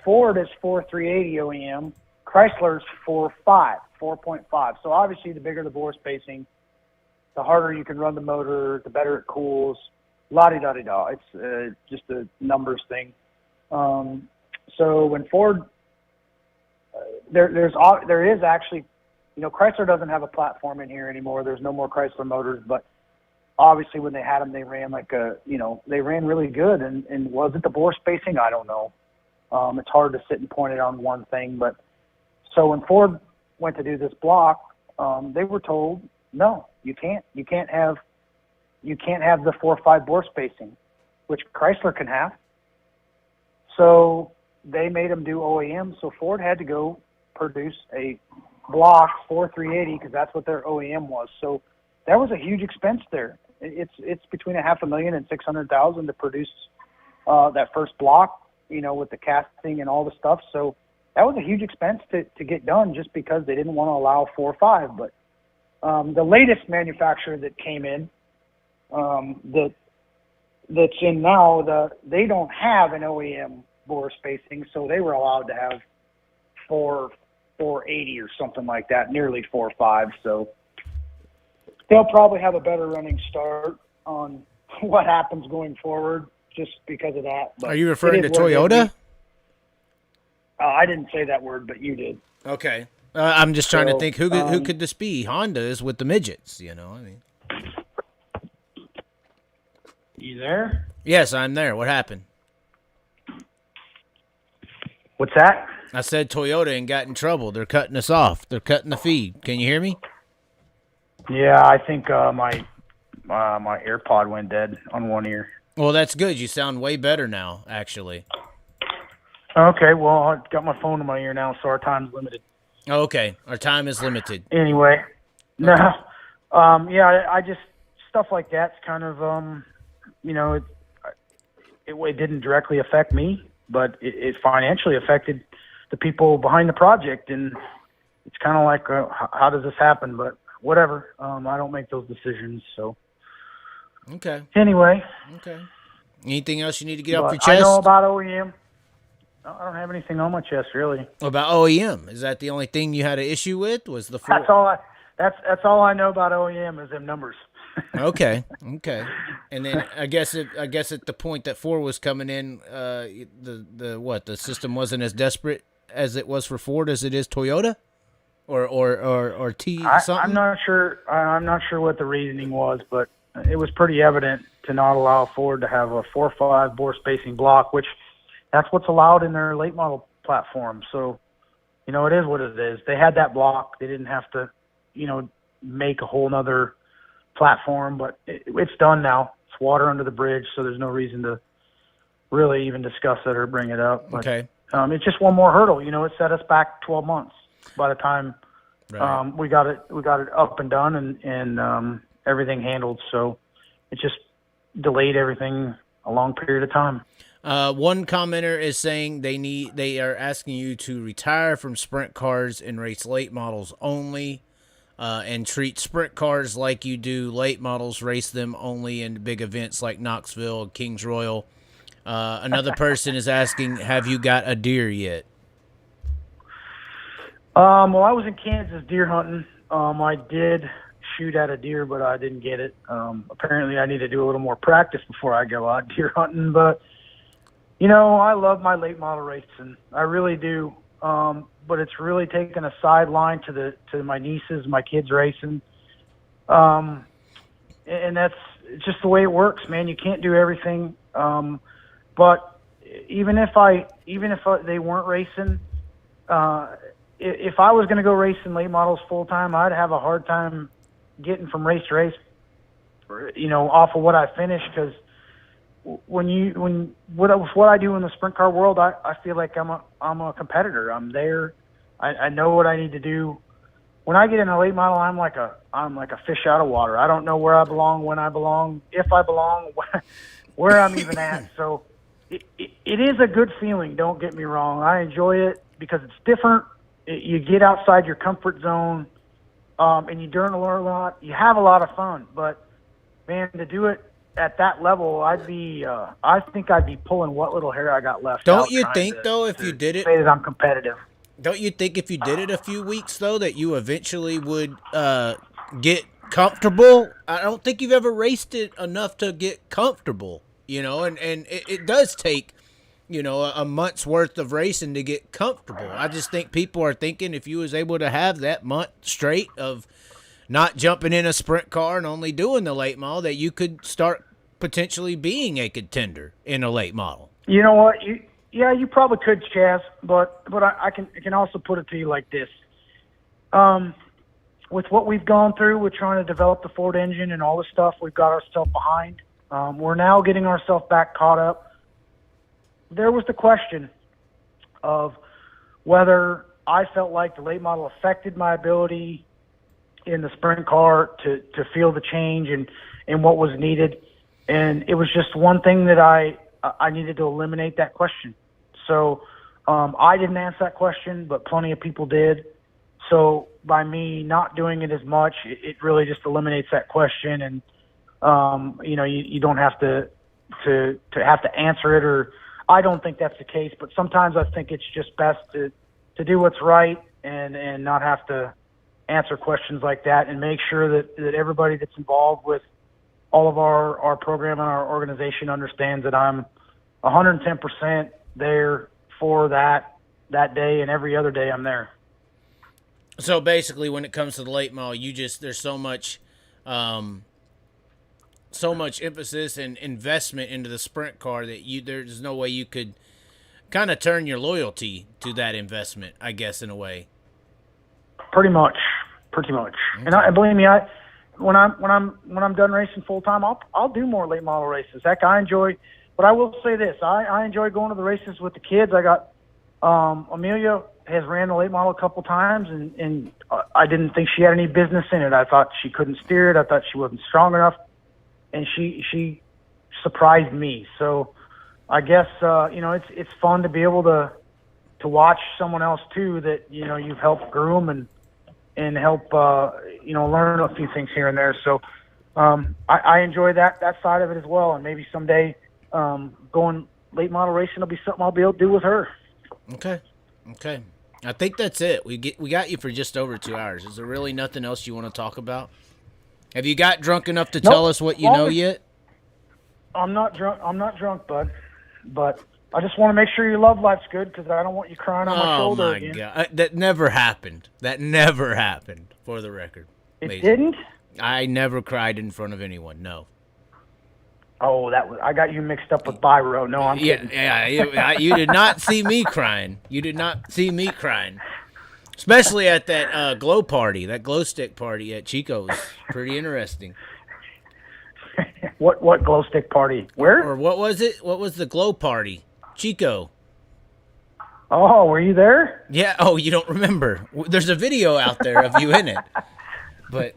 Ford is 4380 OEM. Chrysler's 4.5. So obviously the bigger the bore spacing, the harder you can run the motor, the better it cools. La-di-da-di-da. It's just a numbers thing. So when Ford, there is actually, Chrysler doesn't have a platform in here anymore. There's no more Chrysler motors, but obviously when they had them, they ran they ran really good. And was it the bore spacing? I don't know. It's hard to sit and point it on one thing, but so when Ford went to do this block, they were told, no, you can't have the 4.5 bore spacing, which Chrysler can have. So they made them do OEM. So Ford had to go produce a block for 380 because that's what their OEM was. So that was a huge expense there. It's between $500,000 and $600,000 to produce that first block, with the casting and all the stuff. So that was a huge expense to get done just because they didn't want to allow 4 or 5. But the latest manufacturer that came in, that's in now, they don't have an OEM bore spacing, so they were allowed to have 480 or something like that, nearly 4.5. So they'll probably have a better running start on what happens going forward just because of that. But are you referring to Toyota? I didn't say that word, but you did. Okay. I'm just trying to think who could this be? Honda is with the midgets, You there? Yes, I'm there. What happened? What's that? I said Toyota and got in trouble. They're cutting us off. They're cutting the feed. Can you hear me? Yeah, I think my AirPod went dead on one ear. Well, that's good. You sound way better now, actually. Okay, well, I got my phone in my ear now, so our time's limited. Oh, okay, our time is limited. Anyway, no, I just stuff like that's kind of it didn't directly affect me, but it financially affected the people behind the project, and it's kind of like how does this happen? But whatever, I don't make those decisions, so. Okay. Anyway. Okay. Anything else you need to get off your chest? I know about OEM. I don't have anything on my chest, really. About OEM? Is that the only thing you had an issue with? Was the That's all I know about OEM is them numbers. Okay. And then I guess at the point that 4 was coming in, the system wasn't as desperate as it was for Ford as it is Toyota, or T something. I'm not sure. I'm not sure what the reasoning was, but it was pretty evident to not allow Ford to have a 4.5 bore spacing block, which that's what's allowed in their late model platform. So, it is what it is. They had that block. They didn't have to, make a whole nother platform, but it's done now. It's water under the bridge, so there's no reason to really even discuss it or bring it up. But, okay. It's just one more hurdle. It set us back 12 months by the time we got it up and done and everything handled. So it just delayed everything a long period of time. One commenter is saying they are asking you to retire from sprint cars and race late models only, and treat sprint cars like you do late models, race them only in big events like Knoxville, Kings Royal. Another person is asking, have you got a deer yet? Well, I was in Kansas deer hunting. I did shoot at a deer, but I didn't get it. Apparently I need to do a little more practice before I go out deer hunting, but I love my late model racing. I really do. But it's really taken a sideline to my nieces, my kids racing. And that's just the way it works, man. You can't do everything. But even if they weren't racing, if I was going to go racing late models full time, I'd have a hard time getting from race to race, off of what I finished, because what I do in the sprint car world, I feel like I'm a competitor. I'm there. I know what I need to do. When I get in a late model, I'm like a fish out of water. I don't know where I belong, when I belong, if I belong, where I'm even at. So it is a good feeling. Don't get me wrong. I enjoy it because it's different. You get outside your comfort zone, and you learn a lot. You have a lot of fun, but man, to do it at that level, I think I'd be pulling what little hair I got left. Don't you think, though, if you did it, say that I'm competitive? Don't you think if you did it a few weeks, though, that you eventually would get comfortable? I don't think you've ever raced it enough to get comfortable, and it does take, a month's worth of racing to get comfortable. I just think people are thinking if you was able to have that month straight of not jumping in a sprint car and only doing the late model, that you could start potentially being a contender in a late model. You know what? You probably could, Chaz, but I can also put it to you like this. With what we've gone through with trying to develop the Ford engine and all the stuff we've got ourselves behind, we're now getting ourselves back caught up. There was the question of whether I felt like the late model affected my ability in the sprint car to feel the change and what was needed. And it was just one thing that I needed to eliminate that question. So I didn't answer that question, but plenty of people did. So by me not doing it as much, it really just eliminates that question. And, you don't have to answer it, or I don't think that's the case, but sometimes I think it's just best to do what's right and not have to answer questions like that, and make sure that everybody that's involved with all of our program and our organization understands that I'm 110% there for that day, and every other day I'm there. So basically, when it comes to the late model, there's so much emphasis and investment into the sprint car that there's no way you could kind of turn your loyalty to that investment, I guess, in a way. Pretty much. Okay. And believe me, when I'm done racing full time, I'll do more late model races. Heck, I enjoy. But I will say this: I enjoy going to the races with the kids. I got Amelia has ran the late model a couple times, and I didn't think she had any business in it. I thought she couldn't steer it. I thought she wasn't strong enough, and she surprised me. So I guess it's fun to be able to watch someone else too that you've helped groom and help learn a few things here and there. So I enjoy that side of it as well, and maybe someday going late model racing will be something I'll be able to do with her. Okay. I think that's it. We got you for just over 2 hours. Is there really nothing else you want to talk about? Have you got drunk enough to tell us what you know yet? I'm not drunk, bud. But I just want to make sure your love life's good, because I don't want you crying on my shoulder again. Oh, my God. That never happened. For the record. It didn't? I never cried in front of anyone, no. Oh, I got you mixed up with Byro. No, I'm kidding. Yeah, you did not see me crying. Especially at that glow party, that glow stick party at Chico's. Pretty interesting. What glow stick party? Where? Or what was it? What was the glow party? Chico. Oh, were you there? Yeah. Oh, you don't remember? There's a video out there of you in it. But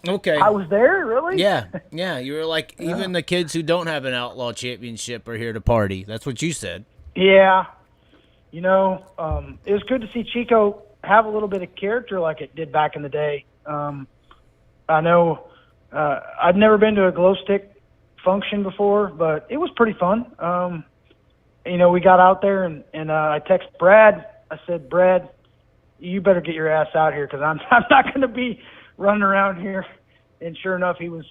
okay. I was there, really? Yeah. You were like, even the kids who don't have an outlaw championship are here to party. That's what you said. Yeah. It was good to see Chico have a little bit of character like it did back in the day. I know I'd never been to a glow stick function before, but it was pretty fun. We got out there and I texted Brad. I said, Brad, you better get your ass out here, because I'm not going to be running around here. And sure enough, he was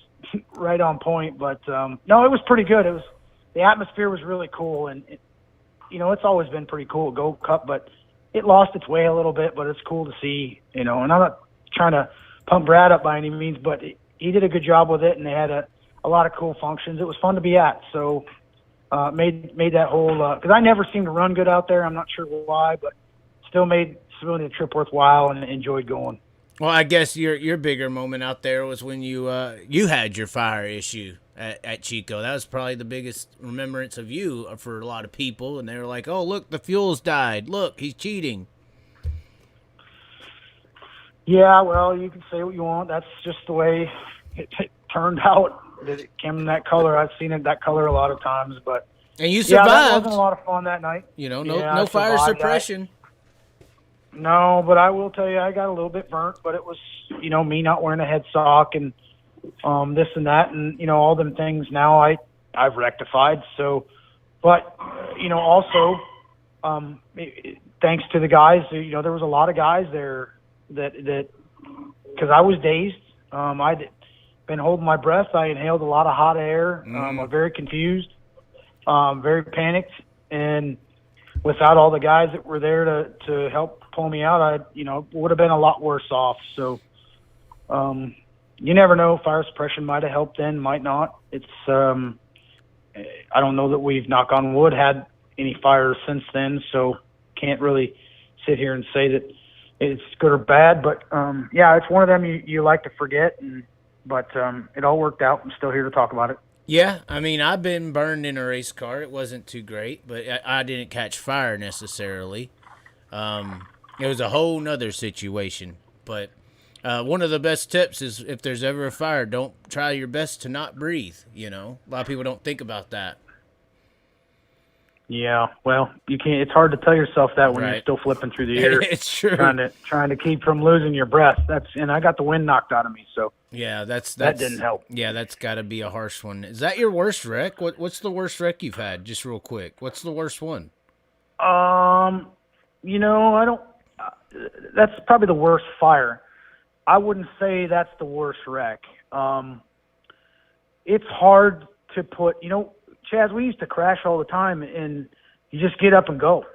right on point. But no, it was pretty good. The atmosphere was really cool, and it's always been pretty cool at Gold Cup, but it lost its way a little bit. But it's cool to see, and I'm not trying to pump Brad up by any means, but he did a good job with it, and they had a lot of cool functions. It was fun to be at. So made that whole because I never seemed to run good out there. I'm not sure why, but still made the trip worthwhile and enjoyed going. Well, I guess your bigger moment out there was when you had your fire issue at Chico. That was probably the biggest remembrance of you for a lot of people, and they were like, "Oh, look, the fuel's died. Look, he's cheating." Yeah, well, you can say what you want. That's just the way it turned out. That it came in that color. I've seen it that color a lot of times, but and you survived. Yeah, that wasn't a lot of fun that night. No fire suppression. No, but I will tell you, I got a little bit burnt, but it was, me not wearing a head sock and this and that, and all them things now I've rectified. So, but also thanks to the guys, there was a lot of guys there that because I was dazed. I'd been holding my breath. I inhaled a lot of hot air. I'm very confused, very panicked, and without all the guys that were there to help pull me out, I would have been a lot worse off. So you never know. Fire suppression might have helped then, might not. It's I don't know that we've, knock on wood, had any fires since then, so can't really sit here and say that it's good or bad. But yeah, it's one of them you like to forget, but it all worked out. I'm still here to talk about it. Yeah, I mean, I've been burned in a race car. It wasn't too great, but I didn't catch fire necessarily. It was a whole nother situation. But one of the best tips is if there's ever a fire, don't try your best to not breathe. You know, a lot of people don't think about that. Yeah, well, you can't. It's hard to tell yourself that when Right. you're still flipping through the air. It's true. Trying to keep from losing your breath. And I got the wind knocked out of me, so Yeah, that didn't help. Yeah, that's got to be a harsh one. Is that your worst wreck? What's the worst wreck you've had? Just real quick, what's the worst one? You know, I don't. That's probably the worst fire. I wouldn't say that's the worst wreck. It's hard to put. You know, Chaz, we used to crash all the time, and you just get up and go.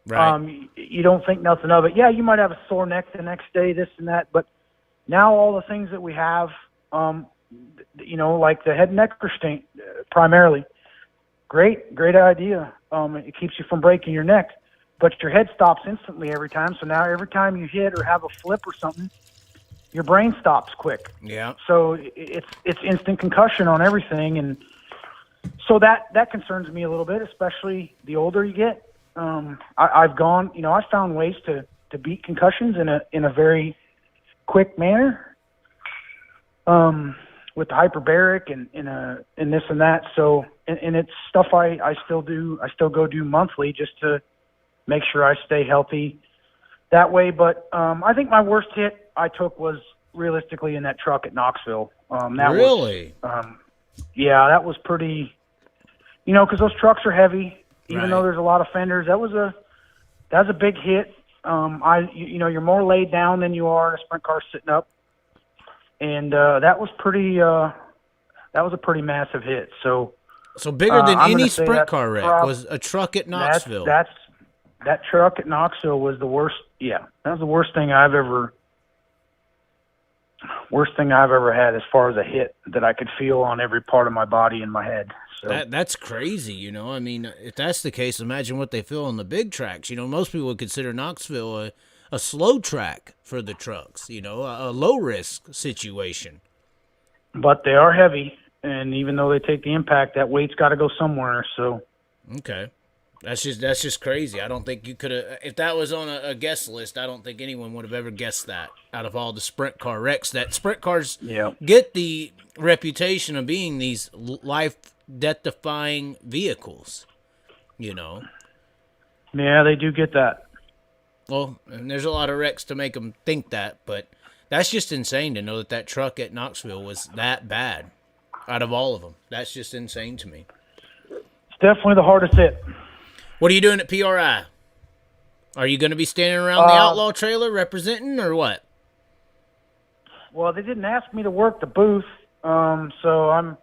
Right. You don't think nothing of it. Yeah, you might have a sore neck the next day, this and that, but now all the things that we have, you know, like the head and neck restraint, primarily, great idea. It keeps you from breaking your neck, but your head stops instantly every time. So now every time you hit or have a flip or something, your brain stops quick. Yeah. So it's instant concussion on everything, and so that concerns me a little bit, especially the older you get. I've gone, you know, I found ways to beat concussions in a very quick manner, with the hyperbaric and this and that. So, and it's stuff I still do. I still go do monthly just to make sure I stay healthy that way. But, I think my worst hit I took was realistically in that truck at Knoxville. Really? Yeah, that was pretty, you know, cause those trucks are heavy, even though there's a lot of fenders. That was a big hit. You know, you're more laid down than you are in a sprint car sitting up. And, that was a pretty massive hit. So bigger than I'm any gonna say sprint car wreck was a truck at Knoxville. That truck at Knoxville was the worst. Yeah, that was the worst thing I've ever had as far as a hit that I could feel on every part of my body and my head. So That's crazy, you know. I mean, if that's the case, imagine what they feel on the big tracks. You know, most people would consider Knoxville a slow track for the trucks, you know, a low-risk situation. But they are heavy, and even though they take the impact, that weight's got to go somewhere. So okay. That's just crazy. I don't think you could have. If that was on a guest list, I don't think anyone would have ever guessed that. Out of all the sprint car wrecks, that sprint cars get the reputation of being these life-death-defying vehicles. You know. Yeah, they do get that. Well, and there's a lot of wrecks to make them think that, but that's just insane to know that truck at Knoxville was that bad. Out of all of them, that's just insane to me. It's definitely the hardest hit. What are you doing at PRI? Are you going to be standing around the Outlaw trailer representing or what? Well, they didn't ask me to work the booth, so I'm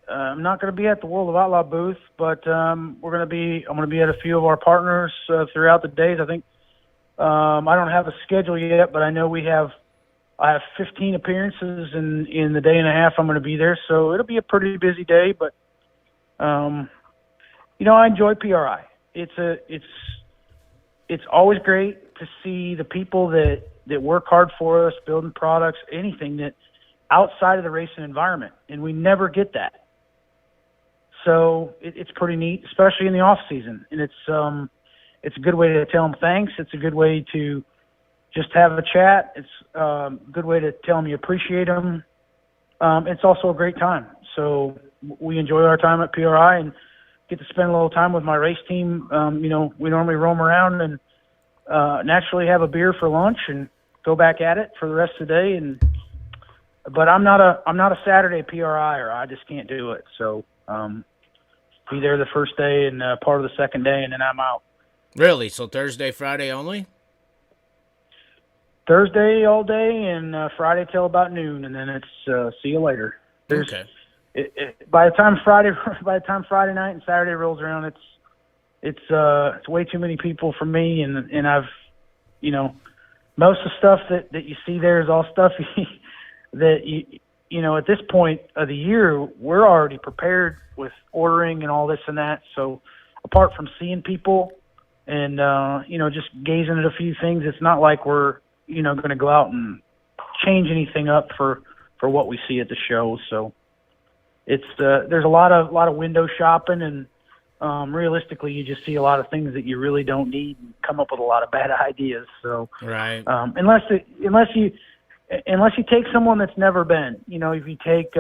not going to be at the World of Outlaw booth, but I'm going to be at a few of our partners throughout the days. I think I don't have a schedule yet, but I know I have 15 appearances in the day and a half I'm going to be there, so it'll be a pretty busy day, but you know, I enjoy PRI. It's always great to see the people that work hard for us, building products, anything that outside of the racing environment, and we never get that. So it's pretty neat, especially in the off season, and it's a good way to tell them thanks. It's a good way to just have a chat. It's a good way to tell them you appreciate them. It's also a great time. So we enjoy our time at PRI and get to spend a little time with my race team. You know, we normally roam around and naturally have a beer for lunch and go back at it for the rest of the day. But I'm not a Saturday PRI, or I just can't do it. So be there the first day and part of the second day, and then I'm out. Really? So Thursday, Friday only? Thursday all day and Friday till about noon, and then it's see you later. Okay. By the time Friday night and Saturday rolls around, it's way too many people for me, and I've, you know, most of the stuff that you see there is all stuff that you know, at this point of the year, we're already prepared with ordering and all this and that. So apart from seeing people and, you know, just gazing at a few things, it's not like we're, you know, going to go out and change anything up for what we see at the show. So it's, there's a lot of window shopping and, realistically, you just see a lot of things that you really don't need and come up with a lot of bad ideas. So, right. Unless you take someone that's never been, if you take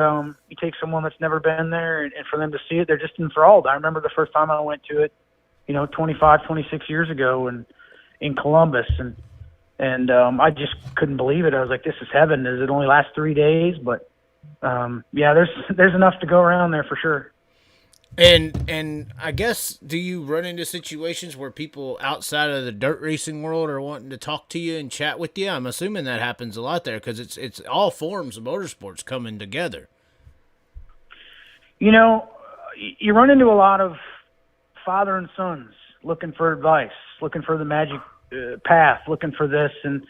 someone that's never been there and for them to see it, they're just enthralled. I remember the first time I went to it, 25, 26 years ago in Columbus, and I just couldn't believe it. I was like, this is heaven. Does it only last 3 days? But there's enough to go around there for sure. And I guess, do you run into situations where people outside of the dirt racing world are wanting to talk to you and chat with you? I'm assuming that happens a lot there because it's all forms of motorsports coming together. You run into a lot of father and sons looking for advice, looking for the magic path, looking for this, and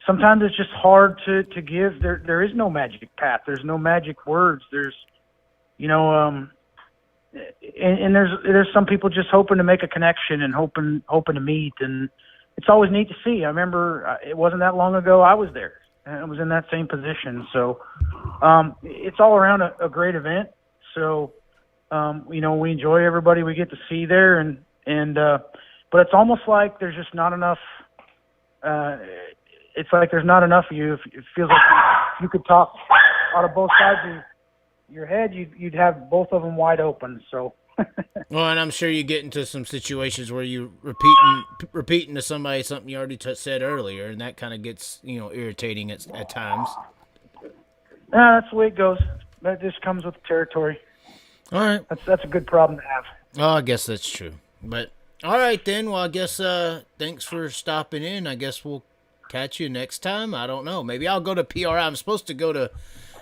sometimes it's just hard to give. There is no magic path. There's no magic words. There's, and there's some people just hoping to make a connection and hoping to meet, and it's always neat to see. I remember it wasn't that long ago I was there, and I was in that same position. So it's all around a great event. So we enjoy everybody we get to see there, and but it's almost like there's just not enough. It's like there's not enough of you. It feels like you could talk out of both sides of your head, you'd have both of them wide open. So, well, and I'm sure you get into some situations where you repeating to somebody something you already said earlier, and that kind of gets irritating at times. That's the way it goes. That just comes with the territory. All right, that's a good problem to have. Oh, I guess that's true. But all right then. Well, I guess thanks for stopping in. I guess we'll catch you next time. I don't know. Maybe I'll go to PRI. I'm supposed to go to.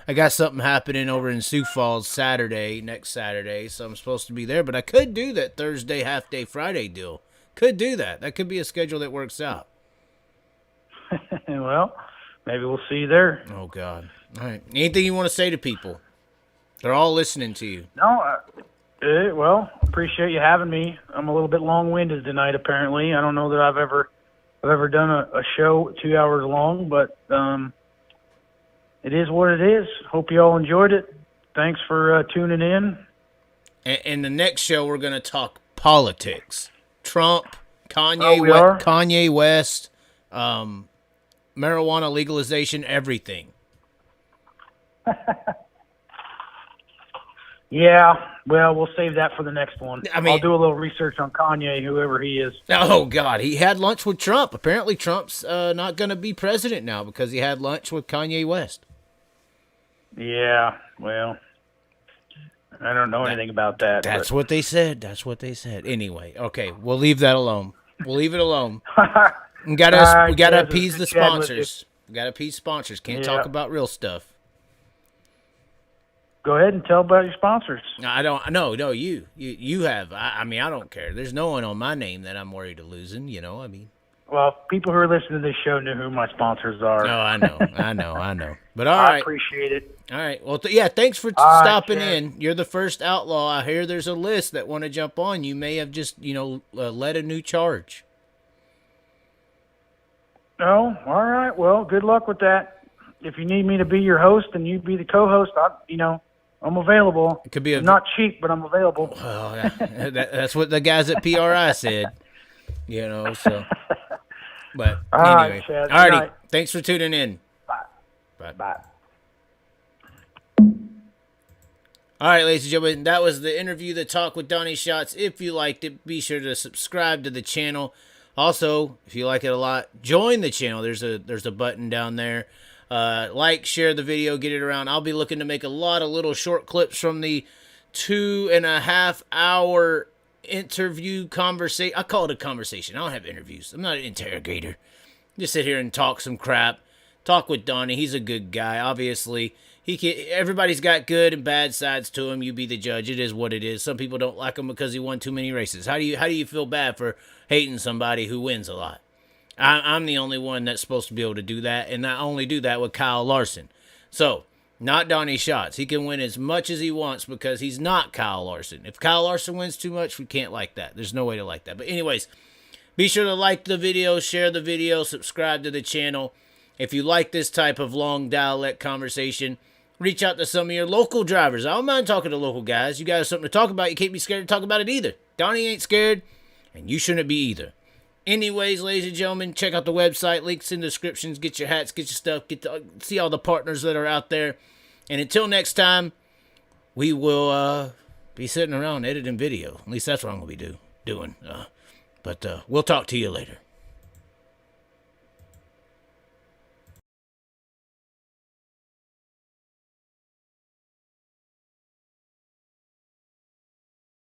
I got something happening over in Sioux Falls next Saturday, so I'm supposed to be there. But I could do that Thursday, half-day Friday deal. Could do that. That could be a schedule that works out. Well, maybe we'll see you there. Oh, God. All right. Anything you want to say to people? They're all listening to you. No, well, appreciate you having me. I'm a little bit long-winded tonight, apparently. I don't know that I've ever done a show 2 hours long, but it is what it is. Hope you all enjoyed it. Thanks for tuning in. And the next show, we're going to talk politics. Trump, Kanye West, marijuana legalization, everything. Yeah, well, we'll save that for the next one. I mean, I'll do a little research on Kanye, whoever he is. Oh, God. He had lunch with Trump. Apparently, Trump's not going to be president now because he had lunch with Kanye West. Yeah, well, I don't know anything about that. That's what they said. That's what they said. Anyway, okay, we'll leave that alone. We'll leave it alone. We gotta appease the sponsors. We gotta appease sponsors. Can't talk about real stuff. Go ahead and tell about your sponsors. I don't. No, you have. I mean, I don't care. There's no one on my name that I'm worried of losing. I mean. Well, people who are listening to this show know who my sponsors are. No, I know. But all right. I appreciate it. All right. Well, thanks for stopping in. You're the first outlaw. I hear there's a list that want to jump on. You may have just, led a new charge. Oh, all right. Well, good luck with that. If you need me to be your host and you be the co-host, I'm available. It could be I'm not cheap, but I'm available. Well, that's what the guys at PRI said. So. But anyway, Chaz, all righty. Thanks for tuning in. Bye. All right, ladies and gentlemen, that was the interview, the talk with Donny Schatz. If you liked it, be sure to subscribe to the channel. Also, if you like it a lot, join the channel. There's a button down there. Like, share the video, get it around. I'll be looking to make a lot of little short clips from the 2.5 hour interview conversation. I call it a conversation. I don't have interviews. I'm not an interrogator. Just sit here and talk some crap. Talk with Donny. He's a good guy. Obviously, everybody's got good and bad sides to him. You be the judge. It is what it is. Some people don't like him because he won too many races. How do you feel bad for hating somebody who wins a lot? I'm the only one that's supposed to be able to do that, and I only do that with Kyle Larson. So, not Donny Schatz. He can win as much as he wants because he's not Kyle Larson. If Kyle Larson wins too much, we can't like that. There's no way to like that. But anyways, be sure to like the video, share the video, subscribe to the channel. If you like this type of long dialect conversation, reach out to some of your local drivers. I don't mind talking to local guys. You guys have something to talk about. You can't be scared to talk about it either. Donnie ain't scared, and you shouldn't be either. Anyways, ladies and gentlemen, check out the website. Links in the descriptions. Get your hats, get your stuff, see all the partners that are out there. And until next time, we will be sitting around editing video. At least that's what I'm going to be doing. But we'll talk to you later.